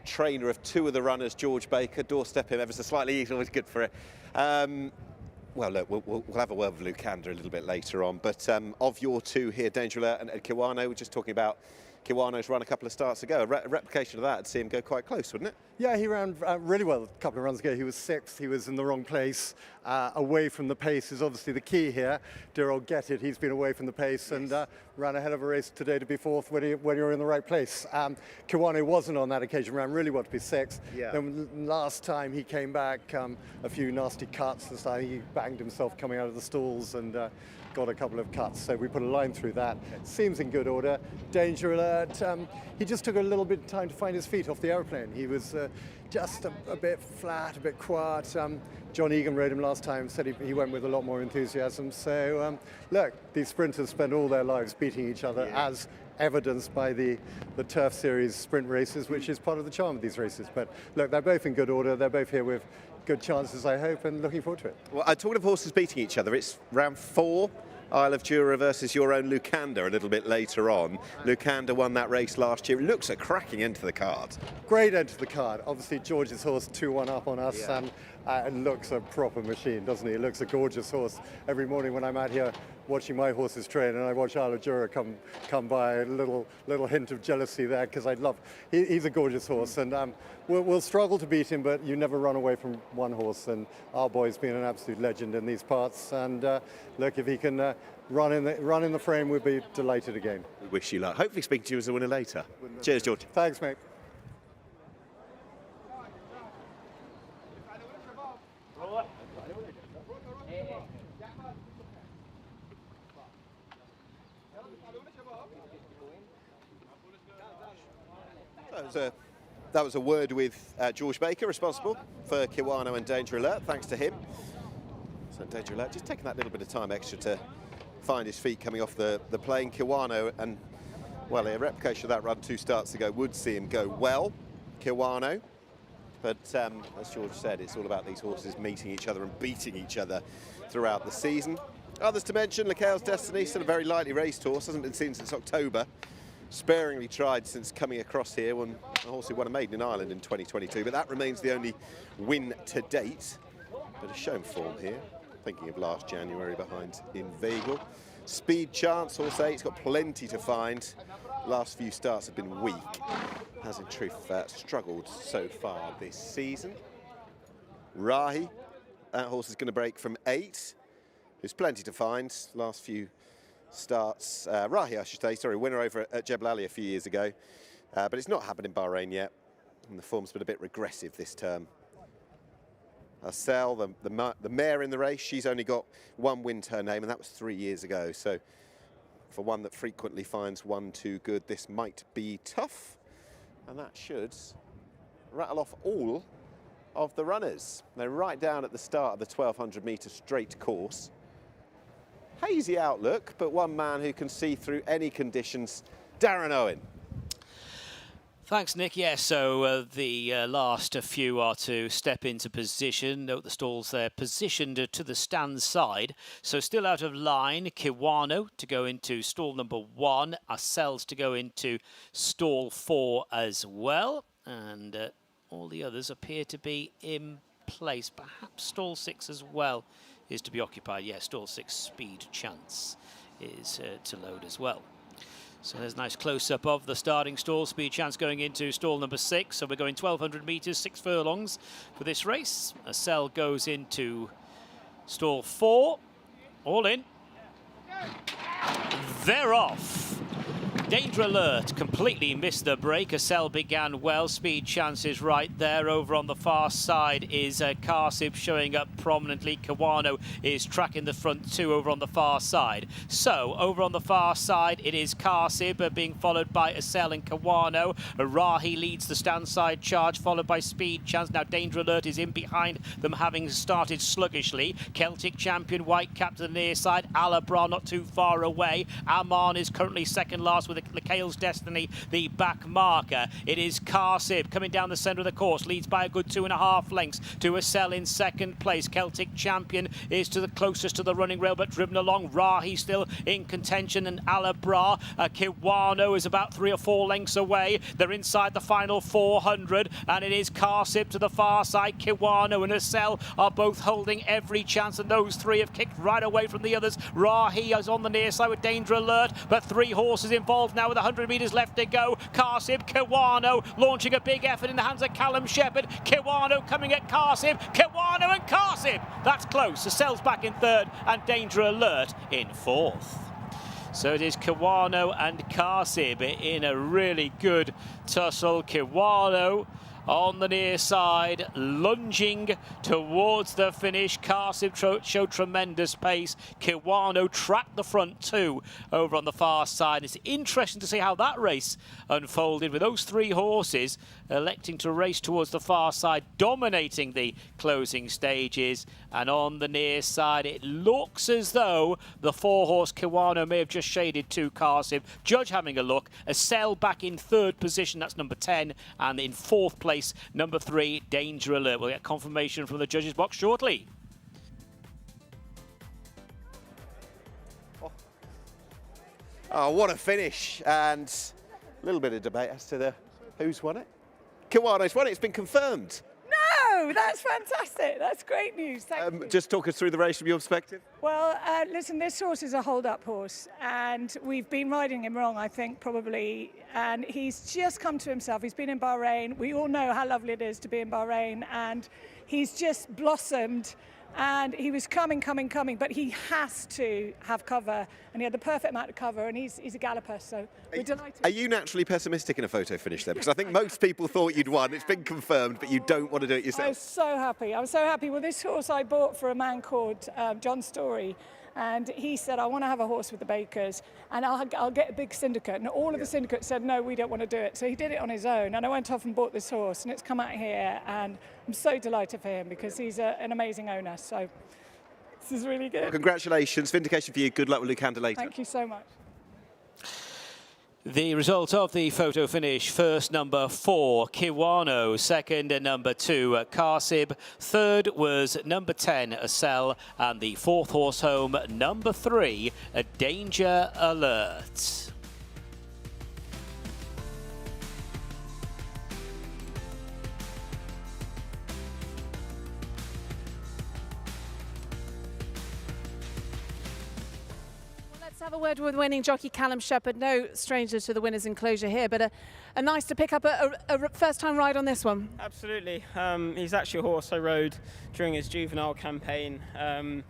Speaker 3: trainer of 2 of the runners, George Baker. Doorstep him ever so slightly, he's always good for it. Well, look, we'll have a word with Lukander a little bit later on, but of your 2 here, Danger Alert and Kiwano, we're just talking about Kiwano's run a couple of starts ago. A replication of that, I'd see him go quite close, wouldn't it?
Speaker 18: Yeah, he ran really well a couple of runs ago. He was 6th, he was in the wrong place. Away from the pace is obviously the key here. Dear old Get It, he's been away from the pace and ran a hell of a race today to be 4th when you're in the right place. Kiwano wasn't on that occasion, ran really well to be 6th.
Speaker 3: Yeah.
Speaker 18: Then last time he came back, a few nasty cuts and stuff. He banged himself coming out of the stalls and got a couple of cuts, so we put a line through that. Seems in good order. Danger Alert, he just took a little bit of time to find his feet off the aeroplane. He was just a bit flat, a bit quiet. John Egan rode him last time, said he went with a lot more enthusiasm. So look, these sprinters spend all their lives beating each other, as evidenced by the Turf Series sprint races, which is part of the charm of these races. But look, they're both in good order. They're both here with good chances, I hope, and looking forward to it.
Speaker 3: Well, I talked of horses beating each other. It's round 4. Isle of Jura versus your own Lukander a little bit later on. Lukander won that race last year. It looks a cracking end to the card.
Speaker 18: Great end to the card. Obviously, George's horse 2-1 up on us,
Speaker 3: Yeah.
Speaker 18: and looks a proper machine, doesn't he? It looks a gorgeous horse. Every morning when I'm out here watching my horses train and I watch Isle of Jura come by, a little hint of jealousy there, because he's a gorgeous horse, and we'll struggle to beat him, but you never run away from one horse, and our boy's been an absolute legend in these parts, and look, if he can run in the frame, we'd be delighted again.
Speaker 3: We wish you luck. Hopefully speak to you as a winner later. Cheers, George.
Speaker 18: Thanks, mate.
Speaker 3: That was a word with George Baker, responsible for Kiwano and Danger Alert. Thanks to him. So Danger Alert just taking that little bit of time extra to find his feet coming off the plane. Kiwano, and well, a replication of that run 2 starts ago would see him go well, Kiwano. But as George said, it's all about these horses meeting each other and beating each other throughout the season. Others to mention, Lacale's Destiny, still a very lightly raced horse, hasn't been seen since October. sparingly tried since coming across here when a horse who won a maiden in Ireland in 2022, but that remains the only win to date. But has shown form here, thinking of last January behind Inveigle. Speed Chance, horse 8's got plenty to find. Last few starts have been weak. Has in truth struggled so far this season. Rahi, that horse is going to break from 8. There's plenty to find. Last few starts, Rahi, I should say, sorry, winner over at Jebel Ali a few years ago. But it's not happened in Bahrain yet. And the form's been a bit regressive this term. Arcel, the mare in the race, she's only got 1 win to her name, and that was 3 years ago. So for one that frequently finds 1 too good, this might be tough. And that should rattle off all of the runners. They're right down at the start of the 1,200-metre straight course. Hazy outlook, but one man who can see through any conditions, Darren Owen.
Speaker 4: Thanks, Nick. Yeah, so the last few are to step into position. Note the stalls there positioned to the stand side. So still out of line, Kiwano to go into stall number 1. Arcel's to go into stall 4 as well. And all the others appear to be in place. Perhaps stall 6 as well is to be occupied. Yeah, stall 6 Speed Chance is to load as well. So there's a nice close-up of the starting stall. Speed Chance going into stall number 6. So we're going 1,200 metres, 6 furlongs for this race. Arcel goes into stall 4. All in. They're off. Danger Alert completely missed the break. Arcel began well. Speed Chance is right there. Over on the far side is Karsib showing up prominently. Kiwano is tracking the front 2 over on the far side. So over on the far side it is Karsib being followed by Arcel and Kiwano. Rahi leads the stand side charge, followed by Speed Chance. Now Danger Alert is in behind them, having started sluggishly. Celtic Champion white cap to the near side. ALBA not too far away. Aman is currently second last with Lekale's Destiny, the back marker. It is Karsib coming down the centre of the course, leads by a good 2.5 lengths to Arcel in second place. Celtic Champion is to the closest to the running rail, but driven along. Rahi still in contention, and ALBA. Kiwano is about 3 or 4 lengths away. They're inside the final 400, and it is Karsib to the far side. Kiwano and Arcel are both holding every chance, and those 3 have kicked right away from the others. Rahi is on the near side with Danger Alert, but 3 horses involved now with 100 metres left to go. Karsib, Kiwano launching a big effort in the hands of Callum Shepherd. Kiwano coming at Karsib. Kiwano and Karsib. That's close. Arcel's back in 3rd and Danger Alert in 4th. So it is Kiwano and Karsib in a really good tussle. Kiwano on the near side, lunging towards the finish. Karsib showed tremendous pace. Kiwano tracked the front 2 over on the far side. It's interesting to see how that race unfolded, with those 3 horses electing to race towards the far side, dominating the closing stages. And on the near side, it looks as though the 4-horse Kiwano may have just shaded to Karsib. Judge having a look. Arcel back in 3rd position, that's number 10, and in 4th place, number 3, Danger Alert. We'll get confirmation from the judges' box shortly.
Speaker 3: Oh, what a finish, and a little bit of debate as to who's won it. Kiwano's won it, it's been confirmed.
Speaker 19: No, that's fantastic. That's great news. Thank you.
Speaker 3: Just talk us through the race from your perspective.
Speaker 19: Well, listen, this horse is a hold-up horse, and we've been riding him wrong, I think, probably. And he's just come to himself. He's been in Bahrain. We all know how lovely it is to be in Bahrain, and he's just blossomed. And he was coming, but he has to have cover, and he had the perfect amount of cover, and he's a galloper, so we're delighted.
Speaker 3: Are you naturally pessimistic in a photo finish there? Because I think most people thought you'd won. It's been confirmed, but you don't want to do it yourself.
Speaker 19: I was so happy. I was so happy. Well, this horse I bought for a man called John Story, and he said, I want to have a horse with the Bakers, and I'll get a big syndicate. And all of the syndicates said, no, we don't want to do it. So he did it on his own, and I went off and bought this horse, and it's come out here, and I'm so delighted for him because he's an amazing owner. So this is really good.
Speaker 3: Well, congratulations. Vindication for you. Good luck with Luke Handler later.
Speaker 19: Thank you so much.
Speaker 4: The result of the photo finish: first, number 4, Kiwano; second, number 2, Karsib; third was number 10, Arcel; and the 4th horse home, number 3, Danger Alert.
Speaker 2: Have a word with winning jockey Callum Shepherd. No stranger to the winner's enclosure here, but a nice to pick up a first-time ride on this one.
Speaker 8: Absolutely. He's actually a horse I rode during his juvenile campaign for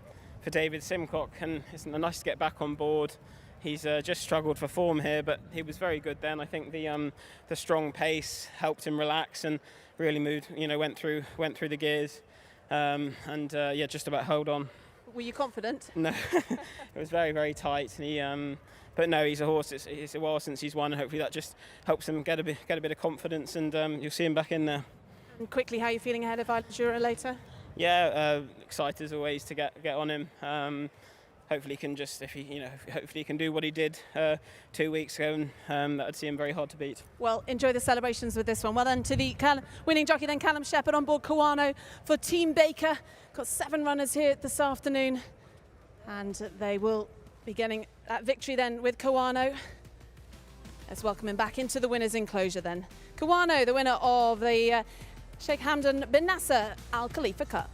Speaker 8: David Simcock, and it's nice to get back on board. He's just struggled for form here, but he was very good then. I think the strong pace helped him relax and really moved. Went through the gears, and yeah, just about held on.
Speaker 2: Were you confident?
Speaker 8: No, it was very, very tight. And but no, he's a horse. It's a while since he's won, and hopefully that just helps him get a bit of confidence, and you'll see him back in there.
Speaker 2: And quickly, how are you feeling ahead of Jura later?
Speaker 8: Yeah, excited as always to get on him. Hopefully, he can hopefully he can do what he did 2 weeks ago, and that'd see him very hard to beat.
Speaker 2: Well, enjoy the celebrations with this one. Well done to the winning jockey, then Callum Shepherd on board Kawano for Team Baker. Got 7 runners here this afternoon, and they will be getting that victory then with Kawano. Let's welcome him back into the winner's enclosure then. Kawano, the winner of the H.H.SH.HAMADAN bin NASSER Al Khalifa Cup.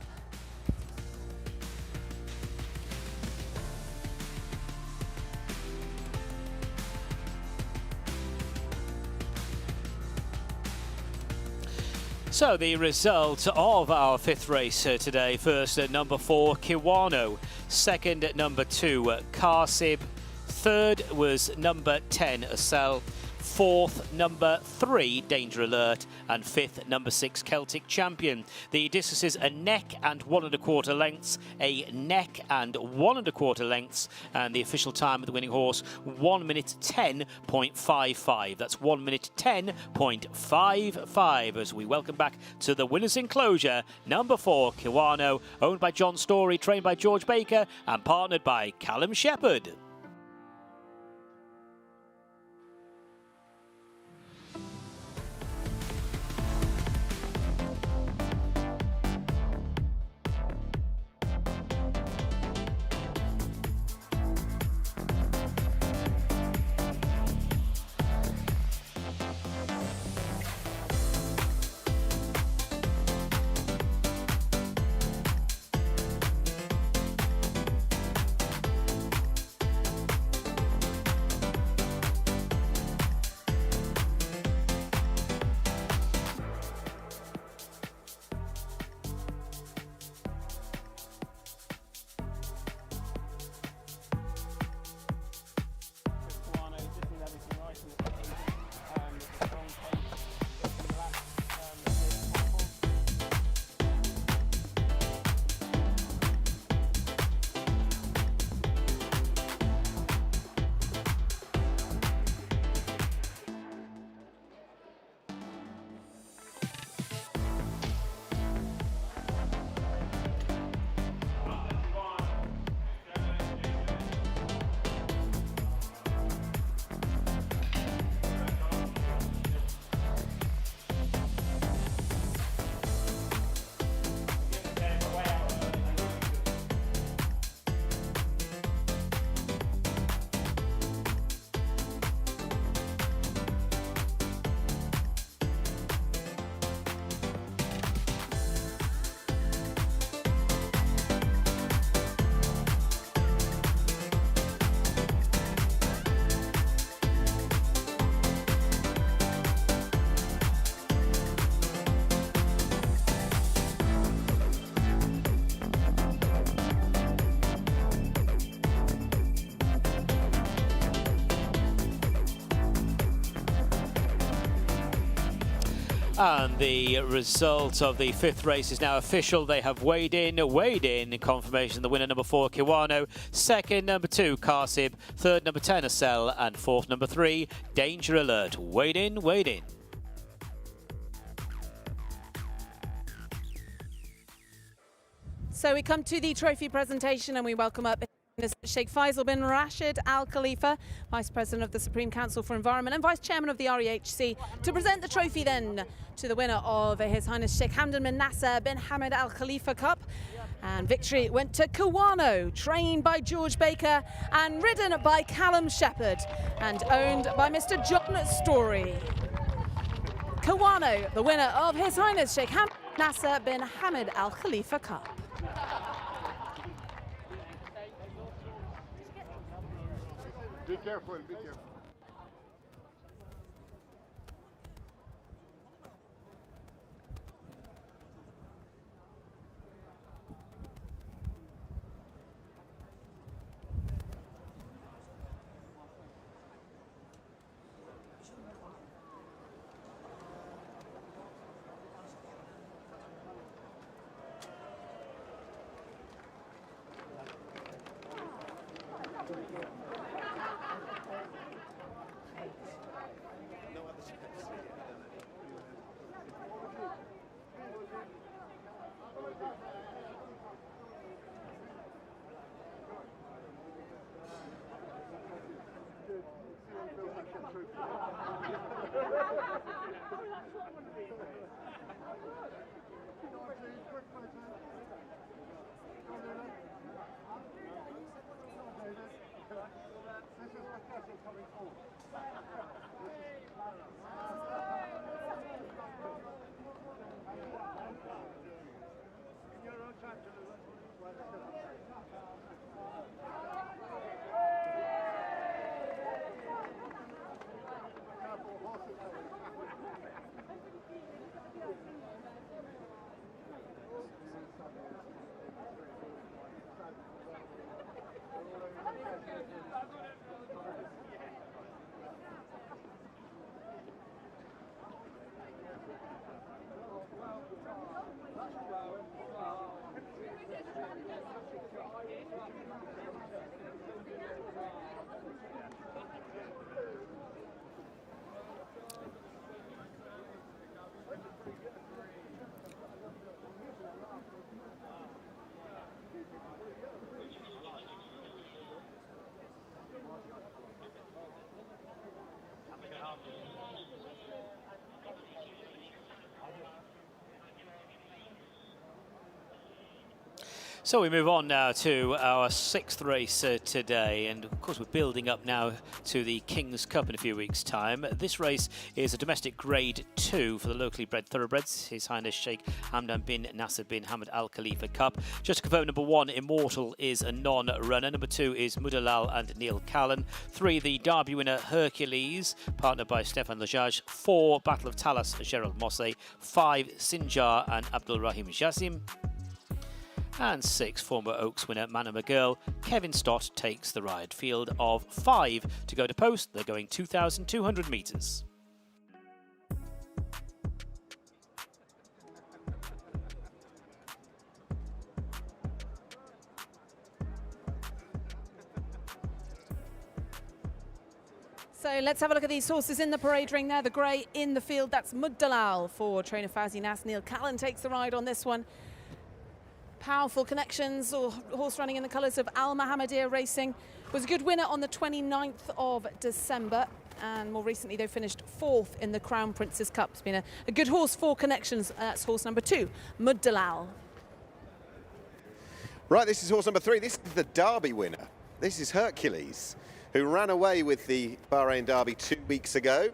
Speaker 4: So the result of our 5th race today: first at number 4, Kiwano; second at number 2, Karsib; third was number 10, Acel; fourth, number 3, Danger Alert; and fifth, number 6, Celtic Champion. The distances are neck and 1 1/4 lengths, a neck and 1 1/4 lengths, and the official time of the winning horse, 1 minute 10.55. That's 1 minute 10.55 as we welcome back to the winner's enclosure, number 4, Kiwano, owned by John Story, trained by George Baker, and partnered by Callum Shepherd. And the result of the 5th race is now official. They have weighed in. Confirmation, the winner, number 4, Kiwano. Second, number 2, Karsib. Third, number 10, Acel. And fourth, number 3, Danger Alert. Weighed in.
Speaker 2: So we come to the trophy presentation and we welcome up Sheikh Faisal bin Rashid Al Khalifa, Vice President of the Supreme Council for Environment and Vice Chairman of the REHC, to present the trophy then to the winner of H.H.SH.HAMADAN bin NASSER bin Hamad Al Khalifa Cup. And victory went to Kawano, trained by George Baker and ridden by Callum Shepherd and owned by Mr. John Story. Kawano, the winner of H.H.SH.HAMADAN NASSER bin Hamad Al Khalifa Cup.
Speaker 16: Be careful, be careful.
Speaker 4: So we move on now to our 6th race today, and of course we're building up now to the King's Cup in a few weeks' time. This race is a domestic Grade 2 for the locally bred thoroughbreds, H.H.SH Sheikh Hamdan bin Nasser bin Hamad Al Khalifa Cup. Just to confirm, number 1, Immortal, is a non-runner. Number 2 is Mudalal and Neil Callan. 3, the Derby winner Hercules, partnered by Stefan Lajaj. 4, Battle of Talas, Gerald Mosse. 5, Sinjar and Abdul Rahim Jassim. And 6, former Oaks winner Manor McGill, Kevin Stott takes the ride. Field of 5 to go to post. They're going 2,200 metres.
Speaker 2: So let's have a look at these horses in the parade ring there. The grey in the field, that's Muddalal for trainer Fauzi Nas. Neil Callan takes the ride on this one. Powerful connections, or horse running in the colours of Al Mohammedia Racing. Was a good winner on the 29th of December, and more recently they finished 4th in the Crown Prince's Cup. It's been a good horse for connections. That's horse number 2, Muddalal.
Speaker 3: Right, this is horse number 3. This is the Derby winner. This is Hercules, who ran away with the Bahrain Derby 2 weeks ago.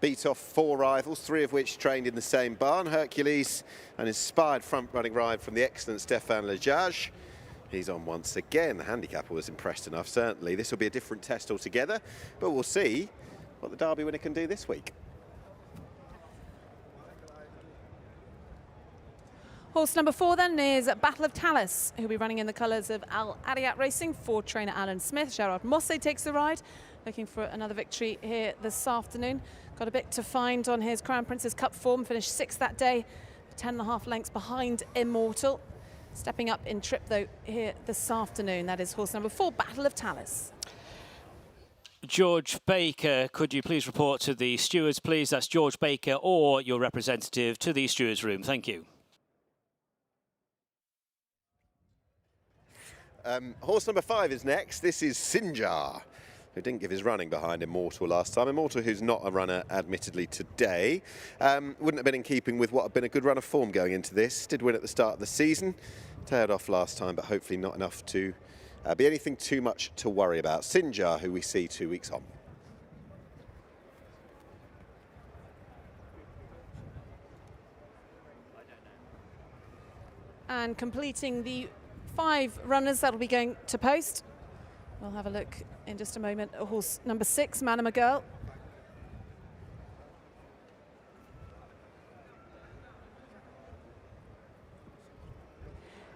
Speaker 3: Beat off 4 rivals, 3 of which trained in the same barn. Hercules, an inspired front-running ride from the excellent Stefan Lajaj. He's on once again. The handicapper was impressed enough, certainly. This will be a different test altogether, but we'll see what the Derby winner can do this week.
Speaker 2: Horse number 4 then is Battle of Talas, who'll be running in the colours of Al Adiyat Racing for trainer Alan Smith. Gerard Mosse takes the ride, looking for another victory here this afternoon. Got a bit to find on his Crown Prince's Cup form, finished 6th that day, 10.5 lengths behind Immortal. Stepping up in trip though here this afternoon. That is horse number 4, Battle of Talas.
Speaker 4: George Baker, could you please report to the stewards, please? That's George Baker or your representative to the stewards room. Thank you.
Speaker 3: Horse number 5 is next. This is Sinjar, who didn't give his running behind Immortal last time. Immortal, who's not a runner, admittedly, today. Wouldn't have been in keeping with what had been a good run of form going into this. Did win at the start of the season. Tailed off last time, but hopefully not enough to be anything too much to worry about. Sinjar, who we see 2 weeks on.
Speaker 2: And completing the 5 runners that'll be going to post. We'll have a look in just a moment at horse number 6, Manama Girl.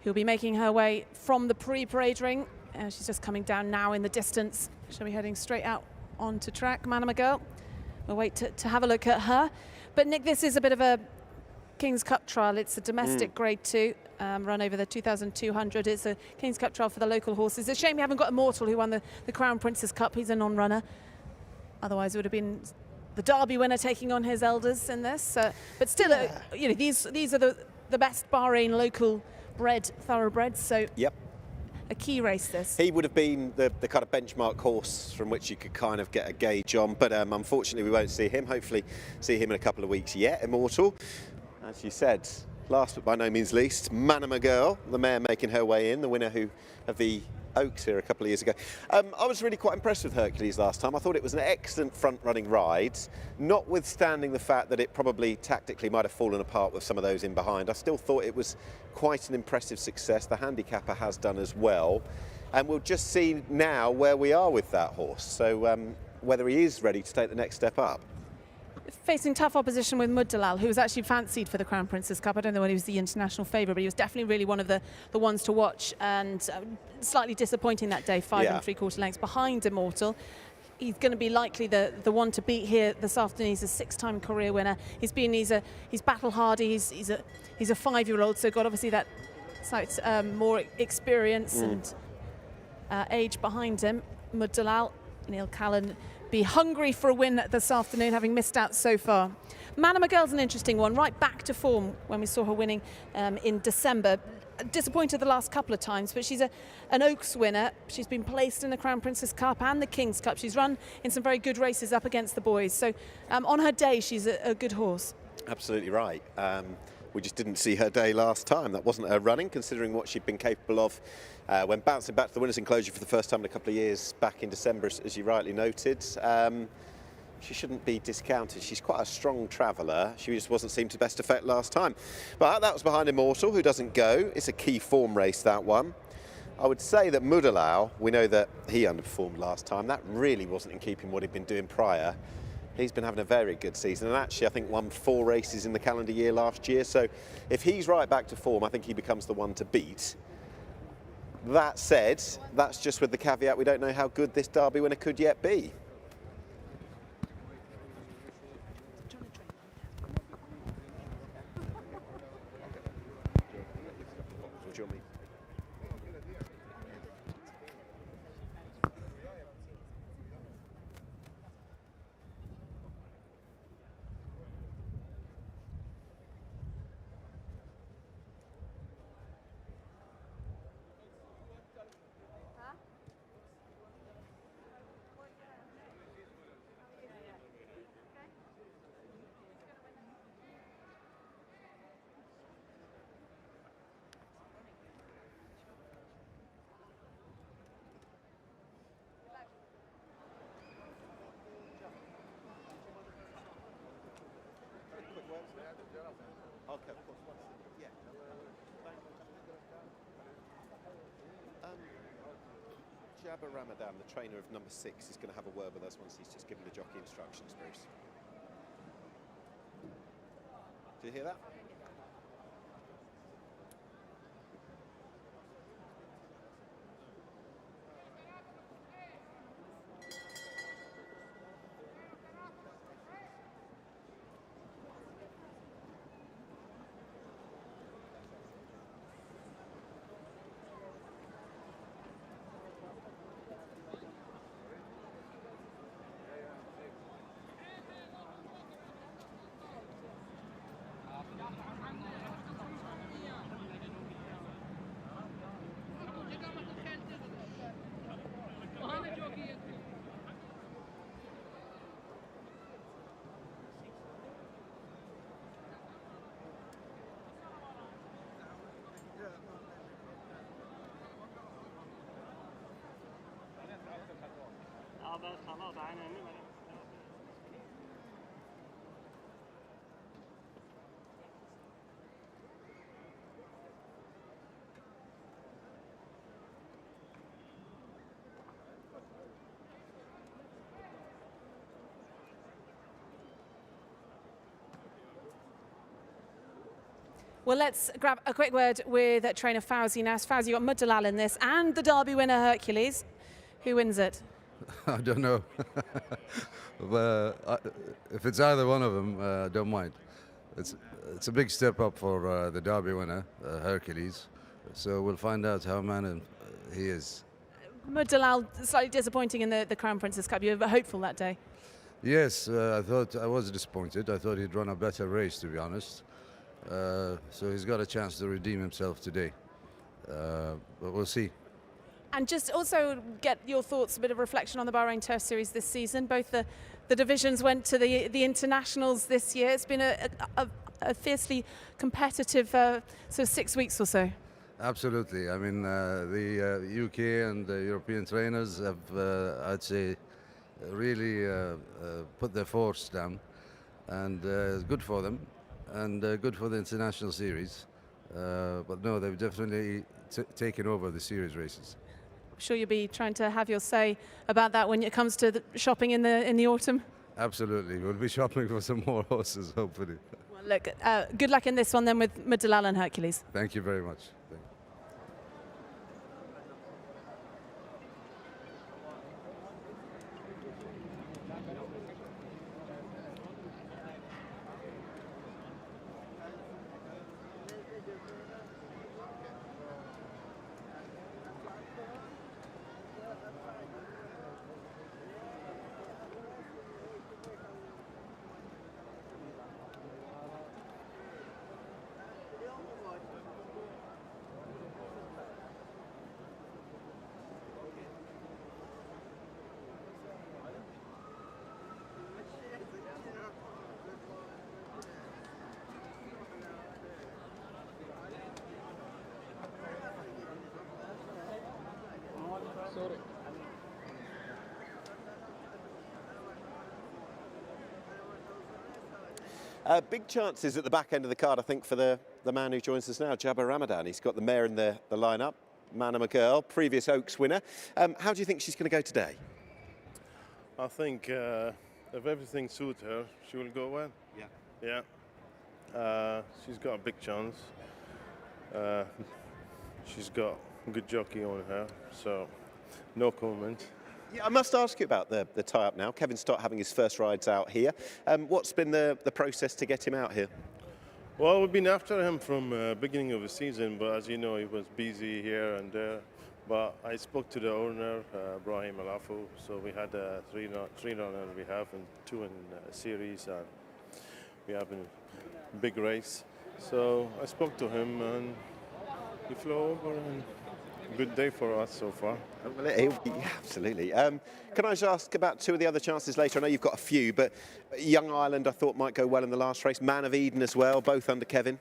Speaker 2: Who'll be making her way from the pre-parade ring. She's just coming down now in the distance. She'll be heading straight out onto track, Manama Girl. We'll wait to have a look at her. But Nick, this is a bit of a King's Cup trial. It's a domestic Grade 2 run over the 2,200. It's a King's Cup trial for the local horses. It's a shame we haven't got Immortal, who won the Crown Princess Cup. He's a non-runner. Otherwise, it would have been the Derby winner taking on his elders in this. But still, you know, these are the best Bahrain local bred thoroughbreds. So
Speaker 3: yep,
Speaker 2: a key race this.
Speaker 3: He would have been the kind of benchmark horse from which you could kind of get a gauge on, but unfortunately we won't see him. Hopefully see him in a couple of weeks yet. Immortal, as you said, last but by no means least, Manama Girl, the mare making her way in, the winner of the Oaks here a couple of years ago. I was really quite impressed with Hercules last time. I thought it was an excellent front-running ride, notwithstanding the fact that it probably tactically might have fallen apart with some of those in behind. I still thought it was quite an impressive success. The handicapper has done as well. And we'll just see now where we are with that horse. So whether he is ready to take the next step up.
Speaker 2: Facing tough opposition with Muddalal, who was actually fancied for the Crown Princess Cup. I don't know when he was the international favourite, but he was definitely really one of the ones to watch, and slightly disappointing that day, 5 3/4 lengths behind Immortal. He's going to be likely the one to beat here this afternoon. He's a 6-time career winner. He's battle hardy. He's a 5-year-old, so got obviously that slight more experience and age behind him. Muddalal, Neil Callan, be hungry for a win this afternoon, having missed out so far. Manama Girl's an interesting one, right back to form when we saw her winning in December. Disappointed the last couple of times, but she's an Oaks winner. She's been placed in the Crown Princess Cup and the King's Cup. She's run in some very good races up against the boys. So on her day, she's a good horse.
Speaker 3: Absolutely right. We just didn't see her day last time. That wasn't her running, considering what she'd been capable of when bouncing back to the winner's enclosure for the first time in a couple of years back in December, as you rightly noted. She shouldn't be discounted. She's quite a strong traveller. She just wasn't seen to best effect last time. But that was behind Immortal, who doesn't go. It's a key form race, that one. I would say that Muddalal, we know that he underperformed last time. That really wasn't in keeping what he'd been doing prior. He's been having a very good season, and actually I think won 4 races in the calendar year last year. So if he's right back to form, I think he becomes the one to beat. That said, that's just with the caveat we don't know how good this Derby winner could yet be. Okay, of course. Yeah. H.H.S.H.K.HALED, the trainer of number 6, is going to have a word with us once he's just given the jockey instructions, Bruce. Do you hear that?
Speaker 2: Well, let's grab a quick word with trainer Fawzi now. Fawzi, you've got Mudalal in this and the Derby winner Hercules. Who wins it?
Speaker 20: I don't know. But if it's either one of them, I don't mind. It's a big step up for the Derby winner, Hercules. So we'll find out how man he is.
Speaker 2: Mudalal slightly disappointing in the Crown Princess Cup. You were hopeful that day.
Speaker 20: Yes, I was disappointed. I thought he'd run a better race, to be honest. So he's got a chance to redeem himself today. But we'll see.
Speaker 2: And just also get your thoughts, a bit of reflection on the Bahrain Turf Series this season. Both the divisions went to the internationals this year. It's been a fiercely competitive sort of 6 weeks or so.
Speaker 20: Absolutely. I mean, the UK and the European trainers have, I'd say, really put their force down, and it's good for them, and good for the international series. But no, they've definitely taken over the series races.
Speaker 2: I'm sure you'll be trying to have your say about that when it comes to the shopping in the autumn.
Speaker 20: Absolutely. We'll be shopping for some more horses, hopefully.
Speaker 2: Well, look, good luck in this one then with Mudalal and Hercules.
Speaker 20: Thank you very much.
Speaker 3: Big chances at the back end of the card, I think, for the man who joins us now, H.H.S.H.MOHAMMED. He's got the mare in the lineup, Manama Girl, previous Oaks winner. How do you think she's going to go today?
Speaker 21: I think if everything suits her, she will go well. Yeah. Yeah. She's got a big chance. She's got a good jockey on her, so no comment.
Speaker 3: Yeah, I must ask you about the tie-up now. Kevin Stott having his first rides out here. What's been the process to get him out here?
Speaker 21: Well, we've been after him from beginning of the season, but as you know, he was busy here and there. But I spoke to the owner, Brahim Alafu, so we had three runners we have, and 2 in series, and we have a big race. So I spoke to him, and he flew over, and good day for us so far.
Speaker 3: Well, yeah, absolutely. Can I just ask about 2 of the other chances later? I know you've got a few, but Young Ireland I thought might go well in the last race. Man of Eden as well, both under Kevin.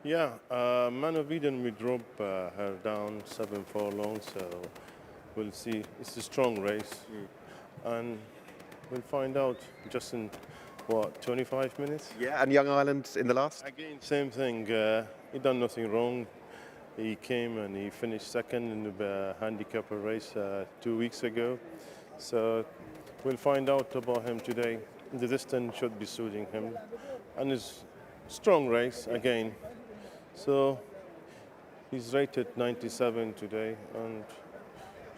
Speaker 21: Yeah, Man of Eden, we drop her down 7 furlongs, so we'll see. It's a strong race, and we'll find out just in, what, 25 minutes?
Speaker 3: Yeah, and Young Ireland in the last?
Speaker 21: Again, same thing. He done nothing wrong. He came and he finished second in the handicapper race 2 weeks ago. So we'll find out about him today. The distance should be suiting him. And it's a strong race again. So he's rated 97 today and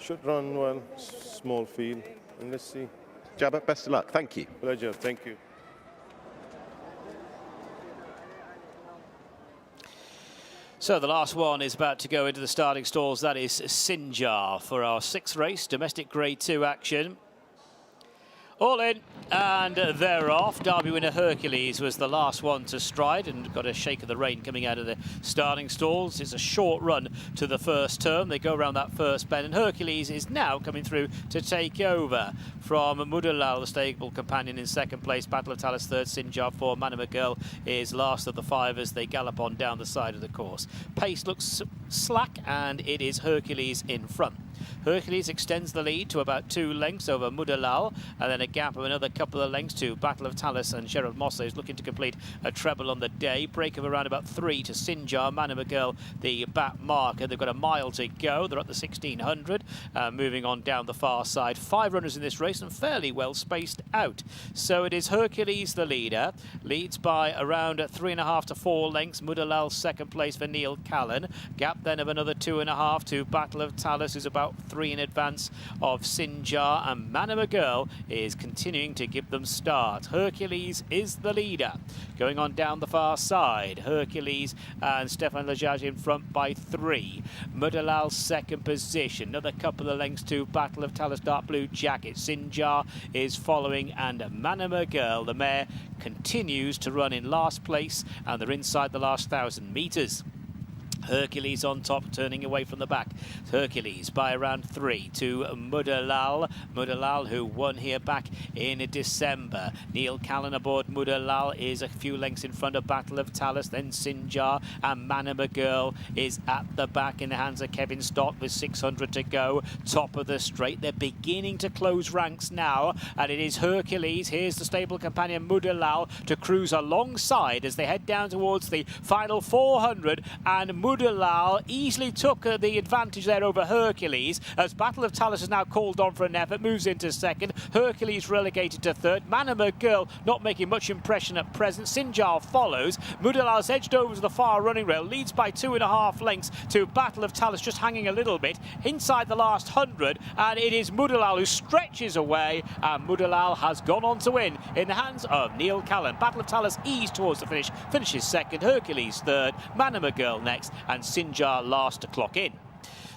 Speaker 21: should run well, small field. And let's see.
Speaker 3: Jabba, best of luck. Thank you.
Speaker 21: Pleasure. Thank you.
Speaker 4: So the last one is about to go into the starting stalls. That is Sinjar for our 6th race, domestic Grade 2 action. All in, and they're off. Derby winner Hercules was the last one to stride and got a shake of the rein coming out of the starting stalls. It's a short run to the first turn. They go around that first bend, and Hercules is now coming through to take over from Mudalal, the stable companion, in 2nd place. Battle of Talis 3rd, Sinjar 4. Manama Girl is last of the 5 as they gallop on down the side of the course. Pace looks slack, and it is Hercules in front. Hercules extends the lead to about 2 lengths over Mudalal, and then a gap of another couple of lengths to Battle of Talus and Gerald Mosse, who's looking to complete a treble on the day. Break of around about 3 to Sinjar, Manama Girl, the back marker. They've got a mile to go. They're at the 1600, moving on down the far side. 5 runners in this race and fairly well spaced out. So it is Hercules the leader, leads by around 3.5 to 4 lengths. Mudalal second place for Neil Callan. Gap then of another 2.5 to Battle of Talus, who's about 3 in advance of Sinjar, and Manama Girl is continuing to give them start. Hercules is the leader. Going on down the far side, Hercules and Stefan Lajaj in front by 3. Mudalal second position, another couple of lengths to Battle of Talus Dark Blue Jacket. Sinjar is following, and Manama Girl, the mare, continues to run in last place, and they're inside the last 1,000 metres. Hercules on top, turning away from the back. Hercules by around 3 to Mudalal. Mudalal, who won here back in December. Neil Callan aboard Mudalal is a few lengths in front of Battle of Talus, then Sinjar, and Manama Girl is at the back in the hands of Kevin Stott with 600 to go. Top of the straight. They're beginning to close ranks now, and it is Hercules. Here's the stable companion Mudalal to cruise alongside as they head down towards the final 400, and Mudalal easily took the advantage there over Hercules as Battle of Talus is now called on for an effort, moves into second. Hercules relegated to third. Manama Girl not making much impression at present. Sinjar follows. Mudalal's edged over to the far running rail, leads by 2.5 lengths to Battle of Talus, just hanging a little bit inside the last 100, and it is Mudalal who stretches away, and Mudalal has gone on to win in the hands of Neil Callan. Battle of Talus eased towards the finish, finishes second. Hercules third, Manama Girl next, and Sinjar last to clock in.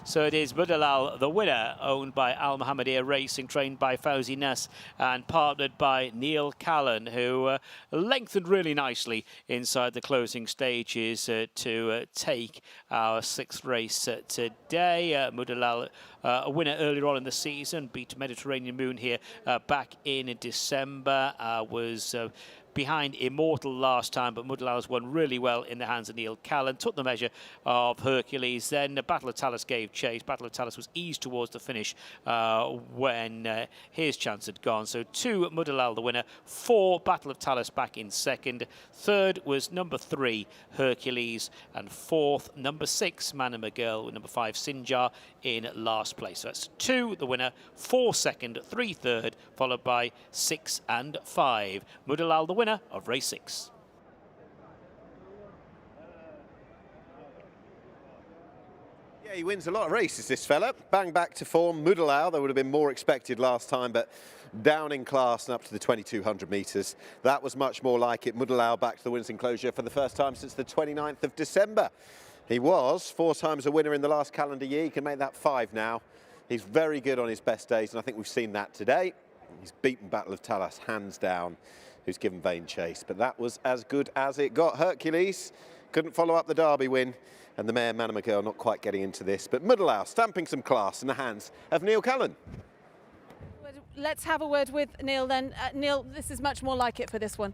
Speaker 4: So it is Mudalal, the winner, owned by Al Mohammedia Racing, trained by Fauzi Nass and partnered by Neil Callan, who lengthened really nicely inside the closing stages to take our 6th race today. Mudalal, a winner earlier on in the season, beat Mediterranean Moon here back in December, was behind Immortal last time, but Mudalal won really well in the hands of Neil Callan, took the measure of Hercules. Then the Battle of Talus gave chase. Battle of Talus was eased towards the finish when his chance had gone. So 2, Mudalal the winner, 4, Battle of Talus back in second. Third was number 3, Hercules, and 4th, number 6, Manama Girl, with number 5, Sinjar in last place. So that's 2, the winner, 4 second, 3 third, followed by 6 and 5. Mudalal the winner of race 6.
Speaker 3: Yeah, he wins a lot of races, this fella. Bang back to form. Mudalal, there would have been more expected last time, but down in class and up to the 2,200 metres. That was much more like it. Mudalal back to the winners' enclosure for the first time since the 29th of December. He was 4 times a winner in the last calendar year. He can make that 5 now. He's very good on his best days, and I think we've seen that today. He's beaten Battle of Talus hands down, who's given vain chase, but that was as good as it got. Hercules couldn't follow up the Derby win, and the mare Manama Girl not quite getting into this, but Mudalal stamping some class in the hands of Neil Callan.
Speaker 2: Let's have a word with Neil then. Neil, this is much more like it for this one.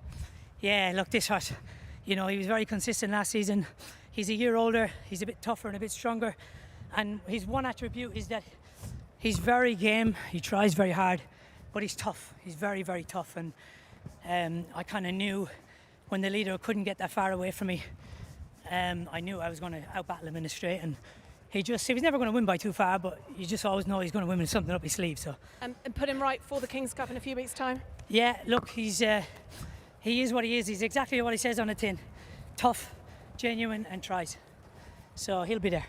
Speaker 5: Yeah, look, this horse, you know, he was very consistent last season. He's a year older, he's a bit tougher and a bit stronger, and his one attribute is that he's very game, he tries very hard, but he's tough. He's very, very tough, and I kind of knew when the leader couldn't get that far away from me, I knew I was going to outbattle him in the straight, and he was never going to win by too far, but you just always know he's going to win with something up his sleeve. So
Speaker 2: and put him right for the King's Cup in a few weeks' time?
Speaker 5: Yeah, look, he is what he is. He's exactly what he says on the tin. Tough, genuine, and tries. So he'll be there.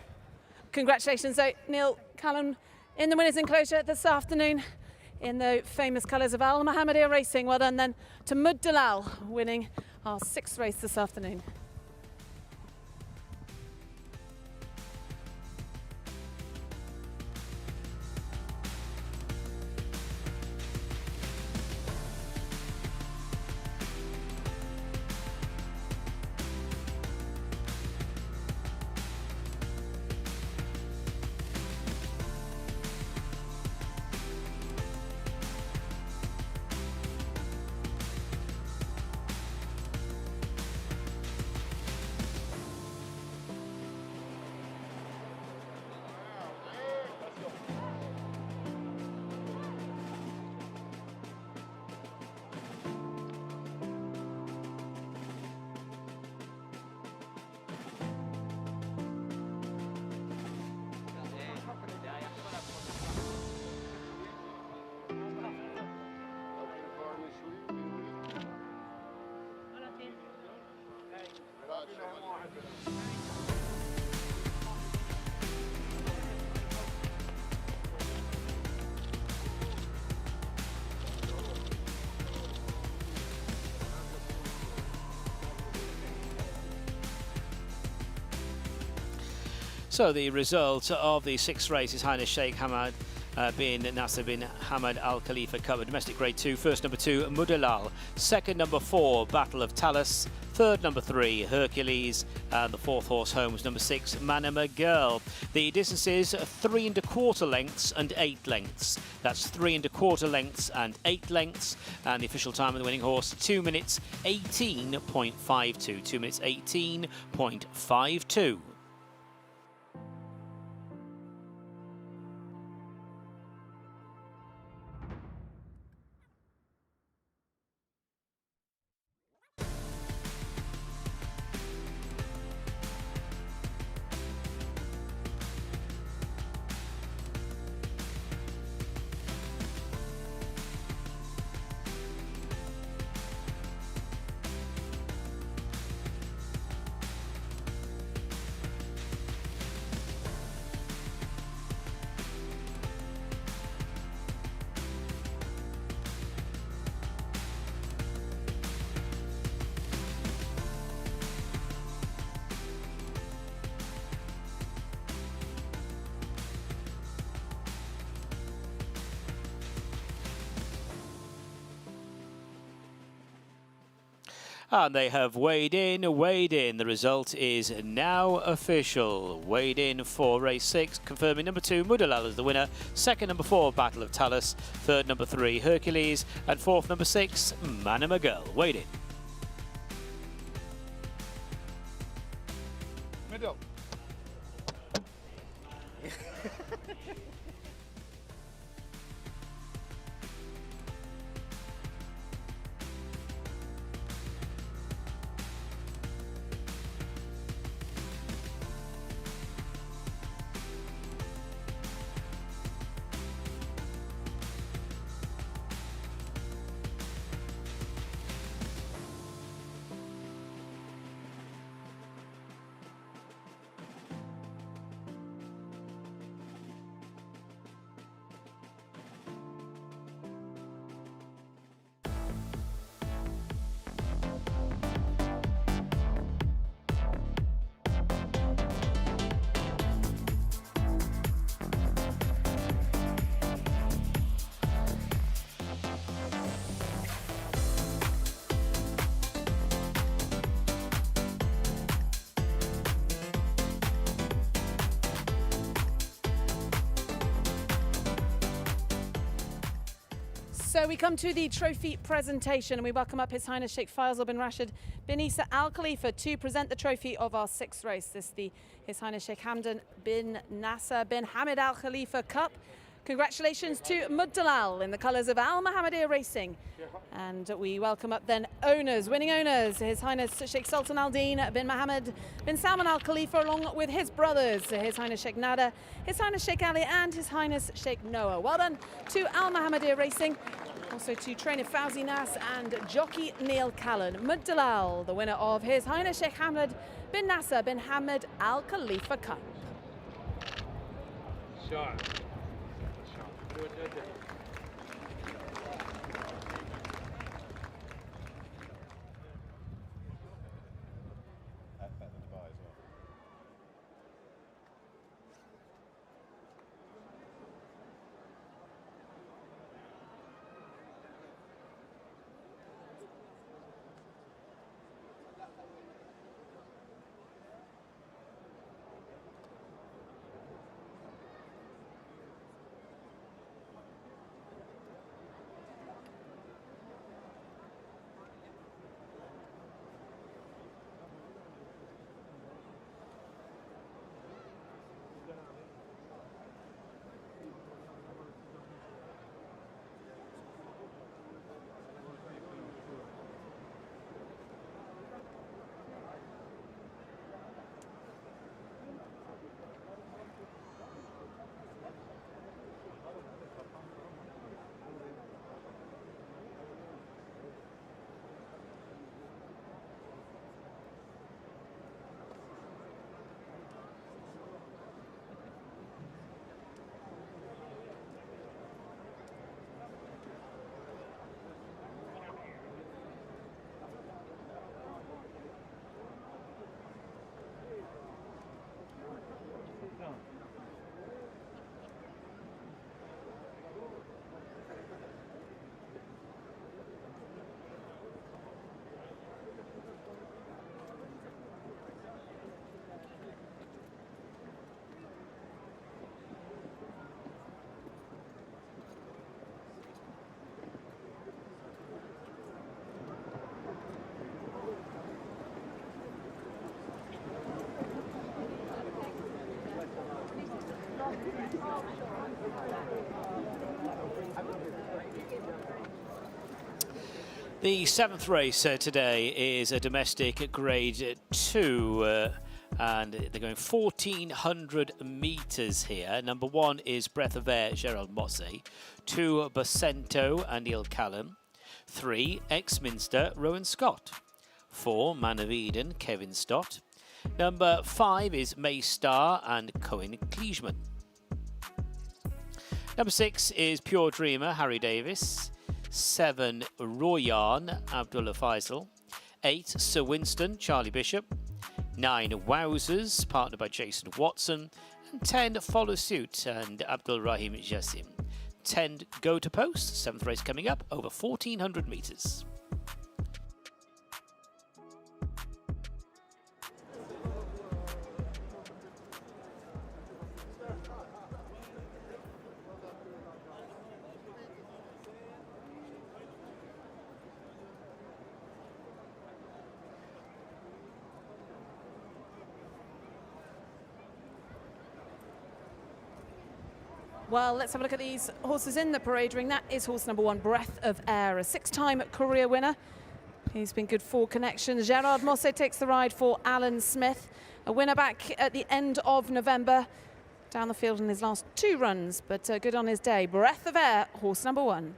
Speaker 2: Congratulations, so Neil Callan in the winners' enclosure this afternoon in the famous colours of Al Mohammedia Racing. Well done then to Mudalal, winning our 6th race this afternoon.
Speaker 4: So the result of the 6th race is H.H.SH.HAMAD bin NASSER bin Hamad Al Khalifa Cup, domestic grade 2. First number 2, Mudalal. Second number 4, Battle of Talus. Third number 3, Hercules. And the 4th horse home was number 6, Manama Girl. The distances 3 1/4 lengths and 8 lengths. That's 3 1/4 lengths and 8 lengths. And the official time of the winning horse, 2 minutes 18.52. 2 minutes 18.52. And they have weighed in. The result is now official. Weighed in for race 6, confirming number 2, Mudalal as the winner. Second, number 4, Battle of Talus. Third, number 3, Hercules. And fourth, number 6, Manama Girl. Weighed in.
Speaker 16: Middle.
Speaker 2: So we come to the trophy presentation and we welcome up His Highness Sheikh Faisal bin Rashid bin Isa Al Khalifa to present the trophy of our 6th race. This is the His Highness Sheikh Hamdan bin Nasser bin Hamad Al Khalifa Cup. Congratulations to Mudalal in the colours of Al Mohammedia Racing. And we welcome up then owners, winning owners, His Highness Sheikh Sultan Al Din bin Mohammed bin Salman Al Khalifa, along with his brothers, His Highness Sheikh Nada, His Highness Sheikh Ali, and His Highness Sheikh Noah. Well done to Al Mohammedia Racing. Also to trainer Fauzi Nas and jockey Neil Callan. Mudalal, the winner of His Highness Sheikh Hamad bin Nasser bin Hamad Al Khalifa Cup.
Speaker 16: Sure.
Speaker 4: The 7th race today is a domestic Grade 2, and they're going 1,400 metres here. Number 1 is Breath of Air, H.H.SH.MOHAMMED. 2, Bacento and Neil Callum. 3, Exminster, Rowan Scott. 4, Man of Eden, Kevin Stott. Number 5 is Maystar and Cohen Klieshman. Number 6 is Pure Dreamer, Harry Davis. 7, Royan, Abdullah Faisal. 8, Sir Winston, Charlie Bishop. 9, Wowzers, partnered by Jason Watson. And 10, Follow Suit and Abdul Rahim Jassim. 10, Go to Post, 7th race coming up, over 1,400 metres.
Speaker 2: Well, let's have a look at these horses in the parade ring. That is horse number 1, Breath of Air, a 6-time career winner. He's been good for connections. Gerard Mosse takes the ride for Alan Smith, a winner back at the end of November. Down the field in his last 2 runs, but good on his day. Breath of Air, horse number 1.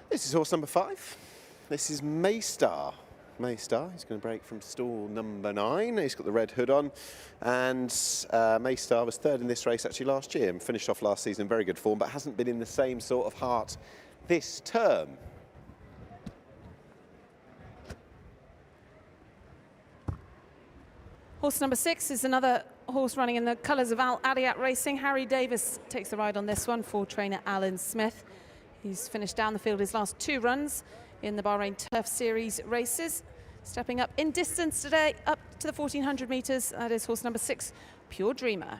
Speaker 3: This is horse number 5. This is Maystar. Maystar, he's going to break from stall number 9. He's got the red hood on, and Maystar was 3rd in this race actually last year and finished off last season in very good form, but hasn't been in the same sort of heart this term.
Speaker 2: Horse number 6 is another horse running in the colours of Al Adiat Racing. Harry Davis takes the ride on this one for trainer Alan Smith. He's finished down the field his last 2 runs in the Bahrain Turf Series races. Stepping up in distance today, up to the 1,400 metres. That is horse number 6, Pure Dreamer.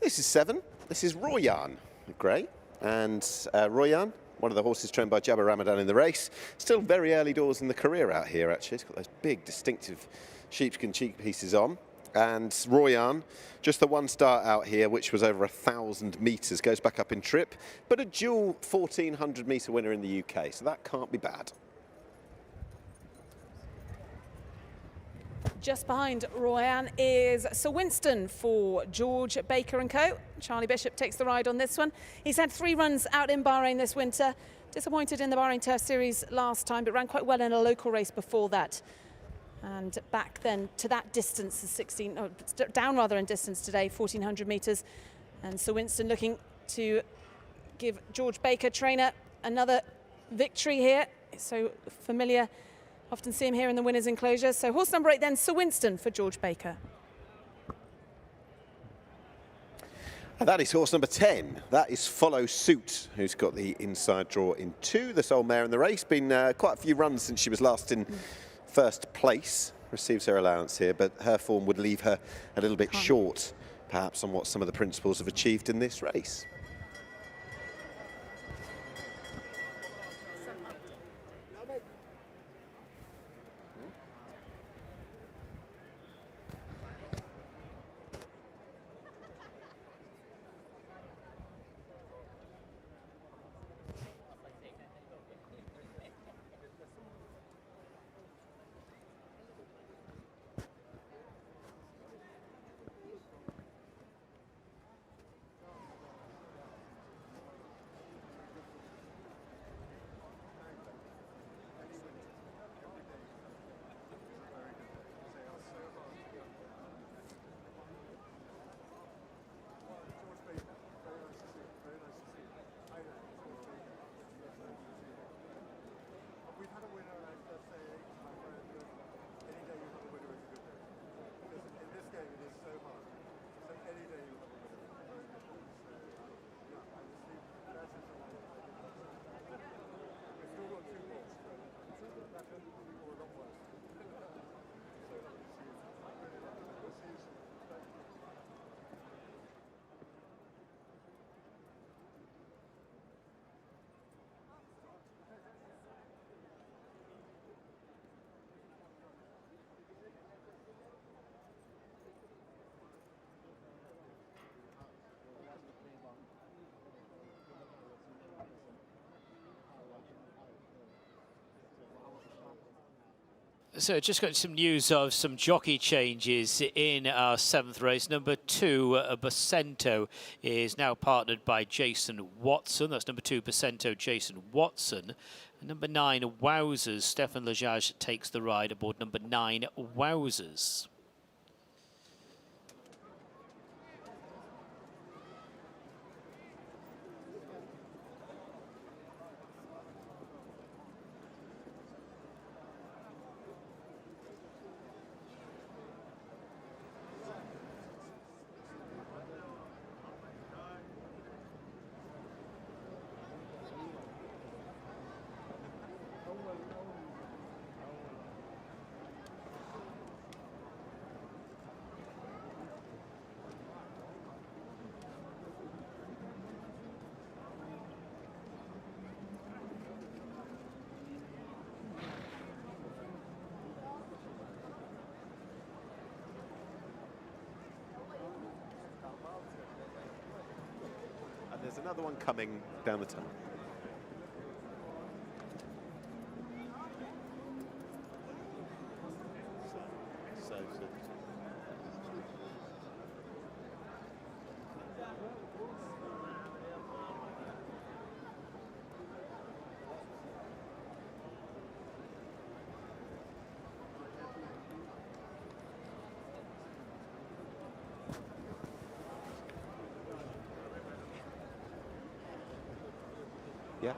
Speaker 3: This is 7. This is Royan, grey. And Royan, one of the horses trained by Jabba Ramadan in the race. Still very early doors in the career out here, actually. It's got those big, distinctive sheepskin cheek pieces on. And Royan, just the 1 start out here, which was over 1,000 metres, goes back up in trip, but a dual 1,400 metre winner in the UK, so that can't be bad.
Speaker 2: Just behind Royan is Sir Winston for George Baker & Co. Charlie Bishop takes the ride on this one. He's had 3 runs out in Bahrain this winter. Disappointed in the Bahrain Turf Series last time, but ran quite well in a local race before that. And back then to that distance, down rather in distance today, 1,400 metres. And Sir Winston looking to give George Baker, trainer, another victory here. It's so familiar, often see him here in the winners' enclosure. So horse number 8 then, Sir Winston for George Baker.
Speaker 3: And that is horse number 10. That is Follow Suit, who's got the inside draw in 2. The sole mare in the race. Been quite a few runs since she was last in first place. Receives her allowance here, but her form would leave her a little bit short, perhaps, on what some of the principals have achieved in this race.
Speaker 4: So just got some news of some jockey changes in our 7th race. Number 2, Bacento, is now partnered by Jason Watson. That's number 2, Bacento, Jason Watson. And number 9, Wowzers. Stefan Lajage takes the ride aboard number 9, Wowzers.
Speaker 3: And there's another one coming down the tunnel. Yeah.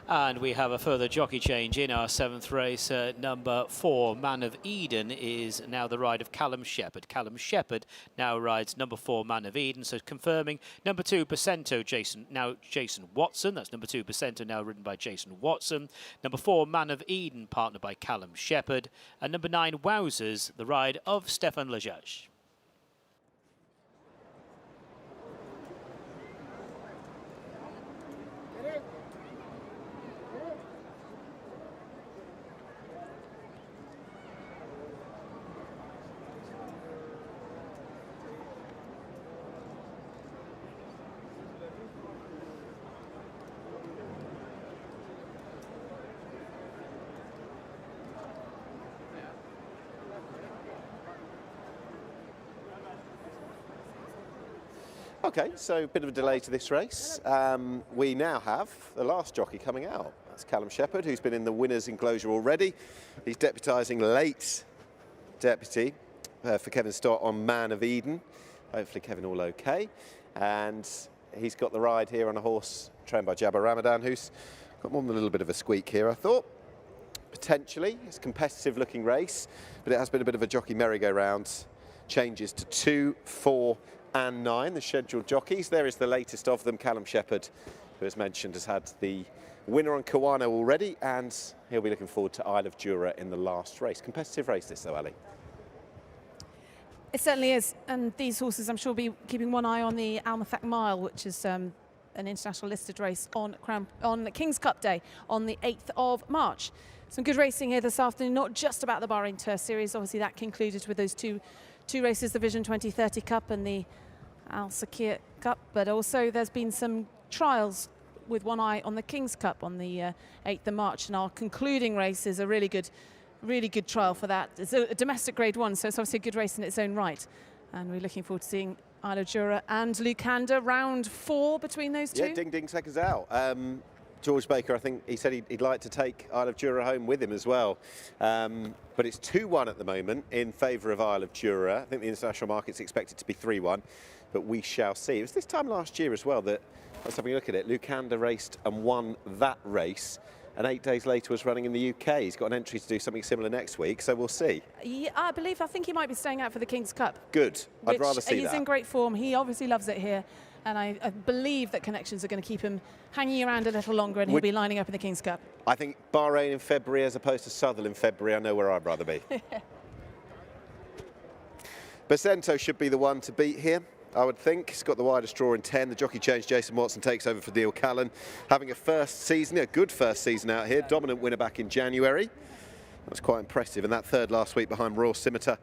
Speaker 4: And we have a further jockey change in our 7th race. Number 4, Man of Eden, is now the ride of Callum Shepherd. Callum Shepherd now rides number 4, Man of Eden. So confirming number 2, Percento, Jason Watson. That's number 2, Percento, now ridden by Jason Watson. Number 4, Man of Eden, partnered by Callum Shepherd. And number 9, Wowzers, the ride of Stéphane Lejage.
Speaker 3: Okay, so a bit of a delay to this race. We now have the last jockey coming out. That's Callum Shepherd, who's been in the winner's enclosure already. He's deputising late deputy for Kevin Stott on Man of Eden. Hopefully Kevin all okay. And he's got the ride here on a horse trained by Jabba Ramadan, who's got more than a little bit of a squeak here, I thought. Potentially, it's a competitive looking race, but it has been a bit of a jockey merry-go-round. Changes to 2, 4, and 9, the scheduled jockeys. There is the latest of them, Callum Shepherd, who, as mentioned, has had the winner on Kawano already, and he'll be looking forward to Isle of Jura in the last race. Competitive race this, though, Ali.
Speaker 2: It certainly is, and these horses, I'm sure, will be keeping one eye on the Al Mafak Mile, which is an international listed race on King's Cup Day on the 8th of March. Some good racing here this afternoon, not just about the Bahrain Turf Series. Obviously, that concluded with those two races, the Vision 2030 Cup and the Al SAKHIR Cup, but also there's been some trials with one eye on the King's Cup on the 8th of March, and our concluding race is a really good trial for that. It's a domestic grade 1, so it's obviously a good race in its own right, and we're looking forward to seeing Isle of Jura and Lucanda, round 4 between those two.
Speaker 3: Yeah, ding ding seconds out. George Baker, I think he said he'd like to take Isle of Jura home with him as well. But it's 2-1 at the moment in favour of Isle of Jura. I think the international market's expected to be 3-1, but we shall see. It was this time last year as well that, let's have a look at it, Lucanda raced and won that race, and 8 days later was running in the UK. He's got an entry to do something similar next week, so we'll see.
Speaker 2: Yeah, I think he might be staying out for the King's Cup.
Speaker 3: Good, I'd rather see that.
Speaker 2: He's in great form, he obviously loves it here, and I believe that connections are going to keep him hanging around a little longer, and he'll be lining up in the King's Cup.
Speaker 3: I think Bahrain in February as opposed to Southwell in February, I know where I'd rather be. Percento should be the one to beat here, I would think. He's got the widest draw in 10. The jockey change, Jason Watson, takes over for Neil Callan. Having a good first season out here. Dominant winner back in January. That's quite impressive. And that third last week behind Royal Scimitar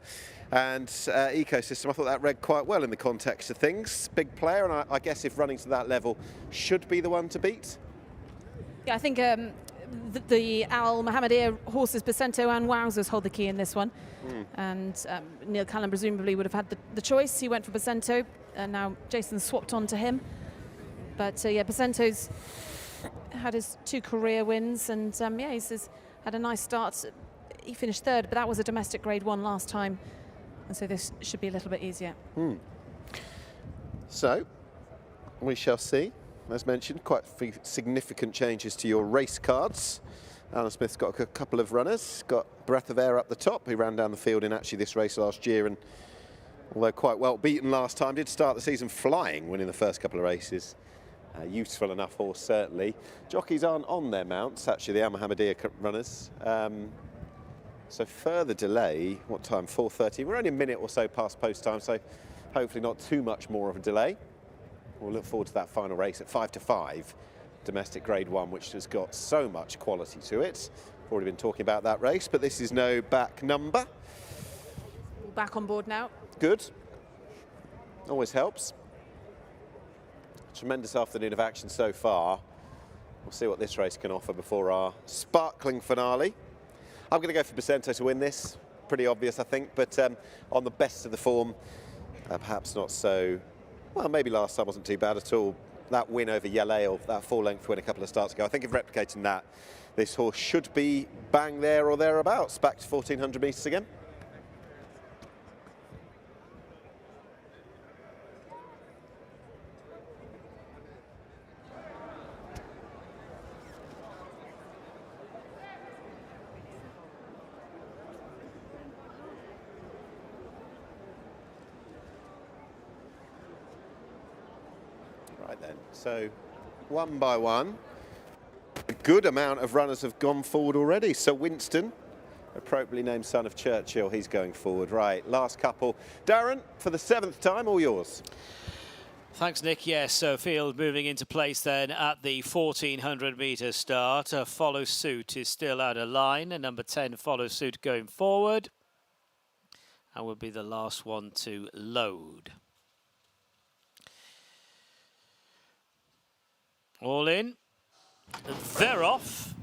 Speaker 3: and Ecosystem. I thought that read quite well in the context of things. Big player, and I guess if running to that level, should be the one to beat.
Speaker 2: Yeah, I think the Al Mohammed horses, Percento and Wowzers, hold the key in this one. And Neil Callan presumably would have had the choice. He went for Percento, and now Jason swapped on to him. But yeah, Percento's had his 2 career wins, and yeah, he's had a nice start. He finished 3rd, but that was a domestic grade 1 last time, and so this should be a little bit easier.
Speaker 3: So we shall see. As mentioned, quite significant changes to your race cards. Alan Smith's got a couple of runners. Got Breath of Air up the top, who ran down the field in actually this race last year, and although quite well beaten last time, did start the season flying, winning the first couple of races. Useful enough horse, certainly. Jockeys aren't on their mounts, actually, the Al Mohammed runners. So further delay, what time? 4:30. We're only a minute or so past post time, so hopefully not too much more of a delay. We'll look forward to that final race at 5 to 5, domestic grade 1, which has got so much quality to it. We've already been talking about that race, but this is no back number.
Speaker 2: Back on board now.
Speaker 3: Good. Always helps. Tremendous afternoon of action so far. We'll see what this race can offer before our sparkling finale. I'm going to go for Percento to win this. Pretty obvious, I think, but on the best of the form, perhaps not so. Well, maybe last time wasn't too bad at all. That win over Yale, that full-length win a couple of starts ago, I think if replicating that, this horse should be bang there or thereabouts, back to 1,400 metres again. Right then, so one by one, a good amount of runners have gone forward already. So Winston, appropriately named son of Churchill, he's going forward. Right, last couple. Darren, for the 7th time, all yours.
Speaker 4: Thanks, Nick. Yes, so field moving into place then at the 1400 metre start. Follow Suit is still out of line, and number 10 Follow Suit going forward, and will be the last one to load. All in. They're off.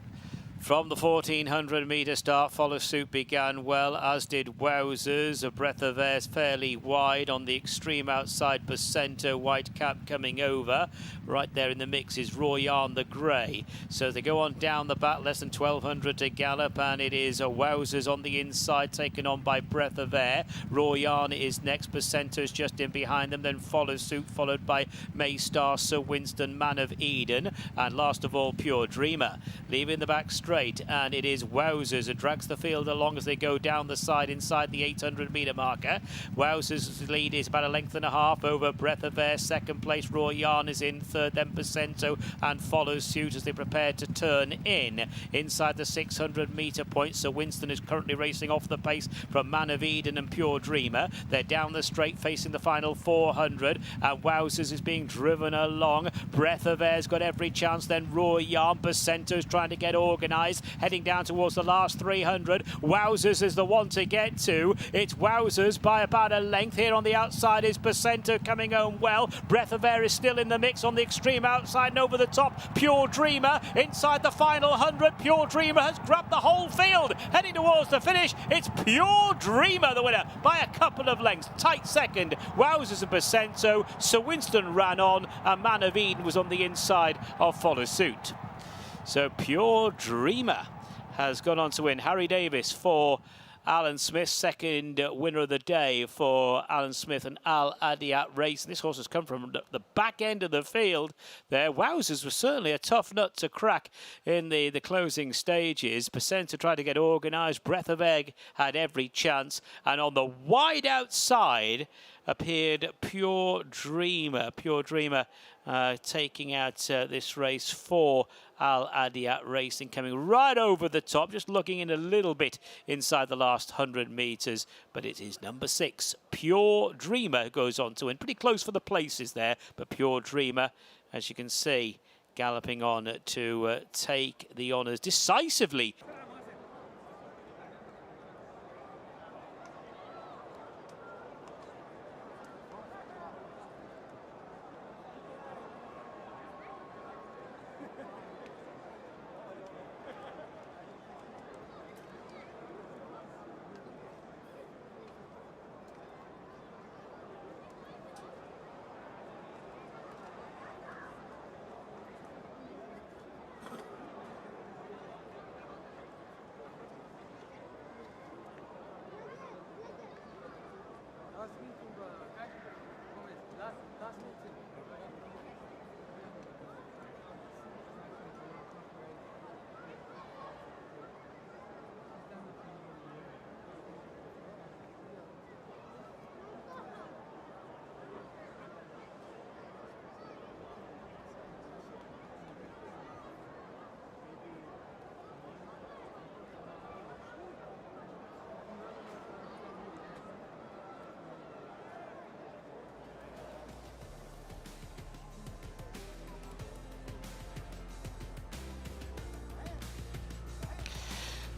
Speaker 4: From the 1400 metre start, Follow Suit began well, as did Wowzers. A Breath of Air's fairly wide on the extreme outside. Percento, white cap coming over. Right there in the mix is Royan the Grey. So they go on down the back, less than 1200 to gallop, and it is a Wowzers on the inside, taken on by Breath of Air. Royan is next. Percento's just in behind them, then Follow Suit, followed by Maystar, Sir Winston, Man of Eden, and last of all, Pure Dreamer. Leaving the back straight, and it is Wowzers who drags the field along as they go down the side inside the 800 metre marker. Wowzers' lead is about a length and a half over Breath of Air. Second place, Royan is in third, then Percento and Follow Suit as they prepare to turn in. Inside the 600 metre point, so Winston is currently racing off the pace from Man of Eden and Pure Dreamer. They're down the straight facing the final 400, and Wowzers is being driven along. Breath of Air's got every chance, then Royan. Percento's trying to get organised, heading down towards the last 300. Wowzers is the one to get to. It's Wowzers by about a length. Here on the outside is Percento coming home well. Breath of Air is still in the mix on the extreme outside and over the top. Pure Dreamer inside the final 100. Pure Dreamer has grabbed the whole field. Heading towards the finish, it's Pure Dreamer the winner by a couple of lengths. Tight second, Wowzers and Percento. Sir Winston ran on, and Man of Eden was on the inside of Follow Suit. So Pure Dreamer has gone on to win. Harry Davis for Alan Smith, second winner of the day for Alan Smith and Al Adiat race. This horse has come from the back end of the field there. Wowzers was certainly a tough nut to crack in the closing stages. Percento tried to get organised. Breath of Egg had every chance. And on the wide outside appeared Pure Dreamer. Pure Dreamer taking out this race for Al Adiat Racing, coming right over the top, just looking in a little bit inside the last 100 metres. But it is number 6, Pure Dreamer, goes on to win. Pretty close for the places there, but Pure Dreamer, as you can see, galloping on to take the honours decisively.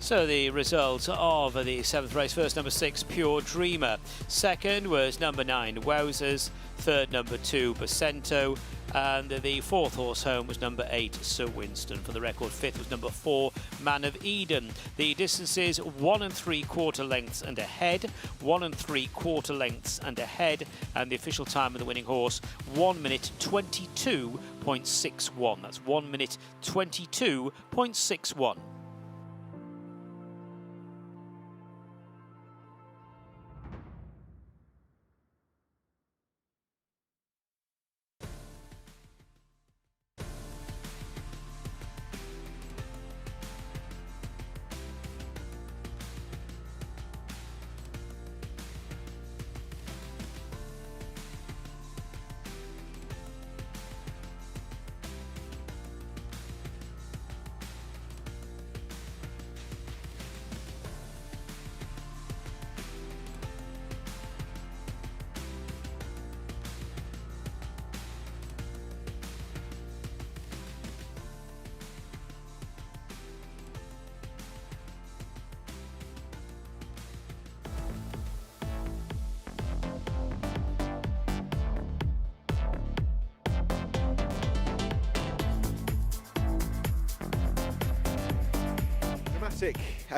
Speaker 4: So the result of the 7th race: first, number 6, Pure Dreamer. Second was number 9, Wowzers. Third, number 2, Percento. And the 4th horse home was number 8, Sir Winston. For the record, 5th was number 4, Man of Eden. The distances 1 3/4 lengths and ahead, 1 3/4 lengths and ahead, and the official time of the winning horse, 1 minute 22.61. That's 1 minute 22.61.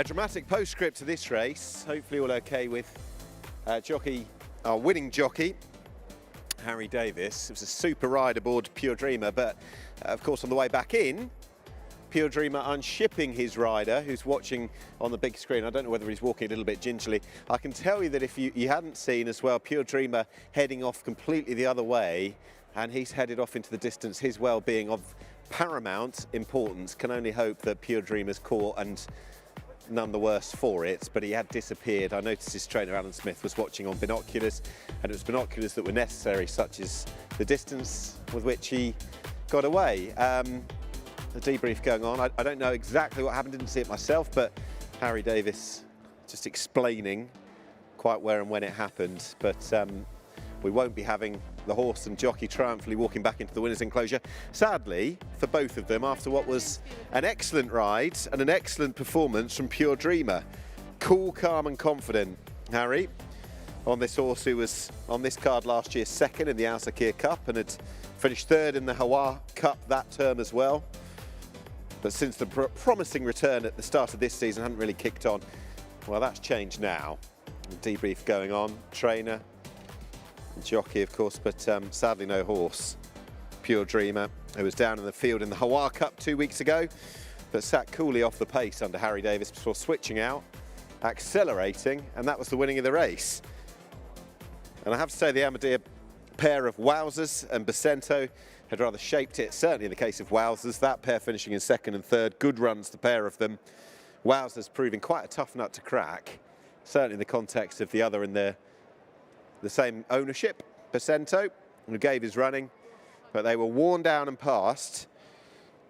Speaker 3: dramatic postscript to this race. Hopefully all okay with our winning jockey, Harry Davis. It was a super ride aboard Pure Dreamer, but of course on the way back in, Pure Dreamer unshipping his rider, who's watching on the big screen. I don't know whether he's walking a little bit gingerly. I can tell you that if you hadn't seen as well, Pure Dreamer heading off completely the other way, and he's headed off into the distance. His well-being of paramount importance. Can only hope that Pure Dreamer's caught and none the worse for it, but he had disappeared. I noticed his trainer Alan Smith was watching on binoculars, and it was binoculars that were necessary, such as the distance with which he got away. The debrief going on. I don't know exactly what happened, didn't see it myself, but Harry Davis just explaining quite where and when it happened. But we won't be having the horse and jockey triumphantly walking back into the winner's enclosure. Sadly, for both of them, after what was an excellent ride and an excellent performance from Pure Dreamer. Cool, calm and confident, Harry, on this horse who was on this card last year second in the SAKHIR Cup and had finished third in the Hawa Cup that term as well. But since the promising return at the start of this season hadn't really kicked on, well, that's changed now. The debrief going on, trainer, jockey, of course, but sadly no horse. Pure Dreamer, who was down in the field in the Hawa Cup 2 weeks ago, but sat coolly off the pace under Harry Davis before switching out, accelerating, and that was the winning of the race. And I have to say the Ahmadiyya pair of Wowzers and Bacento had rather shaped it, certainly in the case of Wowzers, that pair finishing in second and third. Good runs, the pair of them. Wowzers proving quite a tough nut to crack, certainly in the context of the other in the same ownership, Bacento, who gave his running, but they were worn down and passed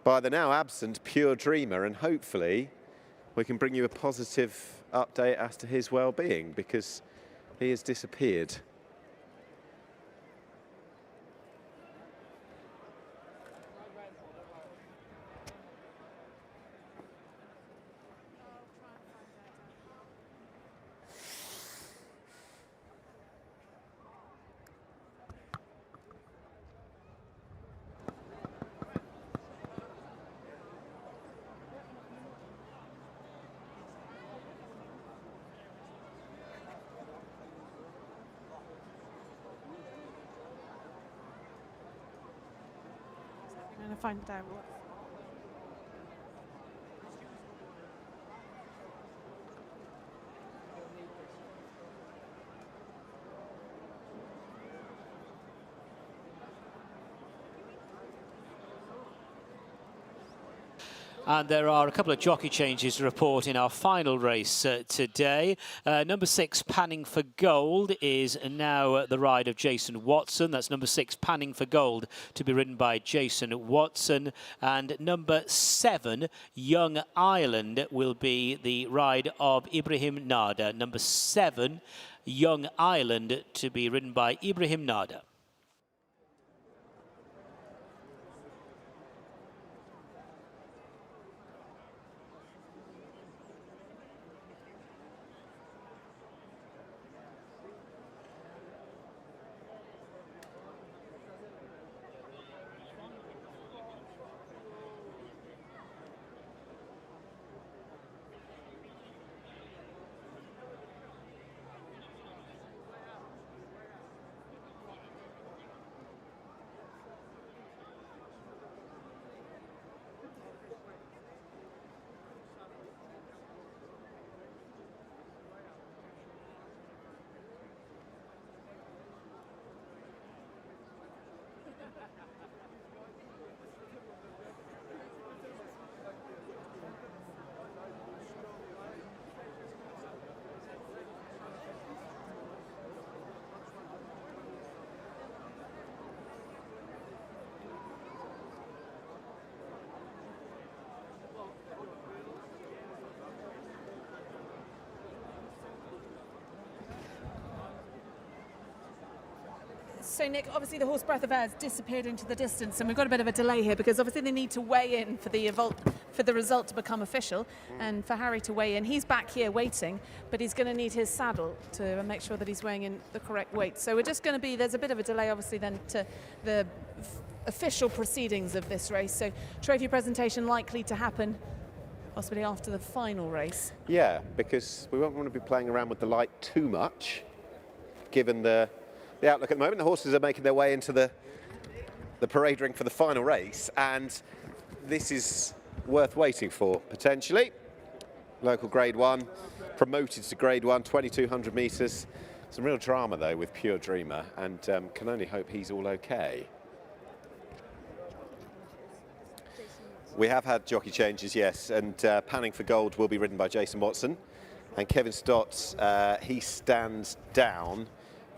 Speaker 3: by the now absent Pure Dreamer, and hopefully we can bring you a positive update as to his well-being, because he has disappeared.
Speaker 2: I'm going to find out what.
Speaker 4: And there are a couple of jockey changes to report in our final race today. Number 6, Panning for Gold, is now the ride of Jason Watson. That's number 6, Panning for Gold, to be ridden by Jason Watson. And number 7, Young Ireland, will be the ride of Ibrahim Nada. Number 7, Young Ireland, to be ridden by Ibrahim Nada.
Speaker 2: So Nick, obviously the horse Breath of Air has disappeared into the distance, and we've got a bit of a delay here because obviously they need to weigh in for the result to become official, and for Harry to weigh in. He's back here waiting, but he's going to need his saddle to make sure that he's weighing in the correct weight. So we're just going to be, there's a bit of a delay obviously then to the official proceedings of this race. So trophy presentation likely to happen possibly after the final race.
Speaker 3: Yeah, because we won't want to be playing around with the light too much, given the outlook at the moment. The horses are making their way into the parade ring for the final race, and this is worth waiting for, potentially. Local Grade 1, promoted to Grade 1, 2,200 metres. Some real drama, though, with Pure Dreamer, and can only hope he's all okay. We have had jockey changes, yes, and Panning for Gold will be ridden by Jason Watson. And Kevin Stott, he stands down.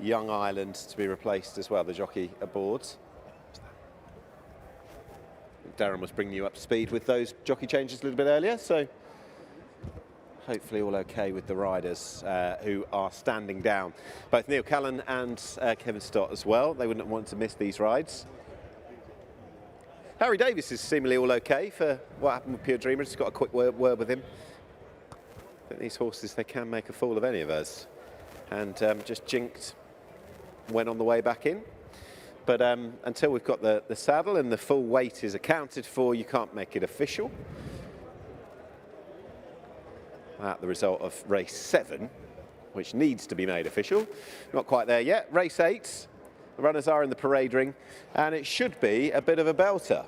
Speaker 3: Young Ireland to be replaced as well, the jockey aboard. Darren was bringing you up to speed with those jockey changes a little bit earlier, so hopefully all okay with the riders who are standing down. Both Neil Callan and Kevin Stott as well. They wouldn't want to miss these rides. Harry Davis is seemingly all okay for what happened with Pure Dreamer. Just got a quick word with him. But these horses, they can make a fool of any of us. And just jinked, went on the way back in. But until we've got the saddle and the full weight is accounted for, you can't make it official. The result of race 7, which needs to be made official. Not quite there yet. Race 8, the runners are in the parade ring, and it should be a bit of a belter.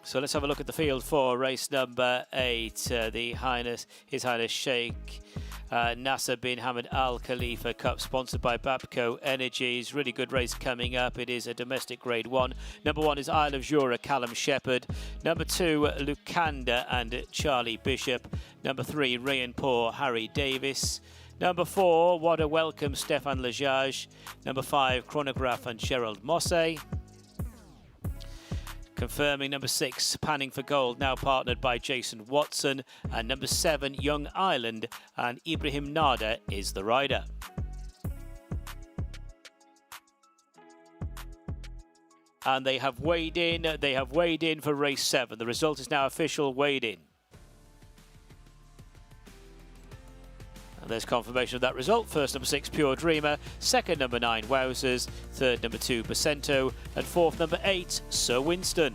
Speaker 4: So let's have a look at the field for race number 8. His Highness Sheikh NASSER bin Hamad Al Khalifa Cup, sponsored by Babco Energies. Really good race coming up. It is a domestic Grade 1. Number 1 is Isle of Jura, Callum Shepherd. Number 2, Lucanda and Charlie Bishop. Number 3, Rayan Poor, Harry Davis. Number 4, What a Welcome, Stefan Lejage. Number 5, Chronograph and Gerald Mosse. Confirming number 6, Panning for Gold, now partnered by Jason Watson. And number 7, Young Ireland, and Ibrahim Nada is the rider. And they have weighed in for race 7. The result is now official, weighed in. And there's confirmation of that result. First, number 6, Pure Dreamer. Second, number 9, Wowzers. Third, number 2, Percento. And fourth, number 8, Sir Winston.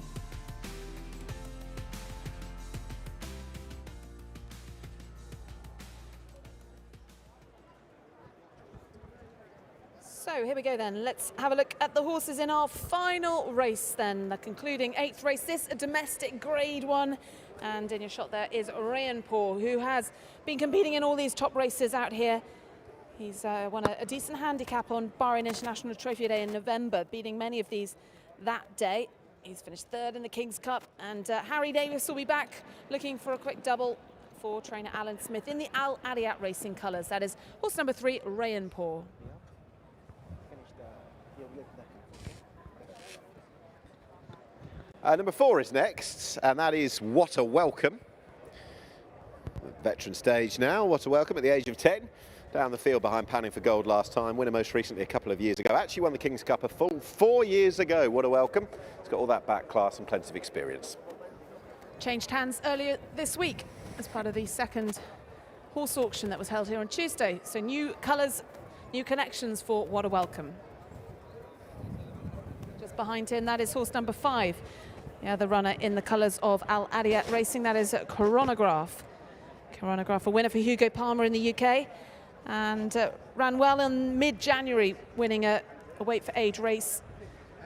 Speaker 2: So here we go then. Let's have a look at the horses in our final race then. The concluding 8th race. This a domestic Grade 1. And in your shot there is Rayan Poor, who has been competing in all these top races out here. He's won a decent handicap on Bahrain International Trophy Day in November, beating many of these that day. He's finished 3rd in the King's Cup. And Harry Davis will be back looking for a quick double for trainer Alan Smith in the Al Adiyat racing colours. That is horse number 3, Rayan Poor.
Speaker 3: Number 4 is next, and that is What a Welcome. Veteran stage now, What a Welcome at the age of 10. Down the field behind Panning for Gold last time, winner most recently a couple of years ago. Actually won the King's Cup a full 4 years ago. What a Welcome. He's got all that back class and plenty of experience.
Speaker 2: Changed hands earlier this week as part of the second horse auction that was held here on Tuesday. So new colours, new connections for What a Welcome. Just behind him, that is horse number 5. Yeah, the runner in the colours of Al Adiyat Racing, that is Chronograph. Chronograph, a winner for Hugo Palmer in the UK, and ran well in mid-January, winning a weight for age race,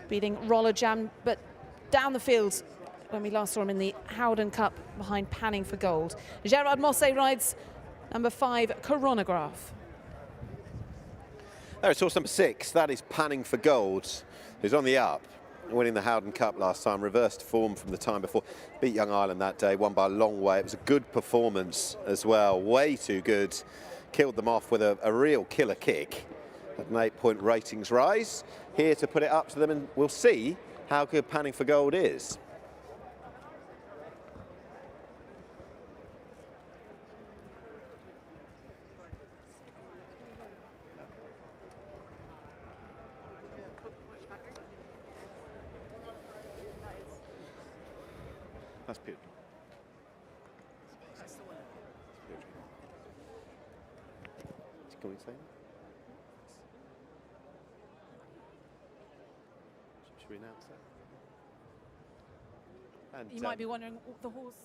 Speaker 2: beating Roller Jam, but down the field when we last saw him in the Howden Cup behind Panning for Gold. Gerard Mosse rides number 5, Chronograph.
Speaker 3: There is horse number 6, that is Panning for Gold, who's on the up. Winning the Howden Cup last time, reversed form from the time before. Beat Young Ireland that day, won by a long way. It was a good performance as well, way too good. Killed them off with a real killer kick. Had an 8-point ratings rise. Here to put it up to them, and we'll see how good Panning for Gold is. That's good. Can we say? Should we announce that? And,
Speaker 2: You might be wondering, the horse.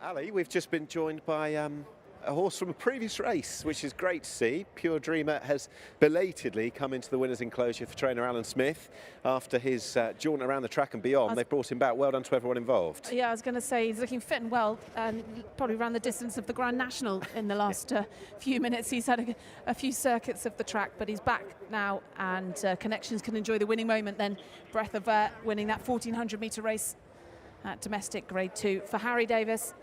Speaker 3: Ali, we've just been joined by a horse from a previous race, which is great to see. Pure Dreamer has belatedly come into the winner's enclosure for trainer Alan Smith after his jaunt around the track and beyond. They've brought him back. Well done to everyone involved.
Speaker 2: Yeah, I was going to say he's looking fit and well, and probably ran the distance of the Grand National in the last few minutes. He's had a few circuits of the track, but he's back now, and Connections can enjoy the winning moment then. Breath of air, winning that 1400-metre race at domestic Grade 2 for Harry Davis.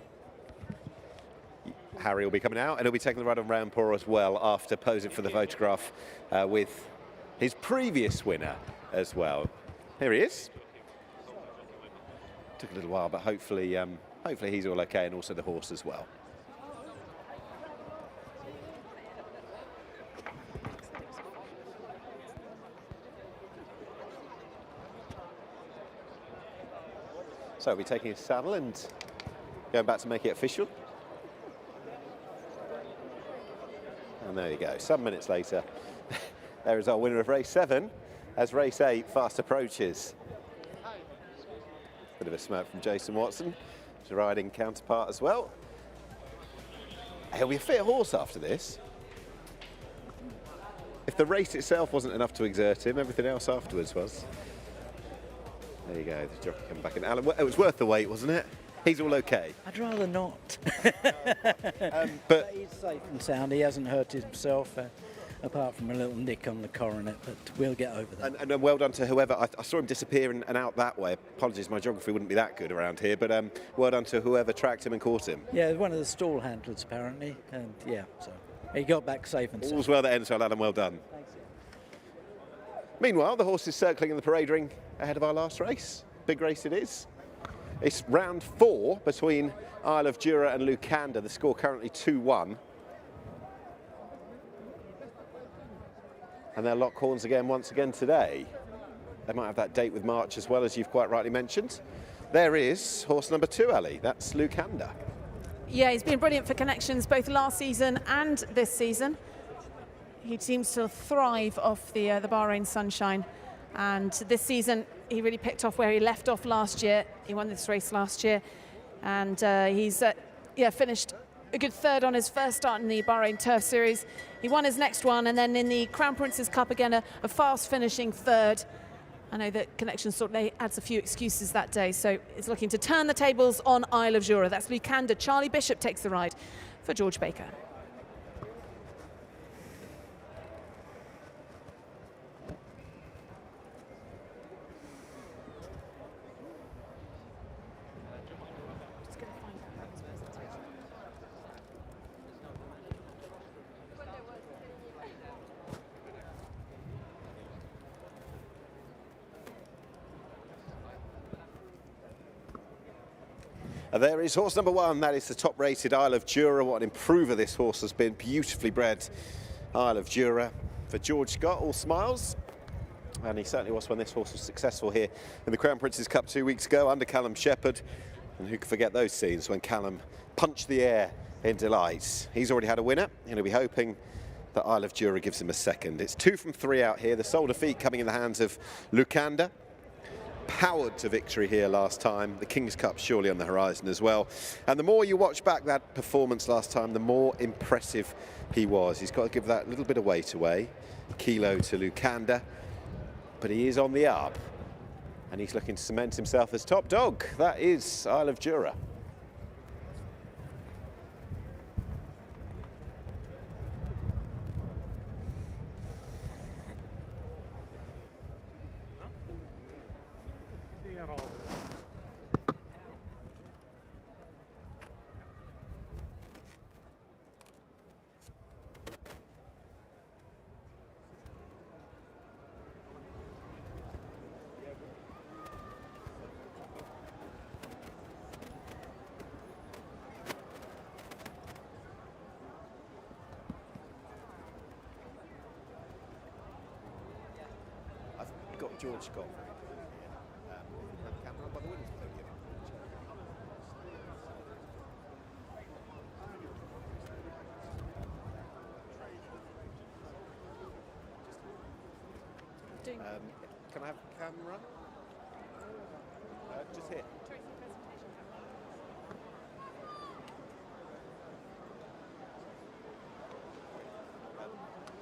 Speaker 3: Harry will be coming out, and he'll be taking the ride on Rampur as well after posing for the photograph with his previous winner as well. Here he is. Took a little while, but hopefully he's all okay, and also the horse as well. So we're taking his saddle and going back to make it official. And there you go, some minutes later, there is our winner of race 7 as race 8 fast approaches. Bit of a smirk from Jason Watson, his riding counterpart as well. He'll be a fit horse after this. If the race itself wasn't enough to exert him, everything else afterwards was. There you go, the jockey coming back in. Alan, it was worth the wait, wasn't it? He's all okay.
Speaker 6: I'd rather not.
Speaker 3: But
Speaker 6: he's safe and sound. He hasn't hurt himself, apart from a little nick on the coronet, but we'll get over that.
Speaker 3: And well done to whoever. I saw him disappear and out that way. Apologies, my geography wouldn't be that good around here, but well done to whoever tracked him and caught him.
Speaker 6: Yeah, one of the stall handlers apparently, and yeah, so he got back safe and sound.
Speaker 3: All's well that ends well, Alan, well done.
Speaker 6: Thanks.
Speaker 3: Meanwhile, the horse is circling in the parade ring ahead of our last race. Big race it is. It's round 4 between Isle of Jura and Lucanda. The score currently 2-1. And they'll lock horns again once again today. They might have that date with March as well, as you've quite rightly mentioned. There is horse number 2, Ali. That's Lucanda.
Speaker 2: Yeah, he's been brilliant for Connections both last season and this season. He seems to thrive off the Bahrain sunshine. And this season, he really picked off where he left off last year. He won this race last year. And he's finished a good 3rd on his first start in the Bahrain Turf Series. He won his next one, and then in the Crown Prince's Cup, again, a fast finishing 3rd. I know that Connections thought they adds a few excuses that day, so it's looking to turn the tables on Isle of Jura. That's Lucanda. Charlie Bishop takes the ride for George Baker.
Speaker 3: There is horse number 1. That is the top-rated Isle of Jura. What an improver this horse has been. Beautifully bred Isle of Jura. For George Scott, all smiles. And he certainly was when this horse was successful here in the Crown Prince's Cup 2 weeks ago under Callum Shepherd. And who could forget those scenes when Callum punched the air in delight. He's already had a winner, and he'll be hoping that Isle of Jura gives him a second. It's 2 from 3 out here. The sole defeat coming in the hands of Lucanda. Powered to victory here last time. The King's Cup surely on the horizon as well. And the more you watch back that performance last time, the more impressive he was. He's got to give that little bit of weight away. Kilo to Lucanda. But he is on the up. And he's looking to cement himself as top dog. That is Isle of Jura. George Scott very clearly here. We have a camera on by the winners podium. Can I have a camera? Just here.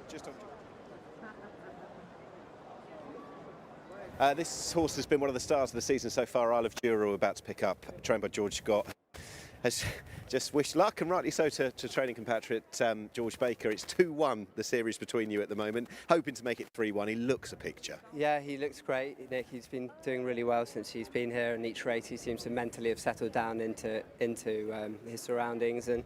Speaker 3: Just on. This horse has been one of the stars of the season so far. Isle of Jura, about to pick up, trained by George Scott. Has just wished luck, and rightly so, to training compatriot George Baker. It's 2-1 the series between you at the moment, hoping to make it 3-1. He looks a picture.
Speaker 7: Yeah, he looks great, Nick. He's been doing really well since he's been here, and each race he seems to mentally have settled down into his surroundings, and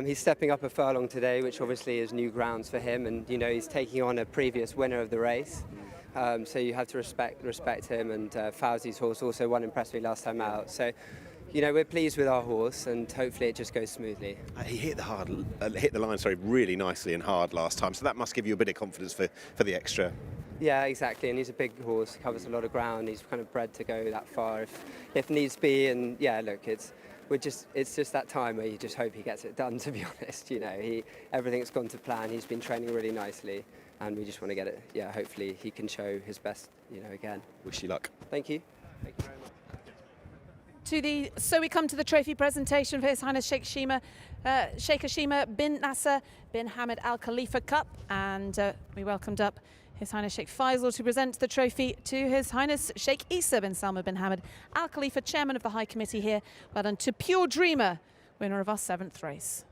Speaker 7: he's stepping up a furlong today, which obviously is new grounds for him, and you know he's taking on a previous winner of the race. So you have to respect him, and Fauzi's horse also won impressively last time out. So, you know, we're pleased with our horse, and hopefully it just goes smoothly.
Speaker 3: He hit the line, really nicely and hard last time, so that must give you a bit of confidence for the extra.
Speaker 7: Yeah, exactly, and he's a big horse, covers a lot of ground. He's kind of bred to go that far if needs be, and yeah, look, it's just that time where you just hope he gets it done, to be honest. You know, everything's gone to plan. He's been training really nicely, and we just want to get it. Yeah, hopefully he can show his best, you know, again.
Speaker 3: Wish you luck.
Speaker 7: Thank you. Thank you very much.
Speaker 2: So we come to the trophy presentation for H.H.SH.KHALED, SAKHIR BINT NASSER bin Hamad Al Khalifa Cup, and we welcomed up His Highness Sheikh Faisal to present the trophy to His Highness Sheikh Isa bin Salman bin Hamad Al Khalifa, chairman of the High Committee here. Well done to Pure Dreamer, winner of our 7th race.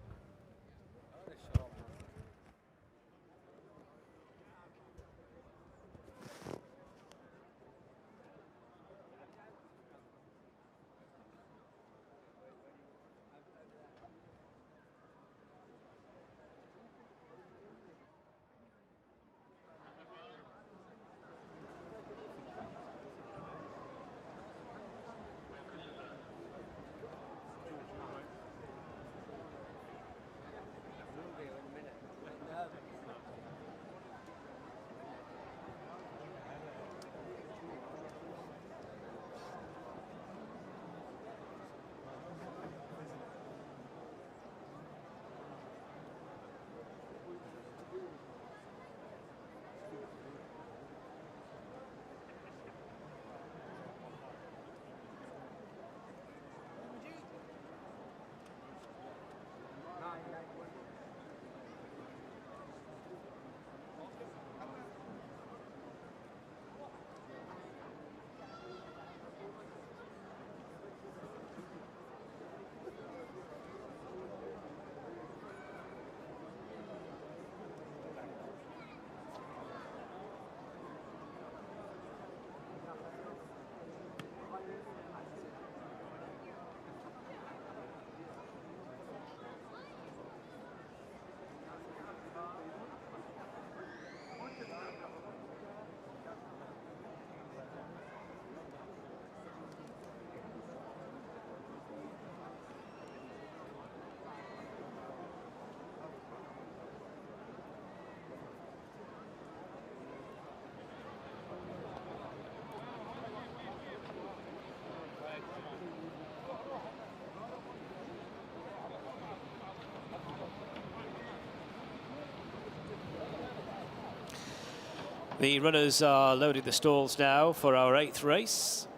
Speaker 4: The runners are loading the stalls now for our 8th race.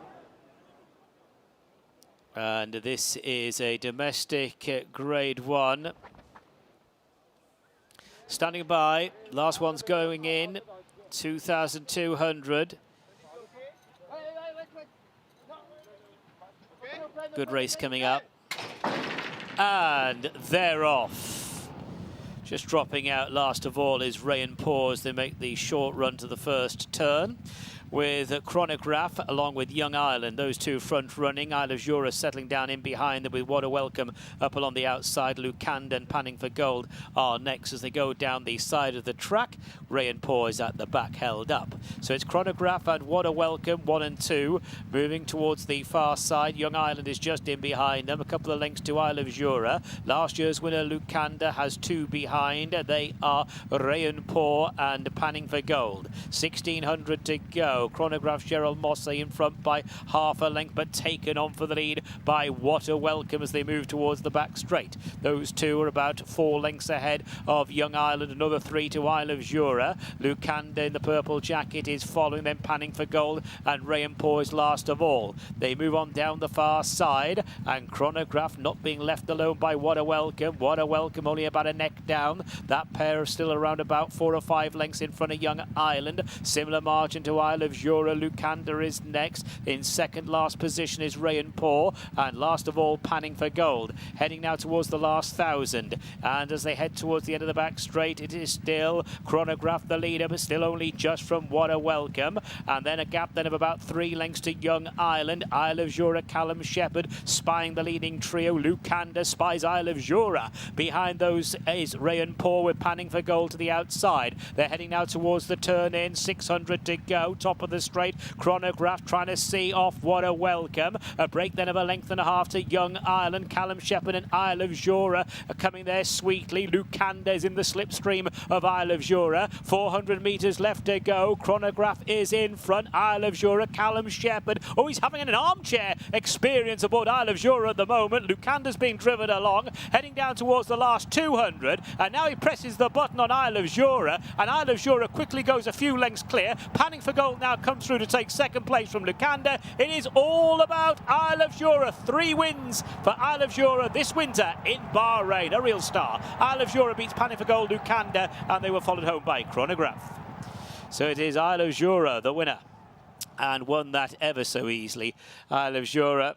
Speaker 4: And this is a domestic Grade 1. Standing by, last one's going in, 2,200. Good race coming up. And they're off. Just dropping out last of all is Rayon Paw as they make the short run to the first turn, with Chronograph along with Young Ireland, those two front running. Isle of Jura settling down in behind them with What a Welcome up along the outside. Lucanda and Panning for Gold are next as they go down the side of the track. Rayon Paw is at the back, held up. So it's Chronograph and What a Welcome, 1 and 2, moving towards the far side. Young Ireland is just in behind them, a couple of lengths to Isle of Jura. Last year's winner Lucanda has 2 behind. They are Rayon Paw and Panning for Gold. 1,600 to go. go. Chronograph's Gerald Mosse in front by half a length, but taken on for the lead by What a Welcome as they move towards the back straight. Those two are about 4 lengths ahead of Young Ireland, another 3 to Isle of Jura. Lucanda in the purple jacket is following them, panning for gold, and Rayon Poor is last of all. They move on down the far side, and Chronograph not being left alone by What a Welcome. What a Welcome only about a neck down. That pair are still around about 4 or 5 lengths in front of Young Ireland. Similar margin to Isle of Jura. Lucanda is next. In second last position is Rayon Poor, and last of all panning for gold. Heading now towards the last 1,000, and as they head towards the end of the back straight, it is still Chronograph the leader, but still only just from What a Welcome, and then a gap then of about 3 lengths to Young Ireland. Isle of Jura, Callum Shepherd spying the leading trio. Lucanda spies Isle of Jura. Behind those is Rayon Poor with panning for gold to the outside. They're heading now towards the turn in, 600 to go, top of the straight. Chronograph trying to see off What a Welcome. A break then of a length and a half to Young Ireland. Callum Shepherd and Isle of Jura are coming there sweetly. Lucanda is in the slipstream of Isle of Jura. 400 metres left to go. Chronograph is in front. Isle of Jura, Callum Shepherd. Oh, he's having an armchair experience aboard Isle of Jura at the moment. Lucanda's being driven along, heading down towards the last 200, and now he presses the button on Isle of Jura, and Isle of Jura quickly goes a few lengths clear. Panning for gold now comes through to take second place from Lucanda. It is all about Isle of Jura. 3 wins for Isle of Jura this winter in Bahrain. A real star. Isle of Jura beats Panning for gold Lucanda, and they were followed home by Chronograph. So it is Isle of Jura the winner, and won that ever so easily. Isle of Jura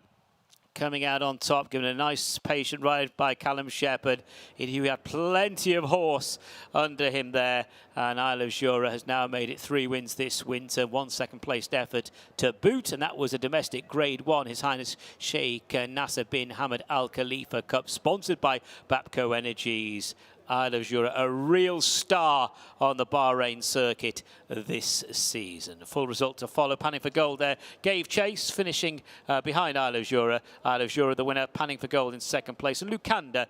Speaker 4: coming out on top, given a nice patient ride by Callum Shepherd. He had plenty of horse under him there, and Isle of Jura has now made it 3 wins this winter, 1 second-placed effort to boot, and that was a domestic Grade 1, His Highness Sheikh Nasser bin Hamad Al Khalifa Cup, sponsored by Bapco Energies. Isle of Jura, a real star on the Bahrain circuit this season. Full result to follow. Panning for gold there gave chase, finishing behind Isle of Jura. Isle of Jura the winner, panning for gold in second place, and Lucanda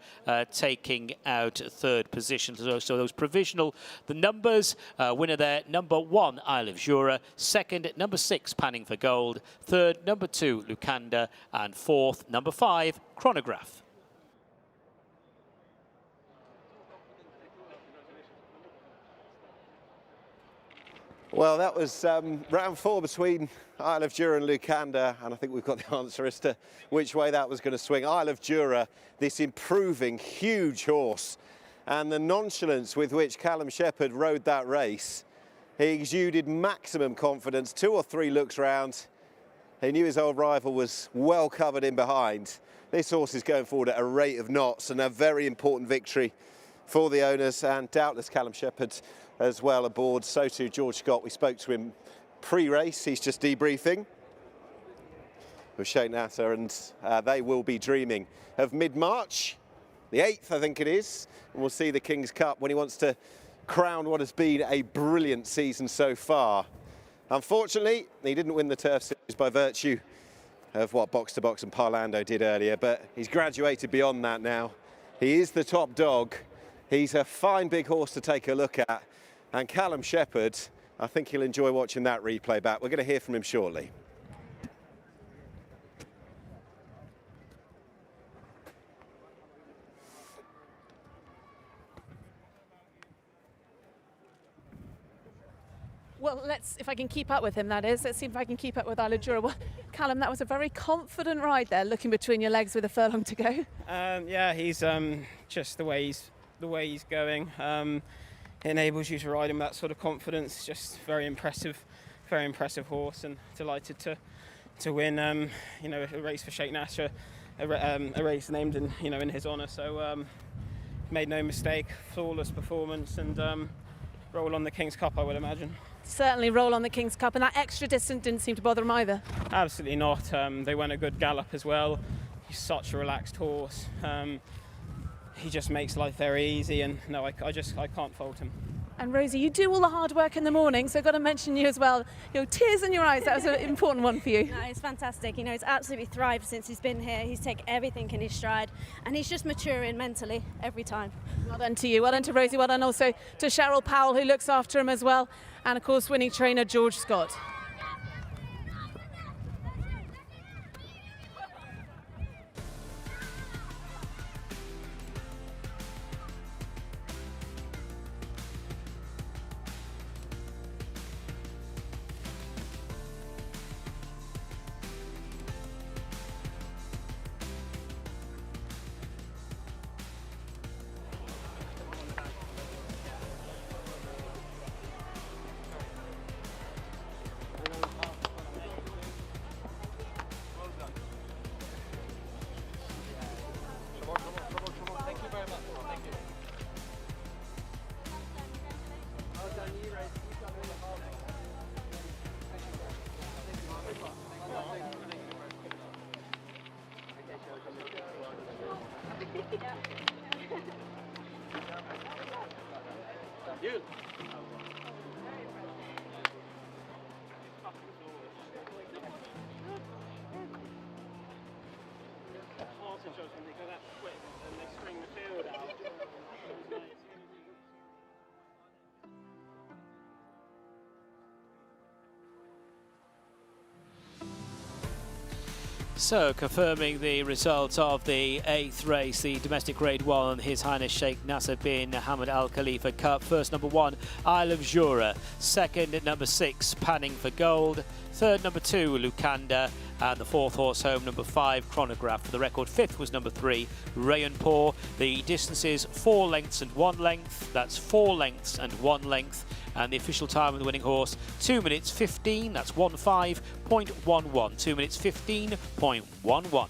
Speaker 4: taking out third position. So those provisional, the numbers, winner there, number 1, Isle of Jura. Second, number 6, panning for gold. Third, number 2, Lucanda. And fourth, number 5, Chronograph.
Speaker 3: Well, that was round 4 between Isle of Jura and Lucanda, and I think we've got the answer as to which way that was going to swing. Isle of Jura, this improving huge horse, and the nonchalance with which Callum Shepherd rode that race. He exuded maximum confidence, 2 or 3 looks round. He knew his old rival was well covered in behind. This horse is going forward at a rate of knots, and a very important victory for the owners, and doubtless Callum Shepherd as well aboard. So too George Scott. We spoke to him pre-race. He's just debriefing with Sheikh Nasser, and they will be dreaming of mid-March, the 8th I think it is, and we'll see the King's Cup when he wants to crown what has been a brilliant season so far. Unfortunately, he didn't win the Turf Series by virtue of what Box to Box and Parlando did earlier, but he's graduated beyond that now. He is the top dog. He's a fine big horse to take a look at. And Callum Shepherd, I think he'll enjoy watching that replay back. We're going to hear from him shortly.
Speaker 2: Well, if I can keep up with him, that is. Let's see if I can keep up with Isle of Jura. Well, Callum, that was a very confident ride there, looking between your legs with a furlong to go.
Speaker 8: Yeah, he's just the way he's going. It enables you to ride him with that sort of confidence. Just very impressive horse, and delighted to win. You know, a race for Sheikh Nasser, a race named in his honour. So made no mistake, flawless performance, and roll on the King's Cup, I would imagine.
Speaker 2: Certainly roll on the King's Cup, and that extra distance didn't seem to bother him either.
Speaker 8: Absolutely not. They went a good gallop as well. He's such a relaxed horse. He just makes life very easy, and no, I can't fault him.
Speaker 2: And Rosie, you do all the hard work in the morning, so I've got to mention you as well. You know, tears in your eyes, that was an important one for you.
Speaker 1: No, it's fantastic. You know, he's absolutely thrived since he's been here. He's taken everything in his stride, and he's just maturing mentally every time.
Speaker 2: Well done to you, well done to Rosie, well done also to Cheryl Powell, who looks after him as well, and of course winning trainer George Scott.
Speaker 4: So, confirming the result of the 8th race, the domestic Grade 1, His Highness Sheikh Nasser bin Hamad Al Khalifa Cup. First, number 1, Isle of Jura. Second, number 6, Panning for Gold. Third, number 2, Lucanda. And the 4th horse home, number 5, Chronograph. For the record, 5th was number 3, Rayanpur. The distance is 4 lengths and 1 length. That's 4 lengths and 1 length. And the official time of the winning horse, 2 minutes 15, that's 15.11. 2 minutes 15.11.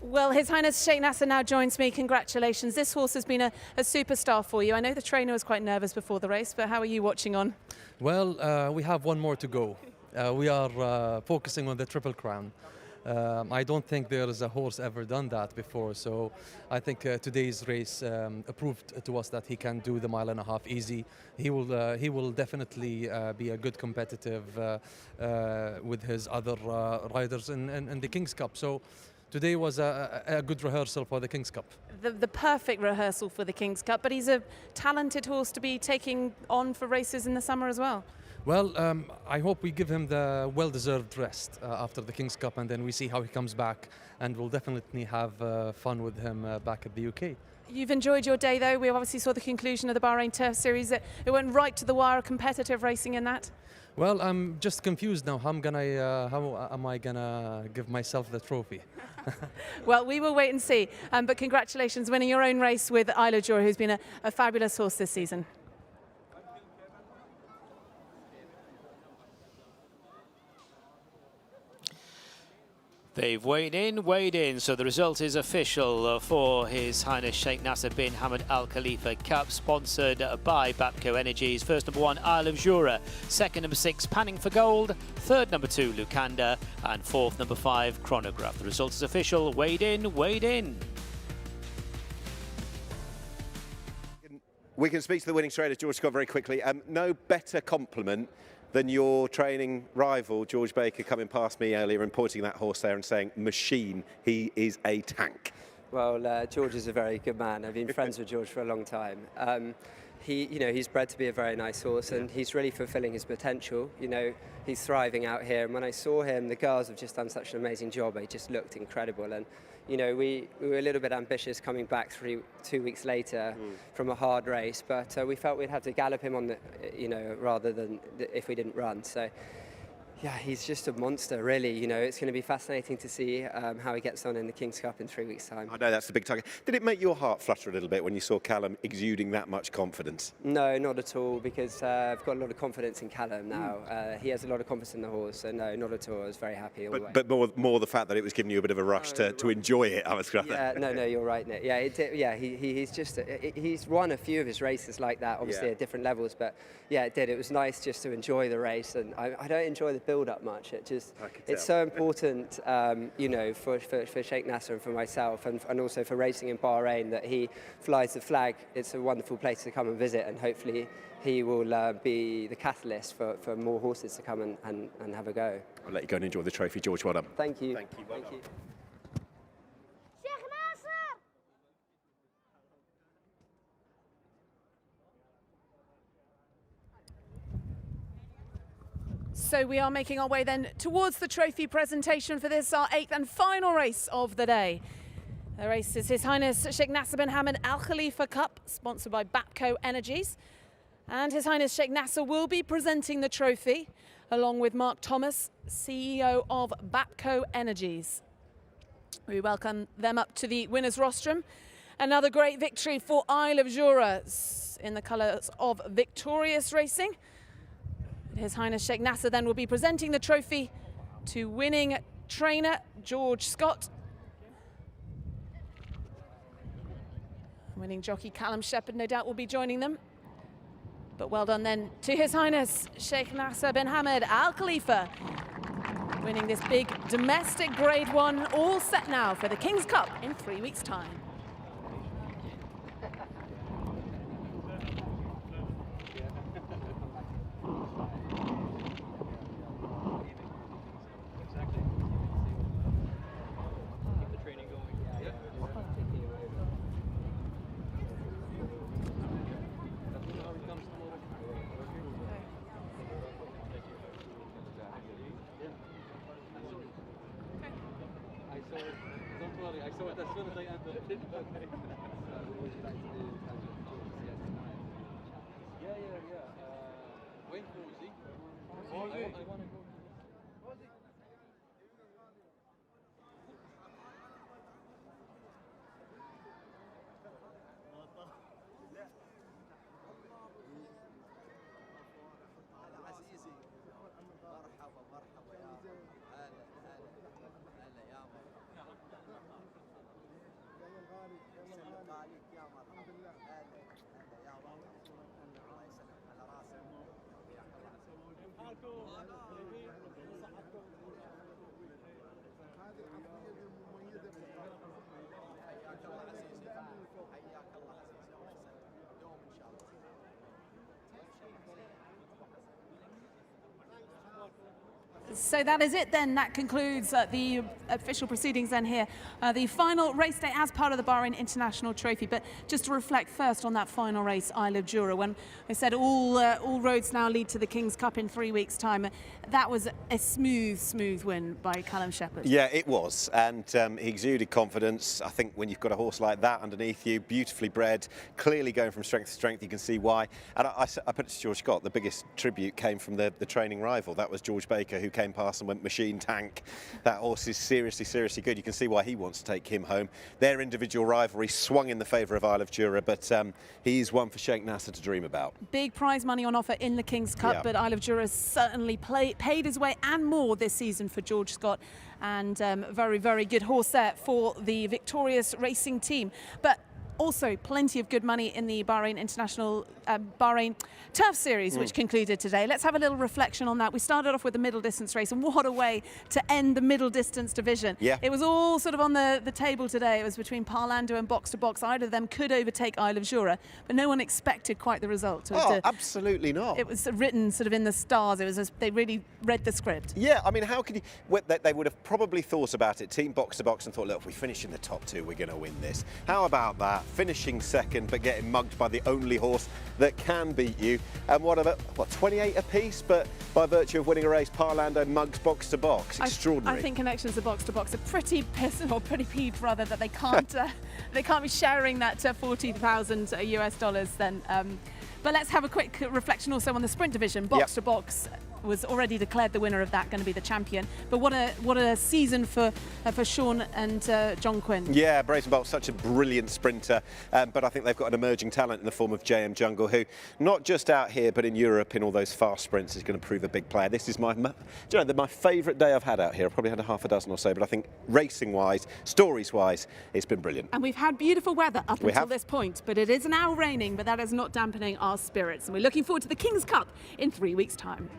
Speaker 2: Well, His Highness Sheikh Nasser now joins me. Congratulations. This horse has been a superstar for you. I know the trainer was quite nervous before the race, but how are you watching on?
Speaker 9: Well, we have one more to go. We are focusing on the Triple Crown. I don't think there is a horse ever done that before, so I think today's race proved to us that he can do the 1.5 miles easy. He will definitely be a good competitive with his other riders in the King's Cup. So today was a good rehearsal for the King's Cup.
Speaker 2: The perfect rehearsal for the King's Cup, but he's a talented horse to be taking on for races in the summer as well.
Speaker 9: Well, I hope we give him the well-deserved rest after the King's Cup, and then we see how he comes back, and we'll definitely have fun with him back at the UK.
Speaker 2: You've enjoyed your day, though. We obviously saw the conclusion of the Bahrain Turf Series. It went right to the wire, competitive racing in that.
Speaker 9: Well, I'm just confused now. How am I gonna give myself the trophy?
Speaker 2: Well, we will wait and see. But congratulations, winning your own race with Isle of Jura, who's been a fabulous horse this season.
Speaker 4: They've weighed in, so the result is official for His Highness Sheikh Nasser bin Hamad Al Khalifa Cup, sponsored by Bapco Energies. First, number 1, Isle of Jura. Second, number 6, Panning for Gold. Third, number 2, Lucanda. And fourth, number 5, Chronograph. The result is official. Weighed in.
Speaker 3: We can speak to the winning trainer, George Scott, very quickly. No better compliment than your training rival, George Baker, coming past me earlier and pointing that horse there and saying, machine, he is a tank.
Speaker 7: Well, George is a very good man. I've been friends with George for a long time. He's bred to be a very nice horse, and he's really fulfilling his potential. He's thriving out here. And when I saw him, the girls have just done such an amazing job. He just looked incredible. And we were a little bit ambitious coming back 2 weeks later from a hard race, but we felt we'd have to gallop him on the, rather than if we didn't run. So. Yeah, he's just a monster, really. It's going to be fascinating to see how he gets on in the King's Cup in 3 weeks' time.
Speaker 3: I know that's the big target. Did it make your heart flutter a little bit when you saw Callum exuding that much confidence?
Speaker 7: No, not at all, because I've got a lot of confidence in Callum now. He has a lot of confidence in the horse, so no, not at all. I was very happy all the way.
Speaker 3: But more the fact that it was giving you a bit of a rush to enjoy it, I was rather.
Speaker 7: Yeah, no, you're right, Nick. Yeah, he's just he's won a few of his races like that, obviously at different levels, but yeah, it did. It was nice just to enjoy the race, and I don't enjoy the build-up much. It's so important, for Sheikh Nasser and for myself, and also for racing in Bahrain, that he flies the flag. It's a wonderful place to come and visit, and hopefully he will be the catalyst for more horses to come and have a go.
Speaker 3: I'll let you go and enjoy the trophy, George. Well done.
Speaker 7: Thank you.
Speaker 3: Thank you. Well done.
Speaker 2: So we are making our way then towards the trophy presentation for this, our 8th and final race of the day. The race is His Highness Sheikh Nasser bin Hamad Al Khalifa Cup, sponsored by Bapco Energies. And His Highness Sheikh Nasser will be presenting the trophy along with Mark Thomas, CEO of Bapco Energies. We welcome them up to the winner's rostrum. Another great victory for Isle of Jura in the colours of Victorious Racing. H.H.SH. Sheikh Nasser then will be presenting the trophy to winning trainer George Scott. Winning jockey Callum Shepherd no doubt will be joining them. But well done then to His Highness Sheikh Nasser bin Hamad Al Khalifa, winning this big domestic Grade 1, all set now for the King's Cup in 3 weeks' time. So that is it then. That concludes the official proceedings then here. The final race day as part of the Bahrain International Trophy. But just to reflect first on that final race, Isle of Jura, when I said all roads now lead to the King's Cup in 3 weeks' time, that was a smooth win by Callum Shepherd.
Speaker 3: Yeah, it was, and he exuded confidence. I think when you've got a horse like that underneath you, beautifully bred, clearly going from strength to strength, you can see why. And I put it to George Scott, the biggest tribute came from the training rival. That was George Baker, who came past and went machine tank. That horse is seriously good. You can see why he wants to take him home. Their individual rivalry swung in the favour of Isle of Jura, but he's one for Sheikh Nasser to dream about.
Speaker 2: Big prize money on offer in the King's Cup,
Speaker 3: yeah.
Speaker 2: But Isle of Jura has certainly paid his way and more this season for George Scott, and very good horse there for the Victorious Racing team. But also plenty of good money in the Bahrain International Bahrain Turf Series, which concluded today. Let's have a little reflection on that. We started off with the middle distance race, and what a way to end the middle distance division.
Speaker 3: Yeah.
Speaker 2: It was all sort of on the table today. It was between Parlando and Box to Box. Either of them could overtake Isle of Jura, but no one expected quite the result.
Speaker 3: Absolutely not.
Speaker 2: It was written sort of in the stars. It was they really read the script.
Speaker 3: Yeah, I mean, how could you... They would have probably thought about it, team Box to Box, and thought, look, if we finish in the top two, we're going to win this. How about that? Finishing second, but getting mugged by the only horse that can beat you. And what 28 apiece, but by virtue of winning a race, Parlando mugs Box to Box. Extraordinary.
Speaker 2: I think connections to Box are pretty pissed, or pretty peeved rather, that they can't they can't be sharing that $40,000 US dollars then. But let's have a quick reflection also on the sprint division. Box to Box was already declared the winner of that, going to be the champion. But what a season for Sean and John Quinn.
Speaker 3: Yeah, Brazen Bolt's such a brilliant sprinter, but I think they've got an emerging talent in the form of JM Jungle, who not just out here but in Europe in all those fast sprints is going to prove a big player. This is my favourite day I've had out here. I've probably had a half a dozen or so, but I think racing-wise, stories-wise, it's been brilliant.
Speaker 2: And we've had beautiful weather up until this point, but it is now raining, but that is not dampening our spirits. And we're looking forward to the King's Cup in 3 weeks' time.